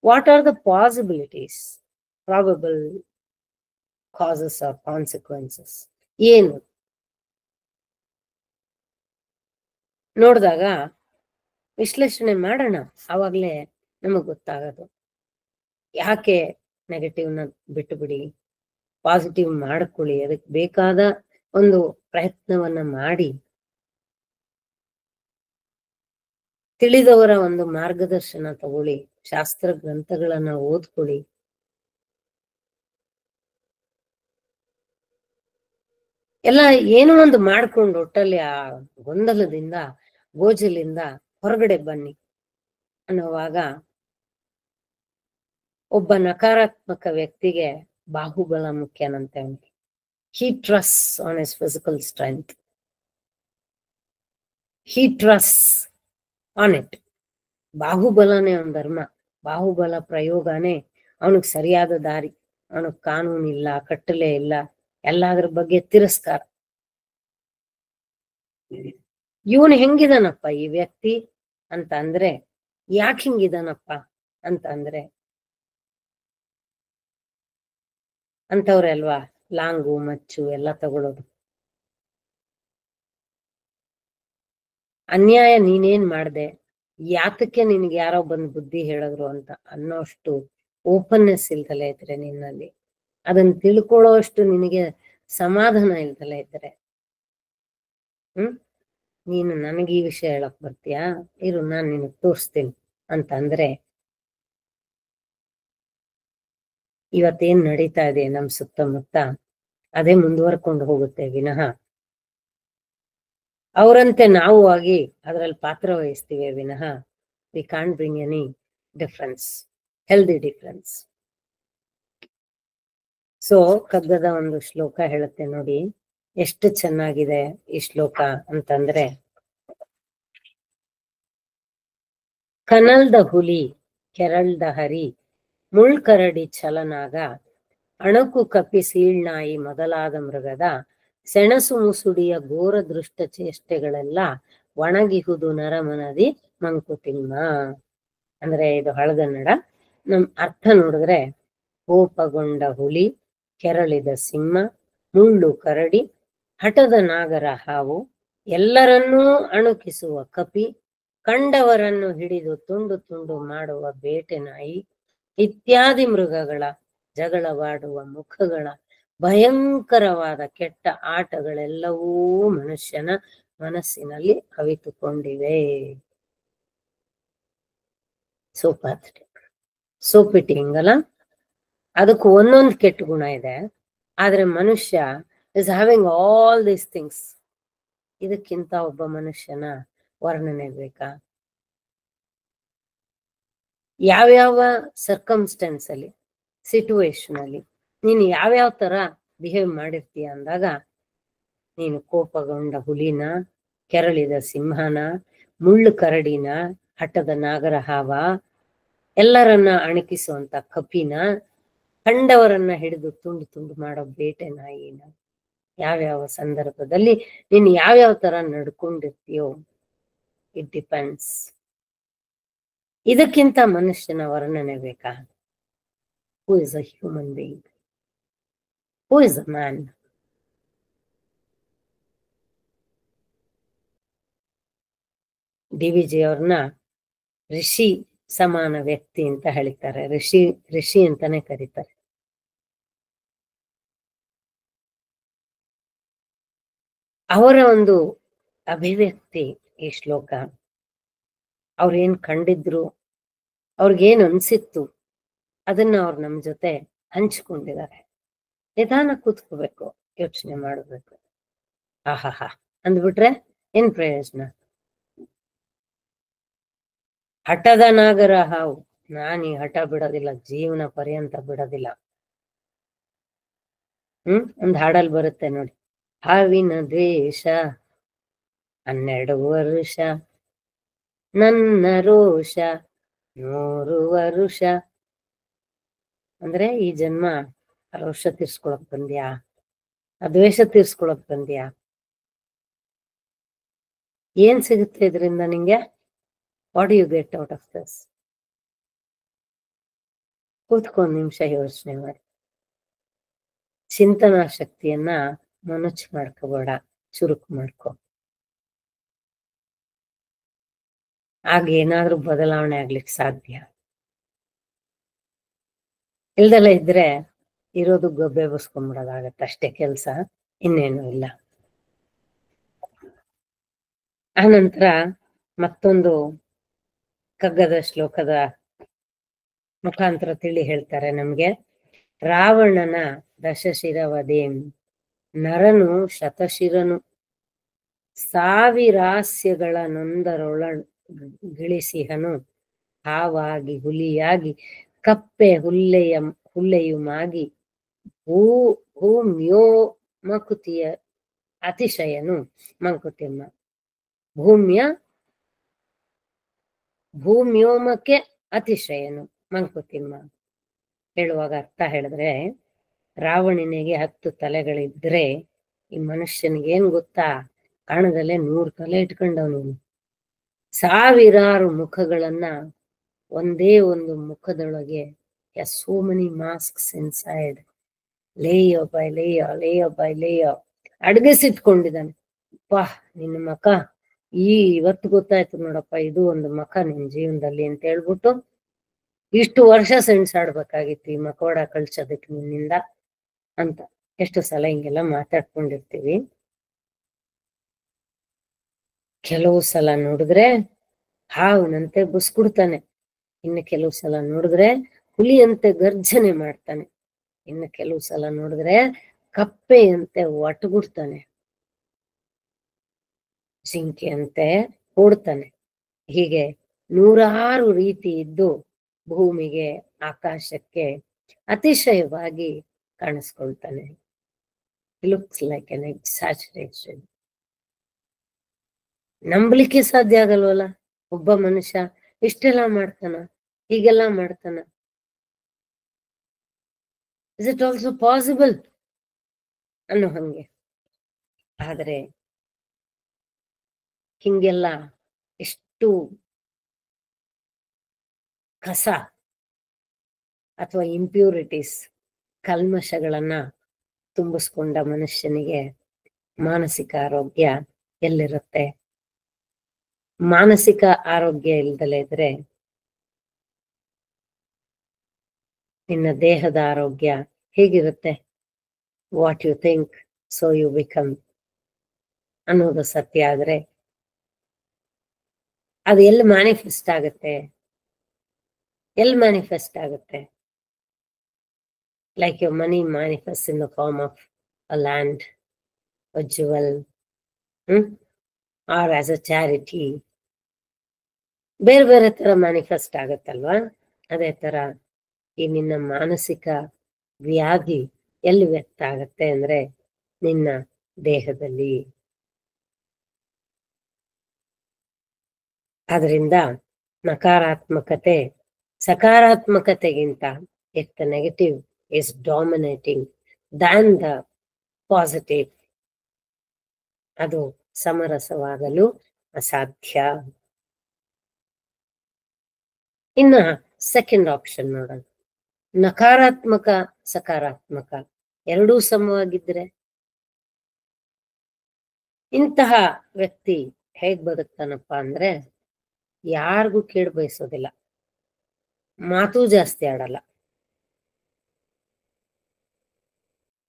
what are the possibilities, probable causes or consequences ಏನು ನೋಡಿದಾಗ ವಿಶ್ಲೇಷಣೆ ಮಾಡೋಣ, ಆವಾಗಲೇ ನಮಗ್ ಗೊತ್ತಾಗೋದು. ಯಾಕೆ ನೆಗೆಟಿವ್ನ ಬಿಟ್ಟು ಬಿಡಿ, ಪಾಸಿಟಿವ್ ಮಾಡ್ಕೊಳ್ಳಿ, ಅದಕ್ಕೆ ಬೇಕಾದ ಒಂದು ಪ್ರಯತ್ನವನ್ನ ಮಾಡಿ ತಿಳಿದವರ ಒಂದು ಮಾರ್ಗದರ್ಶನ ತಗೊಳ್ಳಿ, ಶಾಸ್ತ್ರ ಗ್ರಂಥಗಳನ್ನ ಓದ್ಕೊಳ್ಳಿ. ಎಲ್ಲ ಏನೋ ಒಂದು ಮಾಡ್ಕೊಂಡು ಒಟ್ಟಲ್ಲಿ ಆ ಗೊಂದಲದಿಂದ ಗೋಜಲಿಂದ ಹೊರಗಡೆ ಬನ್ನಿ ಅನ್ನುವಾಗ ಒಬ್ಬ ನಕಾರಾತ್ಮಕ ವ್ಯಕ್ತಿಗೆ ಬಾಹುಬಲ ಮುಖ್ಯನಂತೆ. ಅವನಿಗೆ he trusts on his physical strength, he trusts on it. ಬಾಹುಬಲನೇ ಅವನ ಧರ್ಮ, ಬಾಹುಬಲ ಪ್ರಯೋಗನೇ ಅವನಿಗೆ ಸರಿಯಾದ ದಾರಿ. ಅವನಿಗೆ ಕಾನೂನಿಲ್ಲ, ಕಟ್ಟಲೆ ಇಲ್ಲ, ಎಲ್ಲಾದ್ರ ಬಗ್ಗೆ ತಿರಸ್ಕಾರ. ಇವನು ಹೆಂಗಿದಾನಪ್ಪ ಈ ವ್ಯಕ್ತಿ ಅಂತ ಅಂದ್ರೆ, ಯಾಕೆ ಹಿಂಗಿದಾನಪ್ಪ ಅಂತ ಅಂದ್ರೆ, ಅಂತವ್ರೆ ಅಲ್ವಾ ಲಾಂಗು ಮಚ್ಚು ಎಲ್ಲ ತಗೊಳ್ಳೋದು. ಅನ್ಯಾಯ ನೀನೇನ್ ಮಾಡ್ದೆ, ಯಾತಕ್ಕೆ ನಿನ್ಗೆ ಯಾರೋ ಬಂದ್ ಬುದ್ಧಿ ಹೇಳಿದ್ರು ಅಂತ ಅನ್ನೋಷ್ಟು ಓಪನ್ನೆಸ್ ಇಲ್ದಲೇ ಇದ್ರೆ ನಿನ್ನಲ್ಲಿ, ಅದನ್ನ ತಿಳ್ಕೊಳ್ಳೋ ಅಷ್ಟು ನಿನಗೆ ಸಮಾಧಾನ ಇಲ್ದಲೇ ಇದ್ರೆ, ನೀನು ನನಗೆ ಈ ವಿಷಯ ಹೇಳಕ್ ಬರ್ತೀಯಾ, ಇರು ನಾನ್ ನಿನಗ್ ತೋರಿಸ್ತೀನಿ ಅಂತ ಅಂದ್ರೆ, ಇವತ್ತೇನ್ ನಡೀತಾ ಇದೆ ನಮ್ ಸುತ್ತಮುತ್ತ ಅದೇ ಮುಂದುವರ್ಕೊಂಡು ಹೋಗುತ್ತೆ ವಿನಃ ಅವರಂತೆ ನಾವು ಆಗಿ ಅದ್ರಲ್ಲಿ ಪಾತ್ರ ವಹಿಸ್ತೀವಿ ವಿನಃ we can't bring any difference, healthy difference. So ಕಗ್ಗದ ಒಂದು ಶ್ಲೋಕ ಹೇಳುತ್ತೆ ನೋಡಿ, ಎಷ್ಟು ಚೆನ್ನಾಗಿದೆ ಈ ಶ್ಲೋಕ ಅಂತಂದ್ರೆ, ಕನಲ್ದ ಹುಲಿ ಕೆರಳ್ದ ಹರಿ ಮುಳ್ಕರಡಿ ಛಲನಾಗ ಅಣಕು ಕಪ್ಪಿ ಸೀಳ್ನಾಯಿ ಮೊದಲಾದ ಮೃಗದ ಸೆಣಸು ಮುಸುಡಿಯ ಘೋರ ದೃಷ್ಟ ಚೇಷ್ಟೆಗಳೆಲ್ಲ ಒಣಗಿಹುದು ನರಮನದಿ ಮಂಕುತಿಮ್ಮ. ಅಂದ್ರೆ ಇದು ಹಳಗನ್ನಡ. ನಮ್ ಅರ್ಥ ನೋಡಿದ್ರೆ, ಕೋಪಗೊಂಡ ಹುಲಿ, ಕೆರಳಿದ ಸಿಂಹ, ಮುಳ್ಳು ಕರಡಿ, ಹಠದ ನಾಗರ ಹಾವು, ಎಲ್ಲರನ್ನೂ ಅಣುಕಿಸುವ ಕಪಿ, ಕಂಡವರನ್ನು ಹಿಡಿದು ತುಂಡು ತುಂಡು ಮಾಡುವ ಬೇಟೆ ನಾಯಿ ಇತ್ಯಾದಿ ಮೃಗಗಳ ಜಗಳವಾಡುವ ಮುಖಗಳ ಭಯಂಕರವಾದ ಕೆಟ್ಟ ಆಟಗಳೆಲ್ಲವೂ ಮನುಷ್ಯನ ಮನಸ್ಸಿನಲ್ಲಿ ಕವಿತುಕೊಂಡಿವೆ. ಸೋಪಿಟಿಂಗ್ ಅಲ್ಲ, ಅದಕ್ಕೂ ಒಂದೊಂದು ಕೆಟ್ಟ ಗುಣ ಇದೆ. ಆದ್ರೆ ಮನುಷ್ಯ is having all these things. ಇದಕ್ಕಿಂತ ಒಬ್ಬ ಮನುಷ್ಯನ ವರ್ಣನೆ ಬೇಕಾ? ಯಾವ್ಯಾವ ಸರ್ಕಮ್ಸ್ಟೆನ್ಸ್ ಅಲ್ಲಿ, ಸಿಟುವೇಶನ್ ಅಲ್ಲಿ ನೀನು ಯಾವ್ಯಾವ ತರ ಬಿಹೇವ್ ಮಾಡಿರ್ತೀಯ ಅಂದಾಗ, ನೀನು ಕೋಪಗೊಂಡ ಹುಲಿನ, ಕೆರಳಿದ ಸಿಂಹನ, ಮುಳ್ಳು ಕರಡಿನ, ಹಠದ ನಾಗರ ಹಾವ, ಎಲ್ಲರನ್ನ ಅಣಕಿಸುವಂತ ಕಪಿನ, ಕಂಡವರನ್ನ ಹಿಡಿದು ತುಂಡು ತುಂಡು ಮಾಡೋ ಬೇಟೆ ನಾಯಿನ, ಯಾವ್ಯಾವ ಸಂದರ್ಭದಲ್ಲಿ ನೀನು ಯಾವ್ಯಾವ ತರ ನಡ್ಕೊಂಡಿರ್ತೀಯೋ ಇಟ್ ಡಿಪೆಂಡ್ಸ್. ಇದಕ್ಕಿಂತ ಮನುಷ್ಯನ ವರ್ಣನೆ ಬೇಕಾ? Who is a human being, who is a man? DVG ಅವ್ರನ್ನ ಋಷಿ ಸಮಾನ ವ್ಯಕ್ತಿ ಅಂತ ಹೇಳಿದ್ದಾರೆ. ಋಷಿ ಅಂತಾನೆ ಕರೀತಾರೆ. ಅವರ ಒಂದು ಅಭಿವ್ಯಕ್ತಿ ಈ ಶ್ಲೋಕ. ಅವ್ರೇನ್ ಕಂಡಿದ್ರು, ಅವ್ರಿಗೇನ್ ಅನ್ಸಿತ್ತು, ಅದನ್ನ ಅವ್ರು ನಮ್ ಜೊತೆ ಹಂಚ್ಕೊಂಡಿದ್ದಾರೆ. ನಿಧಾನ ಕೂತ್ಕೋಬೇಕು, ಯೋಚನೆ ಮಾಡಬೇಕು. ಆಹಾಹಾ ಅಂದ್ಬಿಟ್ರೆ ಏನ್ ಪ್ರಯೋಜನ? ಹಠದ ನಾಗರ ಹಾವು, ನಾನೀ ಹಠ ಬಿಡೋದಿಲ್ಲ, ಜೀವನ ಪರ್ಯಂತ ಬಿಡೋದಿಲ್ಲ. ಒಂದ್ ಹಾಡಲ್ ಬರುತ್ತೆ ನೋಡಿ, ಹಾವಿನ ದ್ವೇಷ 12 ವರ್ಷ, ನನ್ನ ರೋಷ 100 ವರುಷ. ಅಂದ್ರೆ ಈ ಜನ್ಮ ರೋಷ ತೀರ್ಸ್ಕೊಳಕ್ ಬಂದ್ಯಾ, ದ್ವೇಷ ತೀರ್ಸ್ಕೊಳಕ್ ಬಂದ್ಯಾ? ಏನ್ ಸಿಗುತ್ತೆ ಇದರಿಂದ ನಿಂಗೆ? What you get out of this? ಕೂತ್ಕೊಂಡ್ ನಿಮಿಷ ಯೋಚನೆ ಮಾಡಿ. ಚಿಂತನಾ ಶಕ್ತಿಯನ್ನ ಮನುಚ್ ಮಾಡ್ಕೋಬೇಡ, ಚುರುಕು ಮಾಡ್ಕೊ. ಆಗ ಏನಾದ್ರೂ ಬದಲಾವಣೆ ಆಗ್ಲಿಕ್ಕೆ ಸಾಧ್ಯ. ಇಲ್ದೆಲ್ಲ ಇದ್ರೆ ಇರೋದು ಗೊಬ್ಬೆ ಬಸ್ಕೊಂಡ್ಬಿಡೋದಾಗತ್ತೆ ಅಷ್ಟೇ ಕೆಲ್ಸ. ಇನ್ನೇನು ಇಲ್ಲ. ಆನಂತರ ಮತ್ತೊಂದು ಕಗ್ಗದ ಶ್ಲೋಕದ ಮುಖಾಂತರ ತಿಳಿ ಹೇಳ್ತಾರೆ ನಮ್ಗೆ. ರಾವಣನ ದಶಶಿರವದೇಂ ನರನು ಶತಶಿರನು, ಸಾವಿರಾಸ್ಯಗಳ ಗಿಳಿಸಿಹನು, ಹಾವಾಗಿ ಹುಲಿಯಾಗಿ ಕಪ್ಪೆ ಹುಲ್ಲೆಯುಮಾಗಿ ಭೂಮ್ಯೋಮಕುತಿಯ ಅತಿಶಯನು ಮಂಕುತಿಮ್ಮ. ಭೂಮ್ಯೋಮಕ್ಕೆ ಅತಿಶಯನು ಮಂಕುತಿಮ್ಮ ಹೇಳುವಾಗ ಅರ್ಥ ಹೇಳಿದ್ರೆ, ರಾವಣನಿಗೆ 10 ತಲೆಗಳಿದ್ರೆ ಈ ಮನುಷ್ಯನಿಗೆ ಏನ್ ಗೊತ್ತಾ, ಕಾಣದಲ್ಲೇ 100 ತಲೆ ಇಟ್ಕೊಂಡವನು. ಸಾವಿರಾರು ಮುಖಗಳನ್ನ ಒಂದೇ ಒಂದು ಮುಖದೊಳಗೆ, so many masks inside, layer by layer by layer ಅಡಗಿಸಿಟ್ಕೊಂಡಿದ್ದಾನೆ. ಪಾ ನಿನ್ನ ಮಖ ಇವತ್ತು ಗೊತ್ತಾಯ್ತು ನೋಡಪ್ಪ, ಇದು ಒಂದು ಮಖ ನಿನ್ ಜೀವನದಲ್ಲಿ ಅಂತ ಹೇಳ್ಬಿಟ್ಟು ಇಷ್ಟು ವರ್ಷ ಸೆಣಸಾಡ್ಬೇಕಾಗಿತ್ತು ಈ ಮಖವಾಡ ಕಳ್ಸೋದಕ್ಕೆ ನಿನ್ನಿಂದ ಅಂತ ಎಷ್ಟು ಸಲ ಹಿಂಗೆಲ್ಲ ಮಾತಾಡ್ಕೊಂಡಿರ್ತೀವಿ. ಕೆಲವು ಸಲ ನೋಡಿದ್ರೆ ಹಾವಿನಂತೆ ಬುಸ್ಕುಡ್ತಾನೆ, ಇನ್ನು ಕೆಲವು ಸಲ ನೋಡಿದ್ರೆ ಹುಲಿಯಂತೆ ಗರ್ಜನೆ ಮಾಡ್ತಾನೆ, ಇನ್ನು ಕೆಲವು ಸಲ ನೋಡಿದ್ರೆ ಕಪ್ಪೆಯಂತೆ ಒಟಗುಡ್ತಾನೆ, ಜಿಂಕೆಯಂತೆ ಓಡ್ತಾನೆ. ಹೀಗೆ 100 ರೀತಿ ಇದ್ದು ಭೂಮಿಗೆ ಆಕಾಶಕ್ಕೆ ಅತಿಶಯವಾಗಿ ಕಾಣಿಸ್ಕೊಳ್ತಾನೆ. Looks like an exaggeration. ನಂಬಲಿಕ್ಕೆ ಸಾಧ್ಯ ಆಗಲ್ವಲ್ಲ, ಒಬ್ಬ ಮನುಷ್ಯ ಇಷ್ಟೆಲ್ಲ ಮಾಡ್ತಾನ, ಹೀಗೆಲ್ಲ ಮಾಡ್ತಾನ. ಇಸ್ ಇಟ್ ಆಲ್ಸೋ ಪಾಸಿಬಲ್ ಅನ್ನೋ ಹಂಗೆ. ಆದರೆ ಹಿಂಗೆಲ್ಲ ಎಷ್ಟು ಕಸ ಅಥವಾ ಇಂಪ್ಯೂರಿಟೀಸ್, ಕಲ್ಮಶಗಳನ್ನ ತುಂಬಿಸ್ಕೊಂಡ ಮನುಷ್ಯನಿಗೆ ಮಾನಸಿಕ ಆರೋಗ್ಯ ಎಲ್ಲಿರುತ್ತೆ? ಮಾನಸಿಕ ಆರೋಗ್ಯ ಇಲ್ದಲೇ ಇದ್ರೆ ನಿನ್ನ ದೇಹದ ಆರೋಗ್ಯ ಹೇಗಿರುತ್ತೆ? What you think so you become ಅನ್ನೋದು ಸತ್ಯ ಆದ್ರೆ ಅದು ಎಲ್ಲಿ ಮ್ಯಾನಿಫೆಸ್ಟ್ ಆಗುತ್ತೆ? Like your money manifests in the form of a land, a jewel, or as a charity. ಬೇರೆ ಬೇರೆ ತರ ಮ್ಯಾನಿಫೆಸ್ಟ್ ಆಗತ್ತಲ್ವಾ? ಅದೇ ತರ ಈ ನಿನ್ನ ಮಾನಸಿಕ ವ್ಯಾಧಿ ಎಲ್ಲಿ ವ್ಯಕ್ತ ಆಗತ್ತೆ ಅಂದ್ರೆ ನಿನ್ನ ದೇಹದಲ್ಲಿ. ಆದ್ರಿಂದ ನಕಾರಾತ್ಮಕತೆ ಸಕಾರಾತ್ಮಕತೆಗಿಂತ if the negative is dominating than the positive, ಅದು ಸಮರಸವಾಗಲು ಅಸಾಧ್ಯ. ಇನ್ನ ಸೆಕೆಂಡ್ ಆಪ್ಷನ್ ನೋಡೋಣ. ನಕಾರಾತ್ಮಕ ಸಕಾರಾತ್ಮಕ ಎರಡೂ ಸಮವಾಗಿದ್ರೆ ಇಂತಹ ವ್ಯಕ್ತಿ ಹೇಗ್ ಬದುಕ್ತಾನಪ್ಪ ಅಂದ್ರೆ ಯಾರಿಗೂ ಕೇಳು ಬಯಸೋದಿಲ್ಲ, ಮಾತು ಜಾಸ್ತಿ ಆಡಲ್ಲ,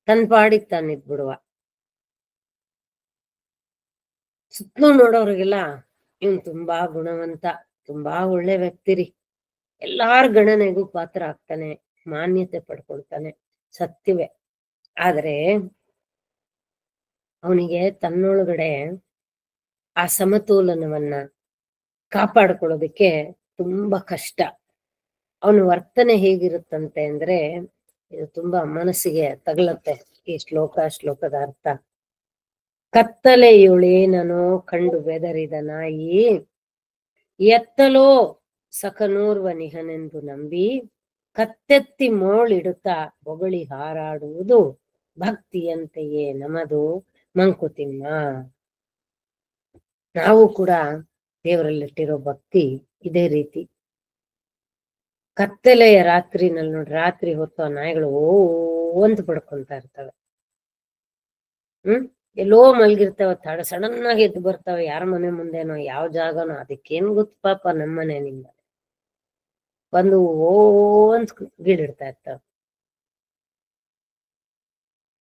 ತನ್ ಪಾಡಿಗೆ ತಾನಿದ್ಬಿಡುವ. ಸುತ್ತಲೂ ನೋಡೋರಿಗೆಲ್ಲ ಇವನ್ ತುಂಬಾ ಗುಣವಂತ, ತುಂಬಾ ಒಳ್ಳೆ ವ್ಯಕ್ತಿ ರೀ, ಎಲ್ಲಾರ ಗಣನೆಗೂ ಪಾತ್ರ ಆಗ್ತಾನೆ, ಮಾನ್ಯತೆ ಪಡ್ಕೊಳ್ತಾನೆ, ಸತ್ಯವೇ. ಆದ್ರೆ ಅವನಿಗೆ ತನ್ನೊಳಗಡೆ ಆ ಸಮತೋಲನವನ್ನ ಕಾಪಾಡ್ಕೊಳ್ಳೋದಕ್ಕೆ ತುಂಬಾ ಕಷ್ಟ. ಅವನ ವರ್ತನೆ ಹೇಗಿರುತ್ತಂತೆ ಅಂದ್ರೆ ಇದು ತುಂಬಾ ಮನಸ್ಸಿಗೆ ತಗಲತ್ತೆ. ಈ ಶ್ಲೋಕದ ಅರ್ಥ: ಕತ್ತಲೆಯುಳೇನನೋ ಕಂಡು ಬೆದರಿದ ನಾಯಿ, ಎತ್ತಲೋ ಸಖನೋರ್ವ ನಿಹನೆಂದು ನಂಬಿ, ಕತ್ತೆತ್ತಿ ಮೋಳಿಡುತ್ತಾ ಹೊಗಳಿ ಹಾರಾಡುವುದು ಭಕ್ತಿಯಂತೆಯೇ ನಮದು ಮಂಕುತಿಮ್ಮ. ನಾವು ಕೂಡ ದೇವರಲ್ಲಿಟ್ಟಿರೋ ಭಕ್ತಿ ಇದೇ ರೀತಿ. ಕತ್ತಲೆಯ ರಾತ್ರಿನಲ್ಲಿ ನೋಡಿ, ರಾತ್ರಿ ಹೊತ್ತು ಆ ನಾಯಿಗಳು ಅಂತ ಪಡ್ಕೊಂತ ಇರ್ತವೆ. ಎಲ್ಲೋ ಮಲ್ಗಿರ್ತವೆ, ಸಡನ್ ಆಗಿ ಎದ್ದು ಬರ್ತವೆ, ಯಾರ ಮನೆ ಮುಂದೆನೋ ಯಾವ ಜಾಗನೋ ಅದಕ್ಕೇನ್ ಗೊತ್ತು ಪಾಪ, ನಮ್ಮನೆ ನಿಂದ ಬಂದು ಅಂತ ಗೀಳಿಡ್ತಾ ಇರ್ತವೆ.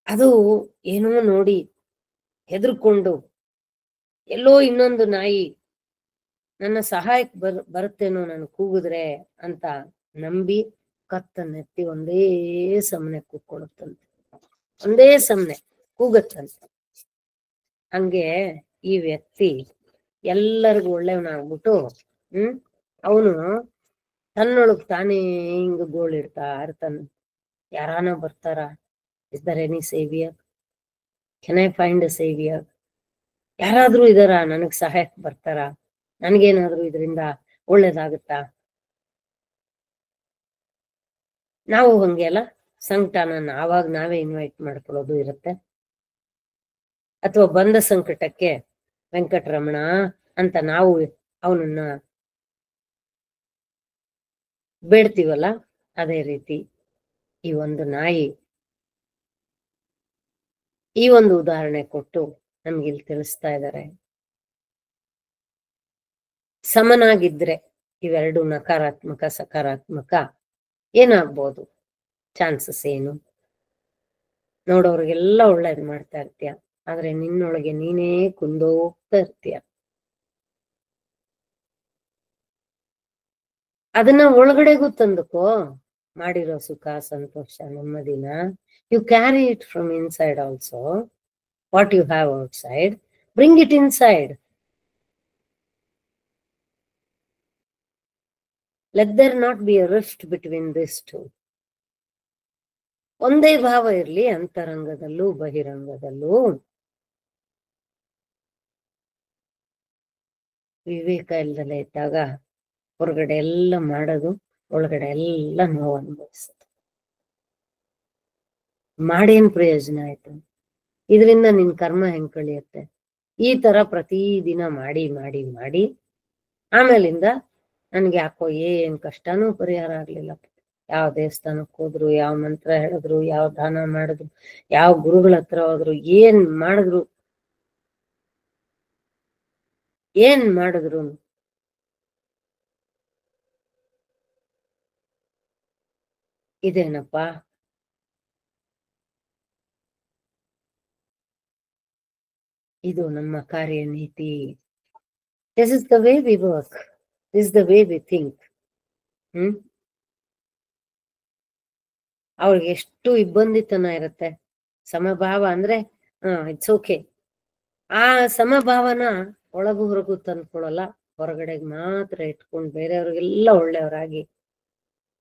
ಅದು ಏನೋ ನೋಡಿ ಹೆದರ್ಕೊಂಡು ಎಲ್ಲೋ ಇನ್ನೊಂದು ನಾಯಿ ನನ್ನ ಸಹಾಯಕ್ಕೆ ಬರುತ್ತೇನೋ ನಾನು ಕೂಗಿದ್ರೆ ಅಂತ ನಂಬಿ ಕತ್ತನ್ನೆತ್ತಿ ಒಂದೇ ಸಮನೆ ಕೂಗ್ಕೊಡುತ್ತಂತೆ, ಒಂದೇ ಸಮನೆ ಕೂಗತ್ತಂತೆ. ಹಂಗೆ ಈ ವ್ಯಕ್ತಿ ಎಲ್ಲರಿಗೂ ಒಳ್ಳೆಯವನಾಗ್ಬಿಟ್ಟು ಅವನು ತನ್ನೊಳಗ್ ತಾನೇ ಹಿಂಗ ಗೋಳಿಡ್ತಾ ಇರ್ತಾನೆ. ಯಾರಾನ ಬರ್ತಾರ? Is there any saviour? Can I find a saviour? ಯಾರಾದ್ರೂ ಇದಾರ ನನಗ್ ಸಹಾಯಕ್ಕೆ ಬರ್ತಾರ? ನನ್ಗೇನಾದ್ರು ಇದರಿಂದ ಒಳ್ಳೇದಾಗುತ್ತಾ? ನಾವು ಹಂಗೆ ಅಲ್ಲ, ಸಂಕಟನ ನಾವೇ ಇನ್ವೈಟ್ ಮಾಡ್ಕೊಳ್ಳೋದು ಇರುತ್ತೆ. ಅಥವಾ ಬಂದ ಸಂಕಟಕ್ಕೆ ವೆಂಕಟರಮಣ ಅಂತ ನಾವು ಅವನನ್ನ ಬೇಡ್ತೀವಲ್ಲ, ಅದೇ ರೀತಿ ಈ ಒಂದು ನಾಯಿ ಈ ಒಂದು ಉದಾಹರಣೆ ಕೊಟ್ಟು ನಮ್ಗಿಲ್ಲಿ ತಿಳಿಸ್ತಾ ಇದ್ದಾರೆ. ಸಮನಾಗಿದ್ರೆ ಇವೆರಡು ನಕಾರಾತ್ಮಕ ಸಕಾರಾತ್ಮಕ ಏನಾಗ್ಬೋದು? ಚಾನ್ಸಸ್ ಏನು? ನೋಡೋರಿಗೆಲ್ಲ ಒಳ್ಳೇದ್ ಮಾಡ್ತಾ ಇರ್ತೀಯ, ಆದ್ರೆ ನಿನ್ನೊಳಗೆ ನೀನೇ ಕುಂದೋಗ್ತಾ ಇರ್ತೀಯ. ಅದನ್ನ ಒಳಗಡೆಗೂ ತಂದುಕೋ. ಮಾಡಿರೋ ಸುಖ ಸಂತೋಷ ನೆಮ್ಮದಿನ you carry it from inside also. What you have outside, bring it inside. Let there not be a rift between this two. ಒಂದೇ ಭಾವ ಇರ್ಲಿ ಅಂತರಂಗದಲ್ಲೂ ಬಹಿರಂಗದಲ್ಲೂ. ವಿವೇಕ ಇಲ್ದಲೇ ಇದ್ದಾಗ ಹೊರಗಡೆ ಎಲ್ಲ ಮಾಡೋದು, ಒಳಗಡೆ ಎಲ್ಲ ನೋವು ಅನುಭವಿಸೋದು. ಮಾಡೇನ್ ಪ್ರಯೋಜನ ಆಯ್ತು? ಇದರಿಂದ ನಿನ್ ಕರ್ಮ ಹೆಂಗ್ ಕಳಿಯುತ್ತೆ? ಈ ತರ ಪ್ರತಿದಿನ ಮಾಡಿ ಮಾಡಿ ಮಾಡಿ ಆಮೇಲಿಂದ ನನ್ಗೆ ಯಾಕೋ ಏನ್ ಕಷ್ಟನೂ ಪರಿಹಾರ ಆಗ್ಲಿಲ್ಲ. ಯಾವ ದೇವಸ್ಥಾನಕ್ಕೆ ಹೋದ್ರು, ಯಾವ ಮಂತ್ರ ಹೇಳಿದ್ರು, ಯಾವ ದಾನ ಮಾಡಿದ್ರು, ಯಾವ ಗುರುಗಳ ಹತ್ರ ಹೋದ್ರು, ಏನ್ ಮಾಡಿದ್ರು ಇದೇನಪ್ಪ? ಇದು ನಮ್ಮ ಕಾರ್ಯನೀತಿ. This is the way we work, this is the way we think. ಅವ್ರಿಗೆ ಎಷ್ಟು ಇಬ್ಬಂದಿತನ ಇರುತ್ತೆ. ಸಮಭಾವ ಅಂದ್ರೆ ಇಟ್ಸ್ ಓಕೆ. ಆ ಸಮಭಾವನ ಒಳಗು ಹೊರಗು ತಂದ್ಕೊಳಲ್ಲ, ಹೊರಗಡೆಗೆ ಮಾತ್ರ ಇಟ್ಕೊಂಡು ಬೇರೆಯವ್ರಿಗೆಲ್ಲ ಒಳ್ಳೆಯವರಾಗಿ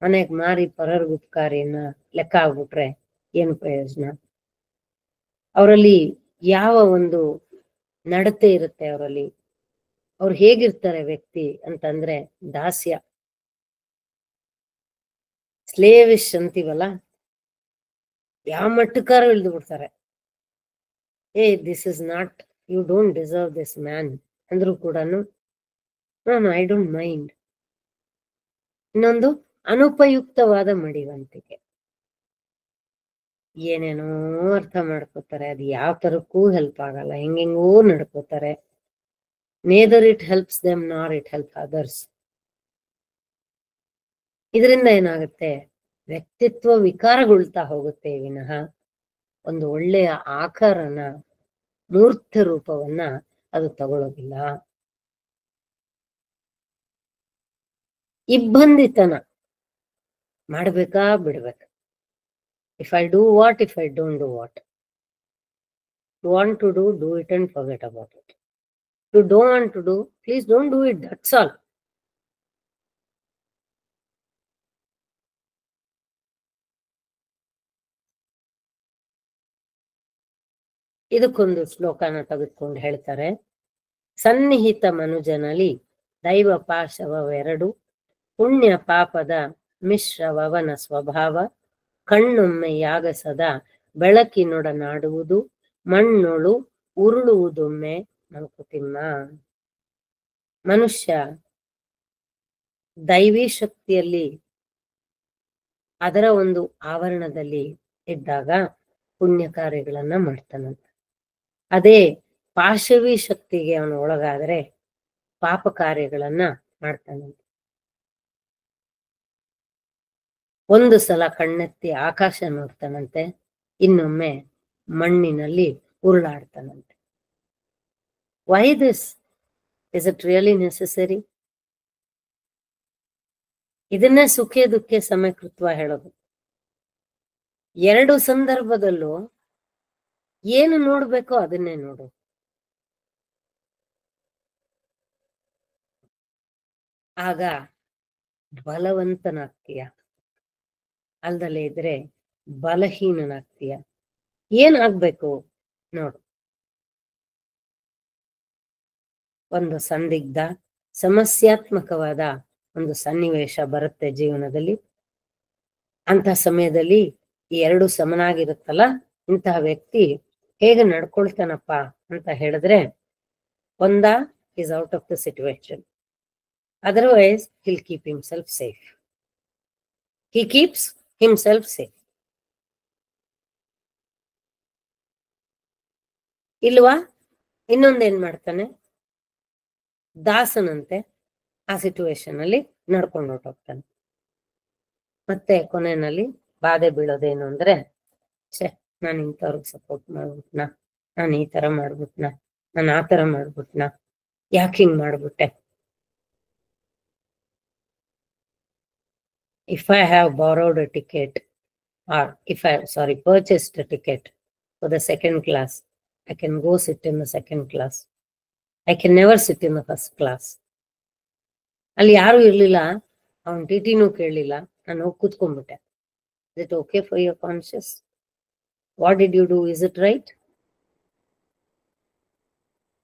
ಮನೆಗ್ ಮಾರಿ ಪರರ್ಗ ಉಪಕಾರಿಯನ್ನ ಲೆಕ್ಕ ಆಗ್ಬಿಟ್ರೆ ಏನು ಪ್ರಯೋಜನ? ಅವರಲ್ಲಿ ಯಾವ ಒಂದು ನಡತೆ ಇರುತ್ತೆ ಅವರಲ್ಲಿ? ಅವ್ರು ಹೇಗಿರ್ತಾರೆ ವ್ಯಕ್ತಿ ಅಂತಂದ್ರೆ ದಾಸ್ಯ, ಸ್ಲೇವಿಶ್ ಅಂತೀವಲ್ಲ, ಯಾವ ಮಟ್ಟಕ್ಕಾರ ಇಳಿದು ಬಿಡ್ತಾರೆ. This is not, you don't deserve this man ಅಂದ್ರೂ ಕೂಡ ನಾನು ಐ ಡೋಂಟ್ ಮೈಂಡ್. ಇನ್ನೊಂದು ಅನುಪಯುಕ್ತವಾದ ಮಡಿವಂತಿಕೆ. ಏನೇನೋ ಅರ್ಥ ಮಾಡ್ಕೋತಾರೆ, ಅದು ಯಾವ ತರಕ್ಕೂ ಹೆಲ್ಪ್ ಆಗಲ್ಲ, ಹೆಂಗೆಂಗೋ ನಡ್ಕೋತಾರೆ. ನೇದರ್ ಇಟ್ ಹೆಲ್ಪ್ಸ್ ದೆಮ್ ನಾರ್ ಇಟ್ ಹೆಲ್ಪ್ ಅದರ್ಸ್. ಇದರಿಂದ ಏನಾಗುತ್ತೆ? ವ್ಯಕ್ತಿತ್ವ ವಿಕಾರಗೊಳ್ತಾ ಹೋಗುತ್ತೆ ವಿನಃ ಒಂದು ಒಳ್ಳೆಯ ಆಕಾರನ, ಮೂರ್ತ ರೂಪವನ್ನ ಅದು ತಗೊಳ್ಳೋದಿಲ್ಲ. ಇಬ್ಬಂದಿತನ ಮಾಡ್ಬೇಕಾ ಬಿಡ್ಬೇಕ? If I do what, if I don't do what. You want to do it and forget about it. You don't want to do, please don't do it, that's all. ಇದಕ್ಕೊಂದು ಶ್ಲೋಕನ ತೆಗೆದುಕೊಂಡು ಹೇಳ್ತಾರೆ. ಸನ್ನಿಹಿತ ಮನುಜನಲ್ಲಿ ದೈವ ಪಾಶವೆರಡು, ಪುಣ್ಯ ಪಾಪದ ಮಿಶ್ರವವನ ಸ್ವಭಾವ, ಕಣ್ಣೊಮ್ಮೆ ಯಾಗಸದ ಬೆಳಕಿನೊಡನಾಡುವುದು, ಮಣ್ಣೊಳು ಉರುಳುವುದೊಮ್ಮೆ ಮಂಕುತಿಮ್ಮ. ಮನುಷ್ಯ ದೈವಿ ಶಕ್ತಿಯಲ್ಲಿ ಅದರ ಒಂದು ಆವರಣದಲ್ಲಿ ಇದ್ದಾಗ ಪುಣ್ಯ ಕಾರ್ಯಗಳನ್ನ ಮಾಡ್ತಾನಂತ. ಅದೇ ಪಾಶವಿ ಶಕ್ತಿಗೆ ಅವನು ಒಳಗಾದರೆ ಪಾಪ ಕಾರ್ಯಗಳನ್ನ ಮಾಡ್ತಾನಂತೆ. ಒಂದು ಸಲ ಕಣ್ಣೆತ್ತಿ ಆಕಾಶ ನೋಡ್ತಾನಂತೆ, ಇನ್ನೊಮ್ಮೆ ಮಣ್ಣಿನಲ್ಲಿ ಉರುಳಾಡ್ತಾನಂತೆ. Why this? Is it really necessary? ಇದನ್ನೇ ಸುಖೆ ದುಃಖೆ ಸಮಕೃತ್ವ ಹೇಳೋದು. ಎರಡು ಸಂದರ್ಭದಲ್ಲೂ ಏನು ನೋಡ್ಬೇಕೋ ಅದನ್ನೇ ನೋಡು. ಆಗ ಬಲವಂತನಾಗ್ತೀಯ, ಅಲ್ದಲೇ ಇದ್ರೆ ಬಲಹೀನನಾಗ್ತೀಯ. ಏನಾಗ್ಬೇಕು ನೋಡು. ಒಂದು ಸಂದಿಗ್ಧ ಸಮಸ್ಯಾತ್ಮಕವಾದ ಒಂದು ಸನ್ನಿವೇಶ ಬರುತ್ತೆ ಜೀವನದಲ್ಲಿ. ಅಂತ ಸಮಯದಲ್ಲಿ ಈ ಎರಡು ಸಮನಾಗಿರುತ್ತಲ್ಲ, ಇಂತಹ ವ್ಯಕ್ತಿ ಹೇಗೆ ನಡ್ಕೊಳ್ತಾನಪ್ಪ ಅಂತ ಹೇಳಿದ್ರೆ, ಒಂದ is out of the situation, otherwise he'll keep himself safe. He keeps himself safe. ಇಲ್ವಾ? ಇನ್ನೊಂದೇನ್ ಮಾಡ್ತಾನೆ, ದಾಸನಂತೆ ಆ ಸಿಚುವೇಶನ್ ಅಲ್ಲಿ ನಡ್ಕೊಂಡು ಹೊರಟೋಗ್ತಾನೆ. ಮತ್ತೆ ಕೊನೆಯಲ್ಲಿ ಬಾಧೆ ಬೀಳೋದೇನು ಅಂದ್ರೆ, ನಾನು ಇಂಥವ್ರಿಗೆ ಸಪೋರ್ಟ್ ಮಾಡ್ಬಿಟ್ನಾ, ನಾನು ಈ ತರ ಮಾಡ್ಬಿಟ್ನಾ, ನಾನು ಆ ತರ ಮಾಡ್ಬಿಟ್ನಾ, ಯಾಕೆ ಹಿಂಗ್ ಮಾಡ್ಬಿಟ್ಟೆ. If I have borrowed a ticket, or if I purchased a ticket for the second class, I can go sit in the second class. I can never sit in the first class. ಅಲ್ಲಿ ಯಾರು ಇರ್ಲಿಲ್ಲ, ಅವನ್ ಟಿಟಿನೂ ಕೇಳಲಿಲ್ಲ, ನಾನು ಹೋಗಿ ಕೂತ್ಕೊಂಡ್ಬಿಟ್ಟೆ. Is it okay for your conscience? What did you do? Is it right?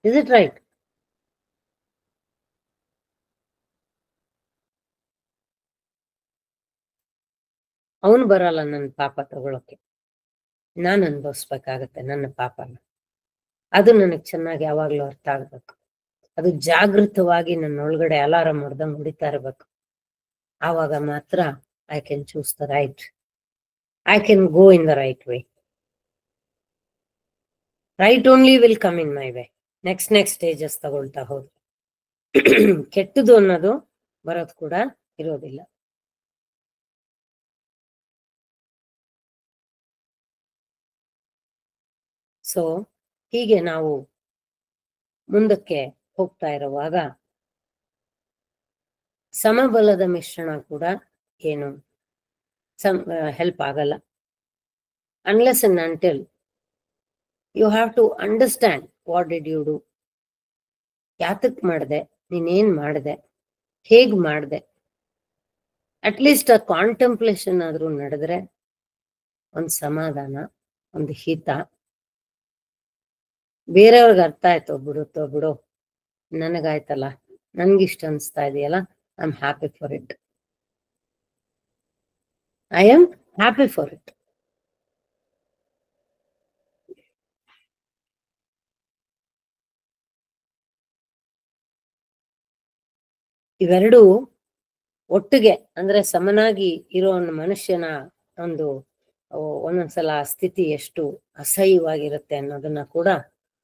Is it right? ಅವನು ಬರಲ್ಲ ನನ್ನ ಪಾಪ ತಗೊಳಕ್ಕೆ, ನಾನು ಅನುಭವಿಸ್ಬೇಕಾಗತ್ತೆ ನನ್ನ ಪಾಪನ. ಅದು ನನಗೆ ಚೆನ್ನಾಗಿ ಯಾವಾಗ್ಲೂ ಅರ್ಥ ಆಗ್ಬೇಕು. ಅದು ಜಾಗೃತವಾಗಿ ನನ್ನ ಒಳಗಡೆ ಅಲಾರಾಮ್ ಹೊಡೆದಂಗೆ ಹೊಡಿತಾ ಇರ್ಬೇಕು. ಆವಾಗ ಮಾತ್ರ I can choose the right, I can go in the right way. Right only will come in my way. Next stages ತಗೊಳ್ತಾ ಹೋದ್ರೆ ಕೆಟ್ಟದು ಅನ್ನೋದು ಬರೋದು ಕೂಡ ಇರೋದಿಲ್ಲ. ಸೊ ಹೀಗೆ ನಾವು ಮುಂದಕ್ಕೆ ಹೋಗ್ತಾ ಇರುವಾಗ ಸಮಬಲದ ಮಿಶ್ರಣ ಕೂಡ ಏನು ಹೆಲ್ಪ್ ಆಗಲ್ಲ. Unless and until you have to understand what did you do, ಯಾತಕ್ ಮಾಡಿದೆ, ನೀನೇನ್ ಮಾಡಿದೆ, ಹೇಗ್ ಮಾಡಿದೆ. ಅಟ್ಲೀಸ್ಟ್ ಆ ಕಾಂಟೆಂಪ್ಲೇಷನ್ ಆದ್ರೂ ನಡೆದ್ರೆ ಒಂದು ಸಮಾಧಾನ, ಒಂದು ಹಿತ. ಬೇರೆಯವ್ರಿಗೆ ಅರ್ಥ ಆಯ್ತೋ ಬಿಡು, ನನಗಾಯ್ತಲ್ಲ, ನನ್ಗಿಷ್ಟ ಅನ್ಸ್ತಾ ಇದೆಯಲ್ಲ, I am happy for it, I am happy for it. ಇವೆರಡು ಒಟ್ಟಿಗೆ ಅಂದ್ರೆ ಸಮನಾಗಿ ಇರೋ ಮನುಷ್ಯನ ಒಂದು ಒಂದೊಂದ್ಸಲ ಸ್ಥಿತಿ ಎಷ್ಟು ಅಸಹ್ಯವಾಗಿರುತ್ತೆ ಅನ್ನೋದನ್ನ ಕೂಡ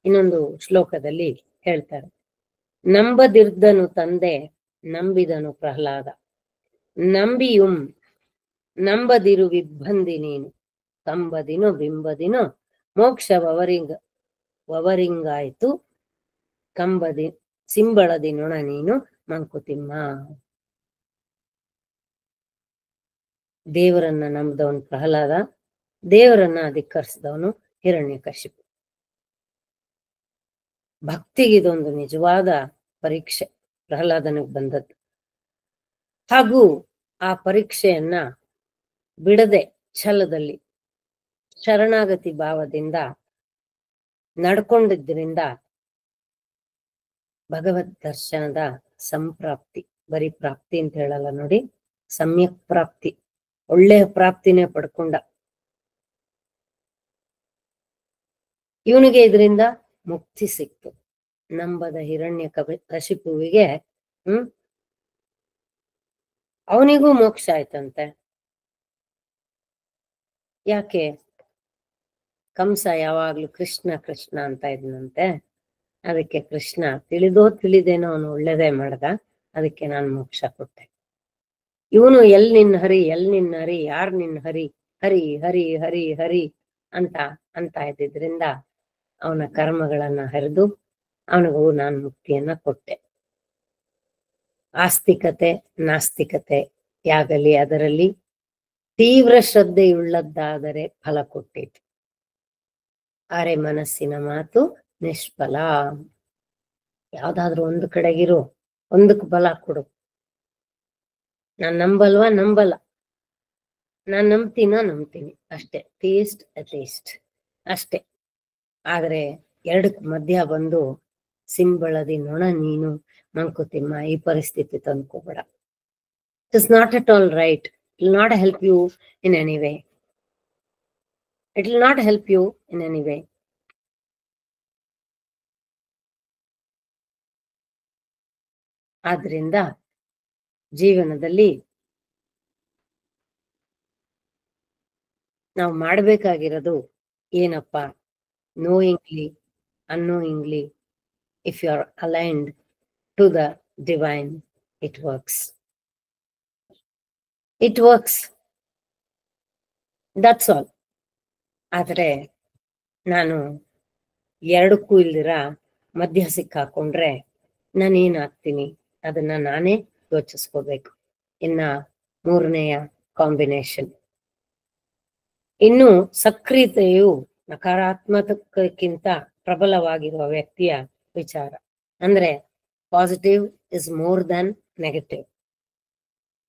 ಇನ್ನೊಂದು ಶ್ಲೋಕದಲ್ಲಿ ಹೇಳ್ತಾರೆ. ನಂಬದಿರ್ದನು ತಂದೆ, ನಂಬಿದನು ಪ್ರಹ್ಲಾದ, ನಂಬಿಯುಂ ನಂಬದಿರು ವಿಬ್ಬಂದಿ ನೀನು, ಕಂಬದಿನು ಬಿಂಬದಿನು ಮೋಕ್ಷವವರಿಂಗಾಯ್ತು, ಕಂಬದಿ ಸಿಂಬಳದಿ ನೊಣ ನೀನು ಮಂಕುತಿಮ್ಮ. ದೇವರನ್ನ ನಂಬದವನು ಪ್ರಹ್ಲಾದ, ದೇವರನ್ನ ಧಿಕ್ಕರಿಸಿದವನು ಹಿರಣ್ಯಕಶಿಪು. ಭಕ್ತಿಗಿದೊಂದು ನಿಜವಾದ ಪರೀಕ್ಷೆ ಪ್ರಹ್ಲಾದನಿಗೆ ಬಂದದ್ದು. ಹಾಗೂ ಆ ಪರೀಕ್ಷೆಯನ್ನ ಬಿಡದೆ ಛಲದಲ್ಲಿ ಶರಣಾಗತಿ ಭಾವದಿಂದ ನಡ್ಕೊಂಡಿದ್ದರಿಂದ ಭಗವದ್ ದರ್ಶನದ ಸಂಪ್ರಾಪ್ತಿ, ಬರೀ ಪ್ರಾಪ್ತಿ ಅಂತ ಹೇಳಲ್ಲ ನೋಡಿ, ಸಮ್ಯಕ್ ಪ್ರಾಪ್ತಿ, ಒಳ್ಳೆಯ ಪ್ರಾಪ್ತಿನೇ ಪಡ್ಕೊಂಡ. ಇವನಿಗೆ ಇದರಿಂದ ಮುಕ್ತಿ ಸಿಕ್ತು. ನಂಬದ ಹಿರಣ್ಯ ಕಶಿಪುವಿಗೆ ಅವನಿಗೂ ಮೋಕ್ಷ ಆಯ್ತಂತೆ. ಯಾಕೆ? ಕಂಸ ಯಾವಾಗ್ಲೂ ಕೃಷ್ಣ ಕೃಷ್ಣ ಅಂತ ಇದ್ನಂತೆ. ಅದಕ್ಕೆ ಕೃಷ್ಣ ತಿಳಿದೇನೋ ಅವನು ಒಳ್ಳೇದೇ ಮಾಡ್ದ, ಅದಕ್ಕೆ ನಾನು ಮೋಕ್ಷ ಕೊಟ್ಟೆ. ಇವನು ಎಲ್ ನಿನ್ನ ಹರಿ, ಯಾರ್ ನಿನ್ನ ಹರಿ, ಹರಿ ಹರಿ ಹರಿ ಹರಿ ಅಂತ ಅಂತ ಇದ್ದಿದ್ರಿಂದ ಅವನ ಕರ್ಮಗಳನ್ನ ಹರಿದು ಅವನಿಗೂ ನಾನು ಮುಕ್ತಿಯನ್ನ ಕೊಟ್ಟೆ. ಆಸ್ತಿಕತೆ ನಾಸ್ತಿಕತೆ ಯಾಗಲಿ ಅದರಲ್ಲಿ ತೀವ್ರ ಶ್ರದ್ಧೆಯುಳ್ಳದ್ದಾದರೆ ಫಲ ಕೊಟ್ಟಿತು, ಅರೆ ಮನಸ್ಸಿನ ಮಾತು ನಿಷ್ಫಲ. ಯಾವ್ದಾದ್ರು ಒಂದು ಕಡೆಗಿರು, ಒಂದಕ್ಕೆ ಬಲ ಕೊಡು. ನಾನ್ ನಂಬಲ್ವಾ ನಂಬಲ್ಲ, ನಾನ್ ನಂಬ್ತೀನಿ ಅಷ್ಟೇ. ಥೀಸ್ಟ್ ಅಥೀಸ್ಟ್ ಅಷ್ಟೇ. ಆದ್ರೆ ಎರಡಕ್ಕೆ ಮಧ್ಯ ಬಂದು ಸಿಂಬಳದಿ ನೊಣ ನೀನು ಮಂಕುತಿಮ್ಮ ಈ ಪರಿಸ್ಥಿತಿ ತಂದ್ಕೋಬೇಡ. It is not at all right. It will not help you in any way. It will not help you in any way. ಆದ್ರಿಂದ ಜೀವನದಲ್ಲಿ ನಾವು ಮಾಡಬೇಕಾಗಿರೋದು ಏನಪ್ಪ? knowingly, unknowingly, if you are aligned to the divine, it works. It works. That's all. ಆದ್ರೆ ನಾನು ಎರಡಕ್ಕೂ ಇಲ್ದಿರ ಮಧ್ಯ ಸಿಕ್ಕಾಕೊಂಡ್ರೆ ನಾನೇನಾಗ್ತೀನಿ ಅದನ್ನ ನಾನೇ ಯೋಚಿಸ್ಕೋಬೇಕು. ಇನ್ನ ಮೂರನೆಯ ಕಾಂಬಿನೇಷನ್, ಇನ್ನು ಸಕ್ರಿಯತೆಯು ನಕಾರಾತ್ಮಕಕ್ಕಿಂತ ಪ್ರಬಲವಾಗಿರುವ ವ್ಯಕ್ತಿಯ ವಿಚಾರ. ಅಂದ್ರೆ positive is more than negative.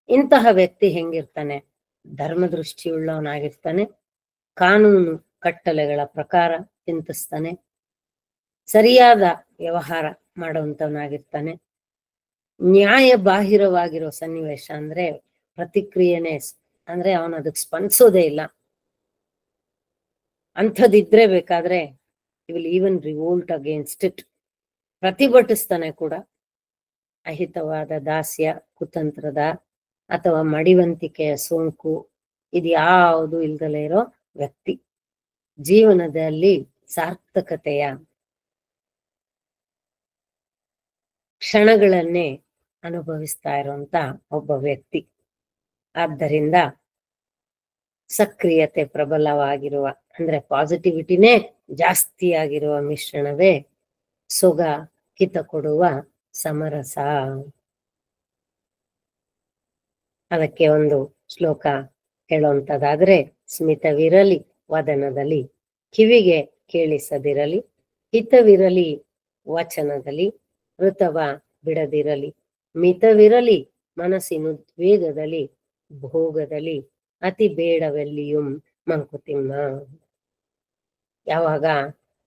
ಇಂತಹ ವ್ಯಕ್ತಿ ಹೆಂಗಿರ್ತಾನೆ? ಧರ್ಮದೃಷ್ಟಿಯುಳ್ಳವನಾಗಿರ್ತಾನೆ, ಕಾನೂನು ಕಟ್ಟಳೆಗಳ ಪ್ರಕಾರ ಚಿಂತಿಸ್ತಾನೆ, ಸರಿಯಾದ ವ್ಯವಹಾರ ಮಾಡುವಂತವನಾಗಿರ್ತಾನೆ, ನ್ಯಾಯ ಬಾಹಿರವಾಗಿರೋ ಸನ್ನಿವೇಶ ಅಂದ್ರೆ ಪ್ರತಿಕ್ರಿಯೆನೇ ಅಂದ್ರೆ ಅವನು ಅದಕ್ಕೆ ಸ್ಪಂದಿಸೋದೇ ಇಲ್ಲ. ಅಂಥದಿದ್ರೆ ಬೇಕಾದ್ರೆ will even revolt against it, ಪ್ರತಿಭಟಿಸ್ತಾನೆ ಕೂಡ. ಅಹಿತವಾದ ದಾಸ್ಯ, ಕುತಂತ್ರದ ಅಥವಾ ಮಡಿವಂತಿಕೆಯ ಸೋಂಕು ಇದ್ಯಾವುದು ಇಲ್ದಲೇ ಇರೋ ವ್ಯಕ್ತಿ. ಜೀವನದಲ್ಲಿ ಸಾರ್ಥಕತೆಯ ಕ್ಷಣಗಳನ್ನೇ ಅನುಭವಿಸ್ತಾ ಇರುವಂತ ಒಬ್ಬ ವ್ಯಕ್ತಿ. ಆದ್ದರಿಂದ ಸಕ್ರಿಯತೆ ಪ್ರಬಲವಾಗಿರುವ ಅಂದ್ರೆ ಪಾಸಿಟಿವಿಟಿನೇ ಜಾಸ್ತಿ ಆಗಿರುವ ಮಿಶ್ರಣವೇ ಸೊಗ ಹಿತ ಕೊಡುವ ಸಮರಸ. ಅದಕ್ಕೆ ಒಂದು ಶ್ಲೋಕ ಹೇಳುವಂತದಾದ್ರೆ, ಸ್ಮಿತವಿರಲಿ ವದನದಲ್ಲಿ, ಕಿವಿಗೆ ಕೇಳಿಸದಿರಲಿ, ಹಿತವಿರಲಿ ವಚನದಲ್ಲಿ, ಋತವ ಬಿಡದಿರಲಿ, ಮಿತವಿರಲಿ ಮನಸ್ಸಿನುದ್ವೇಗದಲ್ಲಿ, ಭೋಗದಲ್ಲಿ ಅತಿ ಬೇಡವೆಲ್ಲಿಯೂ ಮಂಕುತಿಮ್ಮ. ಯಾವಾಗ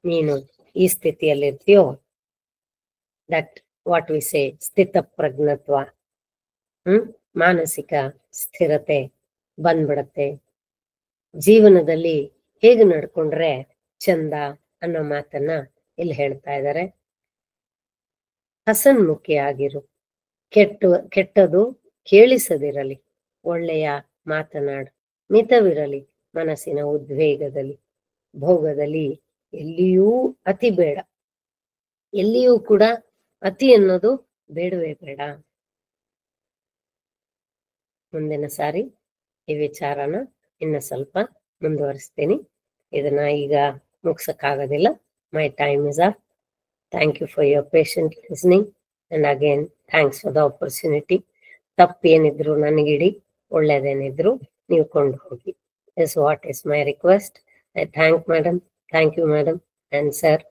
ನೀನು ಈ ಸ್ಥಿತಿಯಲ್ಲಿರ್ತೀಯೋ, ದಟ್ ವಾಟ್ ವಿ ಸೇ ಸ್ಥಿತ ಪ್ರಜ್ಞತ್ವ, ಮಾನಸಿಕ ಸ್ಥಿರತೆ ಬಂದ್ಬಿಡತ್ತೆ. ಜೀವನದಲ್ಲಿ ಹೇಗೆ ನಡ್ಕೊಂಡ್ರೆ ಚಂದ ಅನ್ನೋ ಮಾತನ್ನ ಇಲ್ಲಿ ಹೇಳ್ತಾ ಇದ್ದಾರೆ. ಹಸನ್ಮುಖಿಯಾಗಿರು, ಕೆಟ್ಟದು ಕೇಳಿಸದಿರಲಿ, ಒಳ್ಳೆಯ ಮಾತನಾಡು, ಮಿತವಿರಲಿ ಮನಸ್ಸಿನ ಉದ್ವೇಗದಲ್ಲಿ, ಭೋಗದಲ್ಲಿ ಎಲ್ಲಿಯೂ ಅತಿ ಬೇಡ. ಎಲ್ಲಿಯೂ ಕೂಡ ಅತಿ ಅನ್ನೋದು ಬೇಡವೇ ಬೇಡ. ಮುಂದಿನ ಸಾರಿ ಈ ವಿಚಾರನ ಇನ್ನು ಸ್ವಲ್ಪ ಮುಂದುವರಿಸ್ತೀನಿ. ಇದನ್ನ ಈಗ ಮುಗ್ಸಕ್ಕಾಗೋದಿಲ್ಲ. My time is up. Thank you for your patient listening and again thanks for the opportunity. ತಪ್ಪೇನಿದ್ರು ನನಗಿಡಿ, ಒಳ್ಳೇದೇನಿದ್ರು ನೀವು ಕೊಂಡು ಹೋಗಿ. Is what is my request. I thank you madam and sir.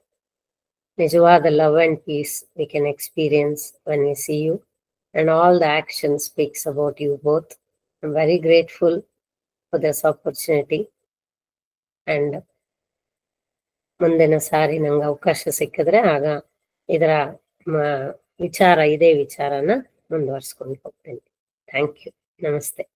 ನಿಜವಾದ love and peace we can experience when we see you, and all the action speaks about you both. I'm very grateful for this opportunity, and ಮುಂದಿನ ಸಾರಿ ನಂಗೆ ಅವಕಾಶ ಸಿಕ್ಕಿದ್ರೆ ಆಗ ಇದರ ಇದೇ ವಿಚಾರನ ಮುಂದುವರ್ಸ್ಕೊಂಡು ಹೋಗ್ತೇನೆ. Thank you. ನಮಸ್ತೆ.